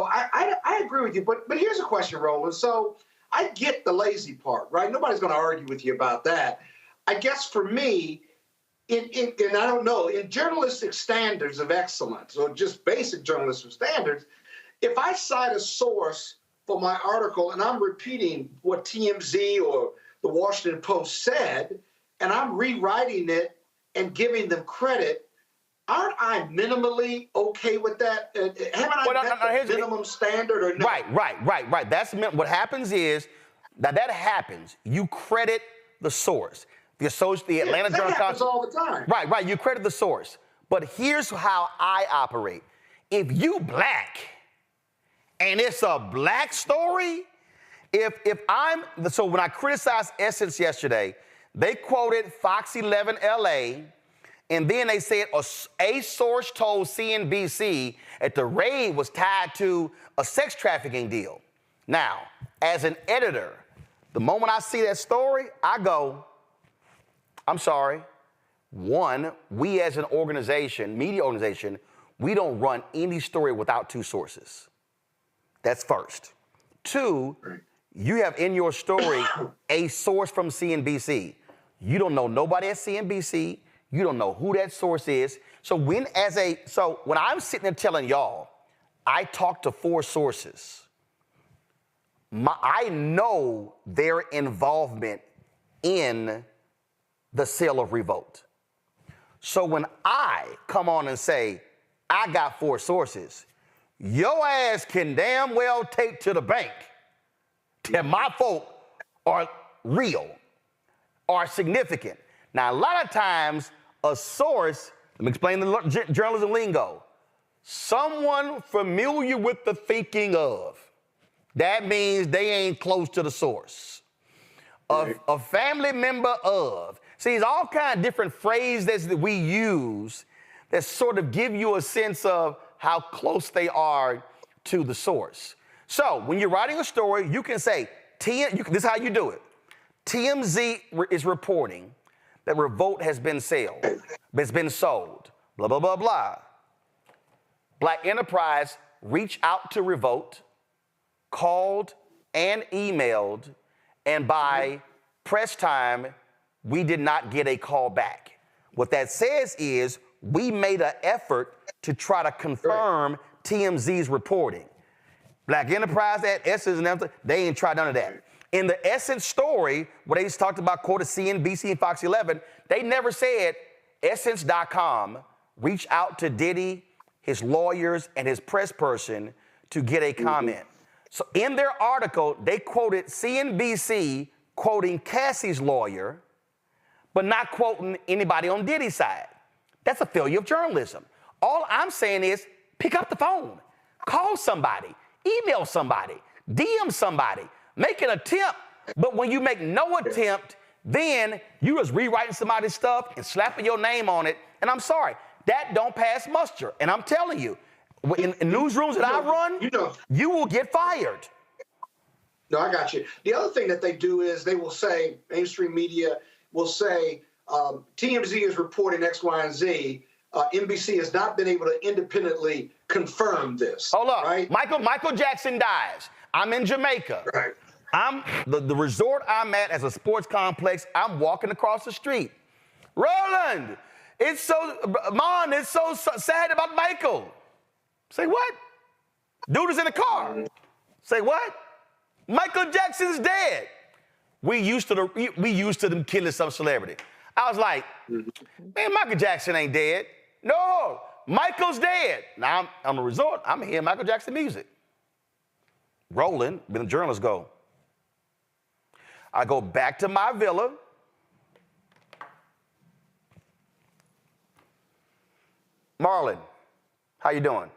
I agree with you. But here's a question, Roland. So I get the lazy part, right? Nobody's going to argue with you about that. I guess for me, and I don't know, in journalistic standards of excellence, or just basic journalistic standards, if I cite a source for my article and I'm repeating what TMZ or the Washington Post said, and I'm rewriting it and giving them credit, aren't I minimally okay with that? Haven't I met the minimum standard or no? Right. That's what happens is, that happens. You credit the source. The Atlanta Journal-Constitution. That happens all the time. Right. You credit the source. But here's how I operate. If you Black and it's a Black story, so when I criticized Essence yesterday, they quoted Fox 11 LA, and then they said a source told CNBC that the raid was tied to a sex trafficking deal. Now, as an editor, the moment I see that story, I go, I'm sorry. One, we as an organization, media organization, we don't run any story without two sources. That's first. Two, you have in your story a source from CNBC. You don't know nobody at CNBC. You don't know who that source is. So when I'm sitting there telling y'all, I talked to 4 sources. I know their involvement in the sale of Revolt. So when I come on and say, I got 4 sources, your ass can damn well take to the bank that my folk are real, are significant. Now, a lot of times, a source, let me explain the journalism lingo, someone familiar with the thinking of. That means they ain't close to the source. A family member of. See, there's all kinds of different phrases that we use that sort of give you a sense of how close they are to the source. So when you're writing a story, you can say, this is how you do it. TMZ is reporting that Revolt has been sold, blah, blah, blah, blah. Black Enterprise reached out to Revolt, called and emailed, and by press time, we did not get a call back. What that says is we made an effort to try to confirm TMZ's reporting. Black Enterprise, Essence, and everything, they ain't tried none of that. In the Essence story, where they talked about, quoted CNBC and Fox 11, they never said Essence.com reached out to Diddy, his lawyers, and his press person to get a comment. So in their article, they quoted CNBC quoting Cassie's lawyer, but not quoting anybody on Diddy's side. That's a failure of journalism. All I'm saying is pick up the phone, call somebody, email somebody, DM somebody, make an attempt. But when you make no attempt, then you just rewriting somebody's stuff and slapping your name on it. And I'm sorry, that don't pass muster. And I'm telling you, in newsrooms that I run, you will get fired. No, I got you. The other thing that they do is they will say, mainstream media will say, TMZ is reporting X, Y, and Z. NBC has not been able to independently confirm this. Hold up. Right? Michael Jackson dies. I'm in Jamaica. Right. I'm the resort I'm at as a sports complex. I'm walking across the street. Roland, it's so sad about Michael. Say what? Dude is in the car. Say what? Michael Jackson's dead. We used to them killing some celebrity. I was like, man, Michael Jackson ain't dead. No, Michael's dead. Now I'm a resort. I'm hearing Michael Jackson music. Rolling, then the journalists go. I go back to my villa. Marlon, how you doing?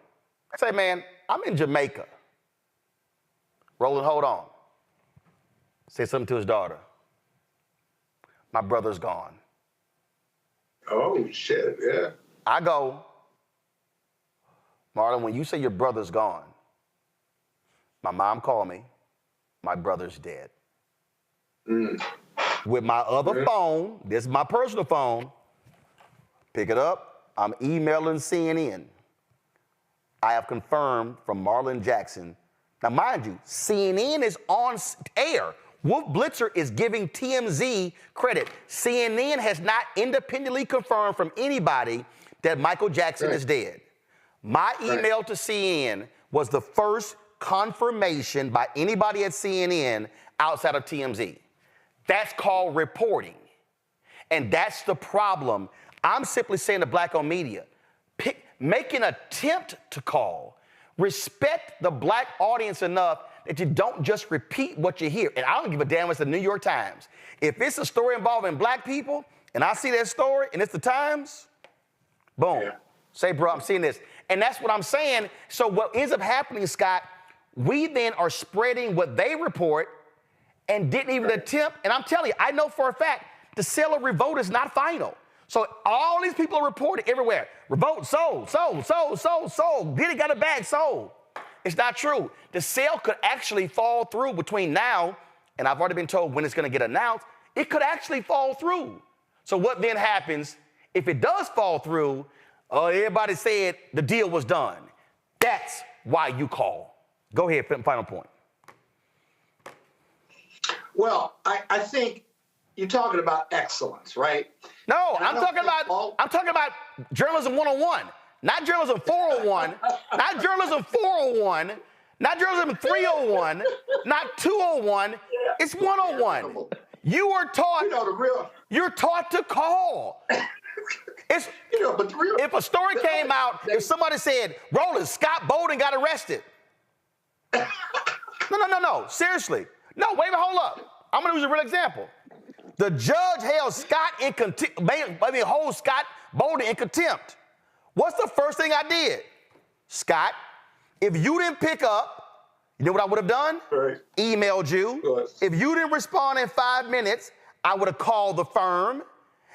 I say, man, I'm in Jamaica. Roland, hold on. Say something to his daughter. My brother's gone. Oh, shit, yeah. I go, Marlon, when you say your brother's gone, my mom called me, my brother's dead. With my other phone, this is my personal phone, pick it up, I'm emailing CNN. I have confirmed from Marlon Jackson. Now, mind you, CNN is on air. Wolf Blitzer is giving TMZ credit. CNN has not independently confirmed from anybody that Michael Jackson is dead. My email to CNN was the first confirmation by anybody at CNN outside of TMZ. That's called reporting. And that's the problem. I'm simply saying to black-owned media, make an attempt to call. Respect the black audience enough that you don't just repeat what you hear. And I don't give a damn if it's the New York Times. If it's a story involving black people, and I see that story, and it's the Times, boom. Say, bro, I'm seeing this. And that's what I'm saying. So what ends up happening, Scott, we then are spreading what they report and didn't even attempt. And I'm telling you, I know for a fact, the sale of Revolt is not final. So all these people are reporting everywhere. Revolt sold. Diddy got a bag, sold. It's not true. The sale could actually fall through between now, and I've already been told when it's going to get announced, it could actually fall through. So what then happens if it does fall through? Everybody said the deal was done. That's why you call. Go ahead, final point. Well, I think you're talking about excellence, right? No, I'm talking about journalism 101, not journalism 401, not journalism 401, not journalism 301, not 201. It's 101. You were taught. You're taught to call. It's, if a story came out, if somebody said, Roland, Scott Bolden got arrested. No. Seriously. No, wait, hold up. I'm going to use a real example. The judge held Scott in contempt, hold Scott Bolden in contempt. What's the first thing I did? Scott, if you didn't pick up, you know what I would have done? Right. Emailed you. If you didn't respond in 5 minutes, I would have called the firm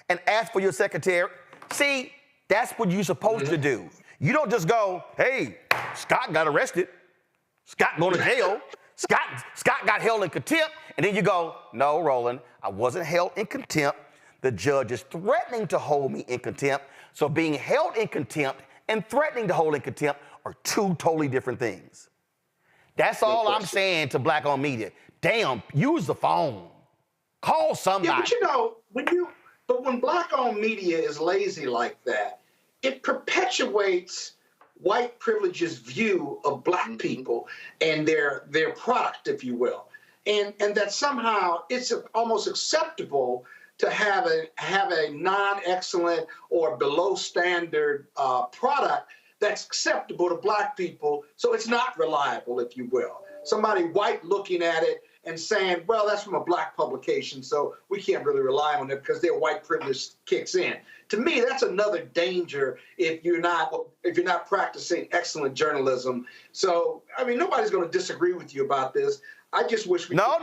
and asked for your secretary. See, that's what you're supposed to do. You don't just go, hey, Scott got arrested. Scott going to jail. Scott got held in contempt. And then you go, no, Roland, I wasn't held in contempt. The judge is threatening to hold me in contempt. So being held in contempt and threatening to hold in contempt are two totally different things. That's all I'm saying to black-owned media. Damn, use the phone. Call somebody. Yeah, but you know, when black-owned media is lazy like that, it perpetuates white privilege's view of black people and their product, if you will, and that somehow it's almost acceptable to have a non-excellent or below standard product that's acceptable to black people, so it's not reliable, if you will. Somebody white looking at it and saying, well, that's from a black publication, so we can't really rely on it because their white privilege kicks in. To me, that's another danger if you're not practicing excellent journalism. So, I mean, nobody's going to disagree with you about this. I just wish we No.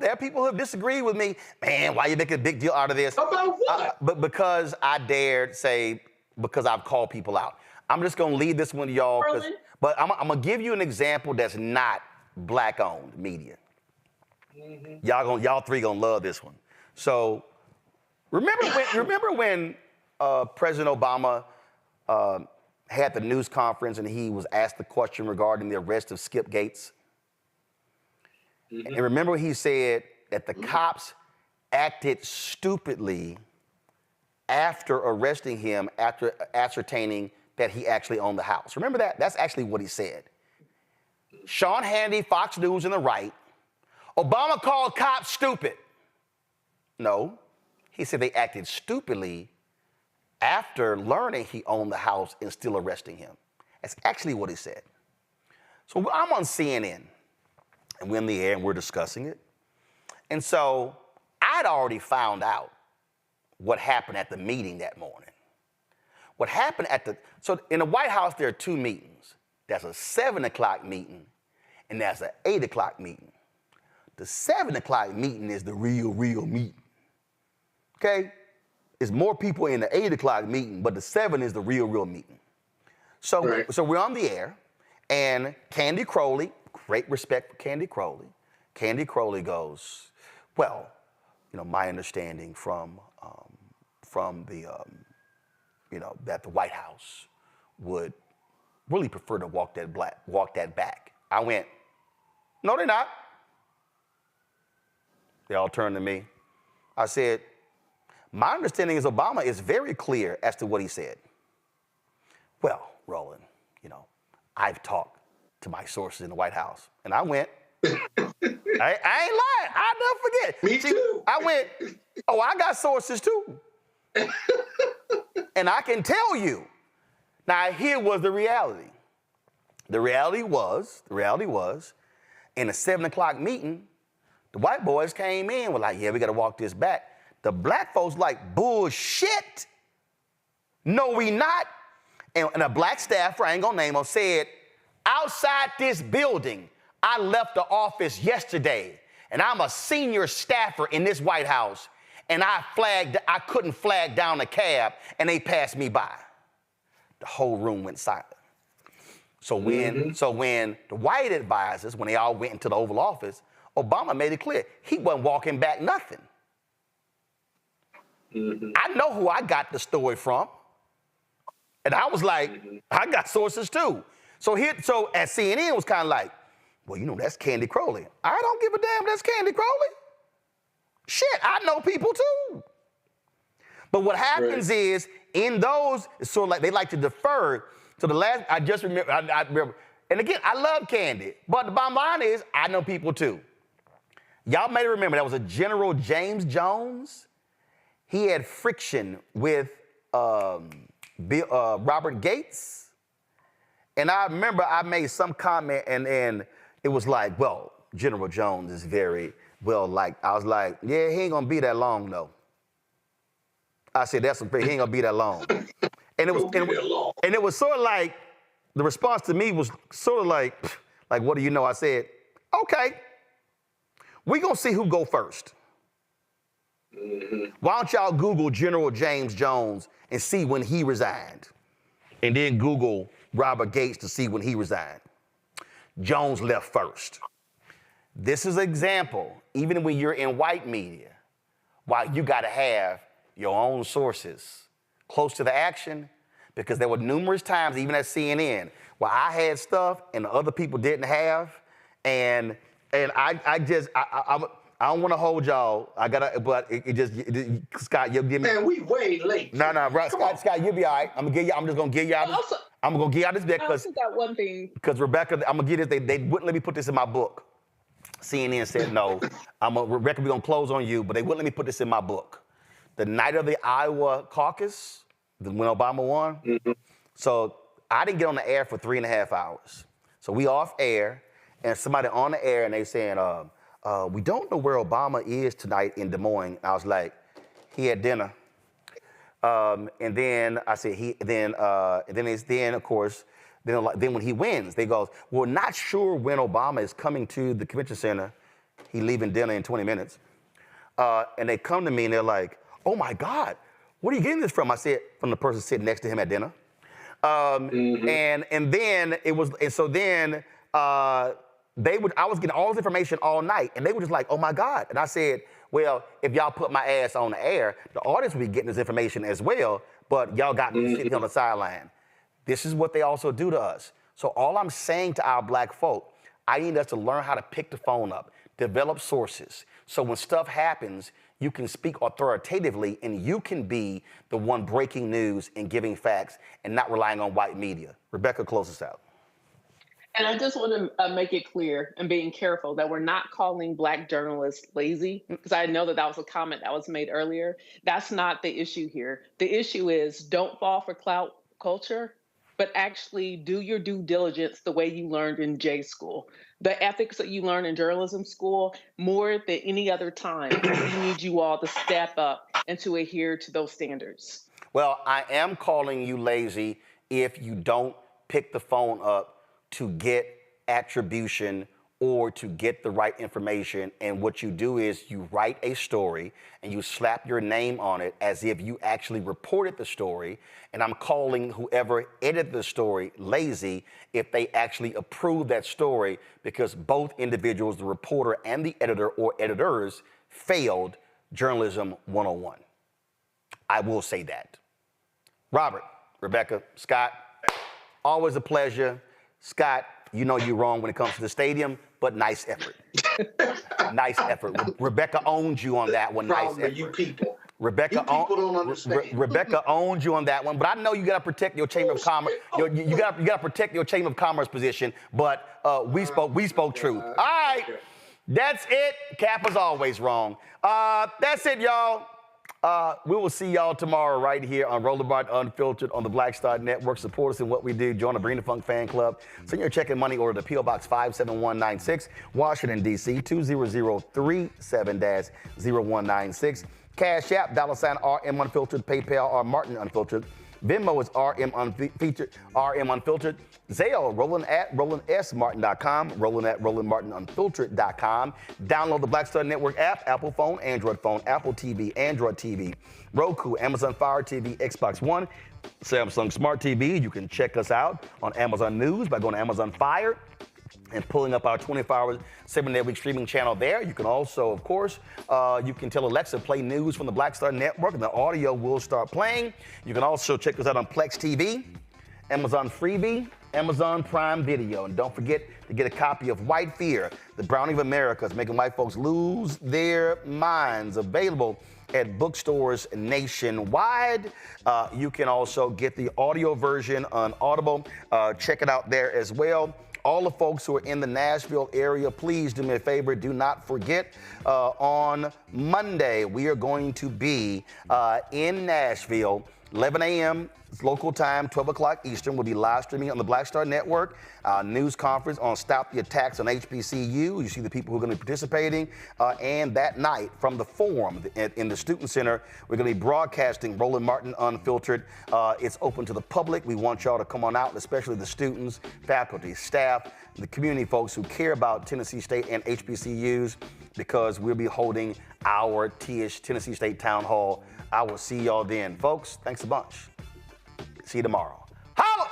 There are people who have disagreed with me. Man, why you making a big deal out of this? About what? But because I dared say, because I've called people out. I'm just going to leave this one to y'all. But I'm going to give you an example that's not black-owned media. Y'all three going to love this one. So remember when President Obama had the news conference and he was asked the question regarding the arrest of Skip Gates? And remember he said that the cops acted stupidly after arresting him, after ascertaining that he actually owned the house. Remember that? That's actually what he said. Sean Hannity, Fox News, and the right. Obama called cops stupid. No, he said they acted stupidly after learning he owned the house and still arresting him. That's actually what he said. So I'm on CNN, and we're in the air, and we're discussing it. And so I'd already found out what happened at the meeting that morning. What happened so in the White House, there are two meetings. There's a 7 o'clock meeting, and there's an 8 o'clock meeting. The 7 o'clock meeting is the real meeting, okay? There's more people in the 8 o'clock meeting, but the 7 is the real meeting. So, so we're on the air, and Candy Crowley, great respect for Candy Crowley. Candy Crowley goes, well, you know, my understanding from the, that the White House would really prefer to walk that back. I went, no, they're not. They all turned to me. I said, my understanding is Obama is very clear as to what he said. Well, Roland, I've talked to my sources in the White House. And I went, I ain't lying. I'll never forget. Me too. I went, oh, I got sources too. And I can tell you. Now, here was the reality. The reality was, in the 7 o'clock meeting, the white boys came in, were like, yeah, we got to walk this back. The black folks like, bullshit. No, we not. And a black staffer, I ain't gonna name him, said, outside this building, I left the office yesterday, and I'm a senior staffer in this White House, and I couldn't flag down a cab, and they passed me by. The whole room went silent. So when the white advisors, when they all went into the Oval Office, Obama made it clear he wasn't walking back nothing. I know who I got the story from. And I was like, I got sources too. So at CNN was kind of like, well, that's Candy Crowley. I don't give a damn, that's Candy Crowley. Shit, I know people too. But what happens is, in those, sort of like they like to defer to the last, I just remember, I remember, and again, I love Candy, but the bottom line is, I know people too. Y'all may remember, that was a General James Jones. He had friction with Robert Gates. And I remember I made some comment and it was like, well, General Jones is very well liked. I was like, yeah, he ain't gonna be that long though. I said, he ain't gonna be that long. And it was sort of like, the response to me was sort of like, what do you know? I said, okay, we gonna see who go first. Why don't y'all Google General James Jones and see when he resigned? And then Google Robert Gates to see when he resigned. Jones left first. This is an example, even when you're in white media, why you gotta have your own sources close to the action, because there were numerous times, even at CNN, where I had stuff and the other people didn't have, and I don't want to hold y'all. I gotta, but Scott, you'll give me. Man, we way late. No, right, Scott, you'll be all right. I'm just gonna give y'all this. I'm gonna give y'all this deck I also got one thing. Because Rebecca, I'm gonna give this. They wouldn't let me put this in my book. CNN said no. Rebecca, we're gonna close on you, but they wouldn't let me put this in my book. The night of the Iowa caucus, when Obama won, so I didn't get on the air for 3.5 hours. So we off air, and somebody on the air, and they saying, we don't know where Obama is tonight in Des Moines. I was like, he had dinner. And then I said, of course, when he wins, they go, we're not sure when Obama is coming to the convention center. He leaving dinner in 20 minutes. And they come to me and they're like, oh my God, where are you getting this from? I said, from the person sitting next to him at dinner. And then it was, and so then I was getting all this information all night, and they were just like, oh my God. And I said, well, if y'all put my ass on the air, the audience will be getting this information as well, but y'all got me sitting on the sideline. This is what they also do to us. So all I'm saying to our black folk, I need us to learn how to pick the phone up, develop sources. So when stuff happens, you can speak authoritatively and you can be the one breaking news and giving facts and not relying on white media. Rebecca, close us out. And I just want to make it clear and being careful that we're not calling Black journalists lazy, because I know that was a comment that was made earlier. That's not the issue here. The issue is don't fall for clout culture, but actually do your due diligence the way you learned in J school. The ethics that you learn in journalism school, more than any other time, we need you all to step up and to adhere to those standards. Well, I am calling you lazy if you don't pick the phone up to get attribution or to get the right information. And what you do is you write a story and you slap your name on it as if you actually reported the story. And I'm calling whoever edited the story lazy if they actually approve that story, because both individuals, the reporter and the editor or editors, failed journalism 101. I will say that. Robert, Rebecca, Scott, always a pleasure. Scott, you know you're wrong when it comes to the stadium, but nice effort. Nice effort. Rebecca owns you on that one. Nice effort. You people. Rebecca owns you on that one, but I know you got to protect your chamber of commerce. You got to protect your chamber of commerce position. But we spoke truth. All right, that's it. Kappa's always wrong. That's it, y'all. We will see y'all tomorrow right here on Roland Martin Unfiltered on the Black Star Network. Support us in what we do. Join the Bring the Funk fan club. Send your check and money order to P.O. Box 57196, Washington, D.C. 20037-0196. Cash App, $RM Unfiltered. PayPal, R Martin Unfiltered. Venmo is RM Unfiltered. Zelle, Roland@RolandSMartin.com, Roland@RolandMartinUnfiltered.com. Download the Black Star Network app, Apple phone, Android phone, Apple TV, Android TV, Roku, Amazon Fire TV, Xbox One, Samsung Smart TV. You can check us out on Amazon News by going to Amazon Fire and pulling up our 24-hour, 7-day-a-week streaming channel there. You can also, of course, you can tell Alexa, play news from the Black Star Network, and the audio will start playing. You can also check us out on Plex TV, Amazon Freevee, Amazon Prime Video. And don't forget to get a copy of White Fear, The Browning of America is Making White Folks Lose Their Minds, available at bookstores nationwide. You can also get the audio version on Audible. Check it out there as well. All the folks who are in the Nashville area, please do me a favor. Do not forget, on Monday, we are going to be in Nashville, 11 a.m. local time, 12 o'clock Eastern. We'll be live streaming on the Black Star Network, news conference on Stop the Attacks on HBCU. You see the people who are going to be participating. And that night from the Forum in the Student Center, we're going to be broadcasting Roland Martin Unfiltered. It's open to the public. We want y'all to come on out, especially the students, faculty, staff, the community folks who care about Tennessee State and HBCUs, because we'll be holding our Tennessee State Town Hall. I will see y'all then. Folks, thanks a bunch. See you tomorrow. Holla!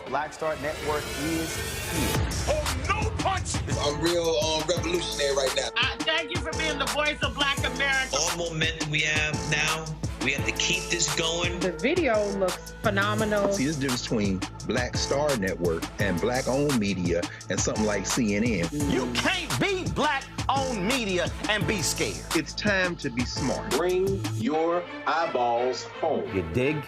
Black Star Network is here. Oh, no punch! I'm real revolutionary right now. Thank you for being the voice of Black America. All momentum we have now, we have to keep this going. The video looks phenomenal. See, there's a difference between Black Star Network and Black-owned media and something like CNN. You can't be Black-owned media and be scared. It's time to be smart. Bring your eyeballs home. You dig?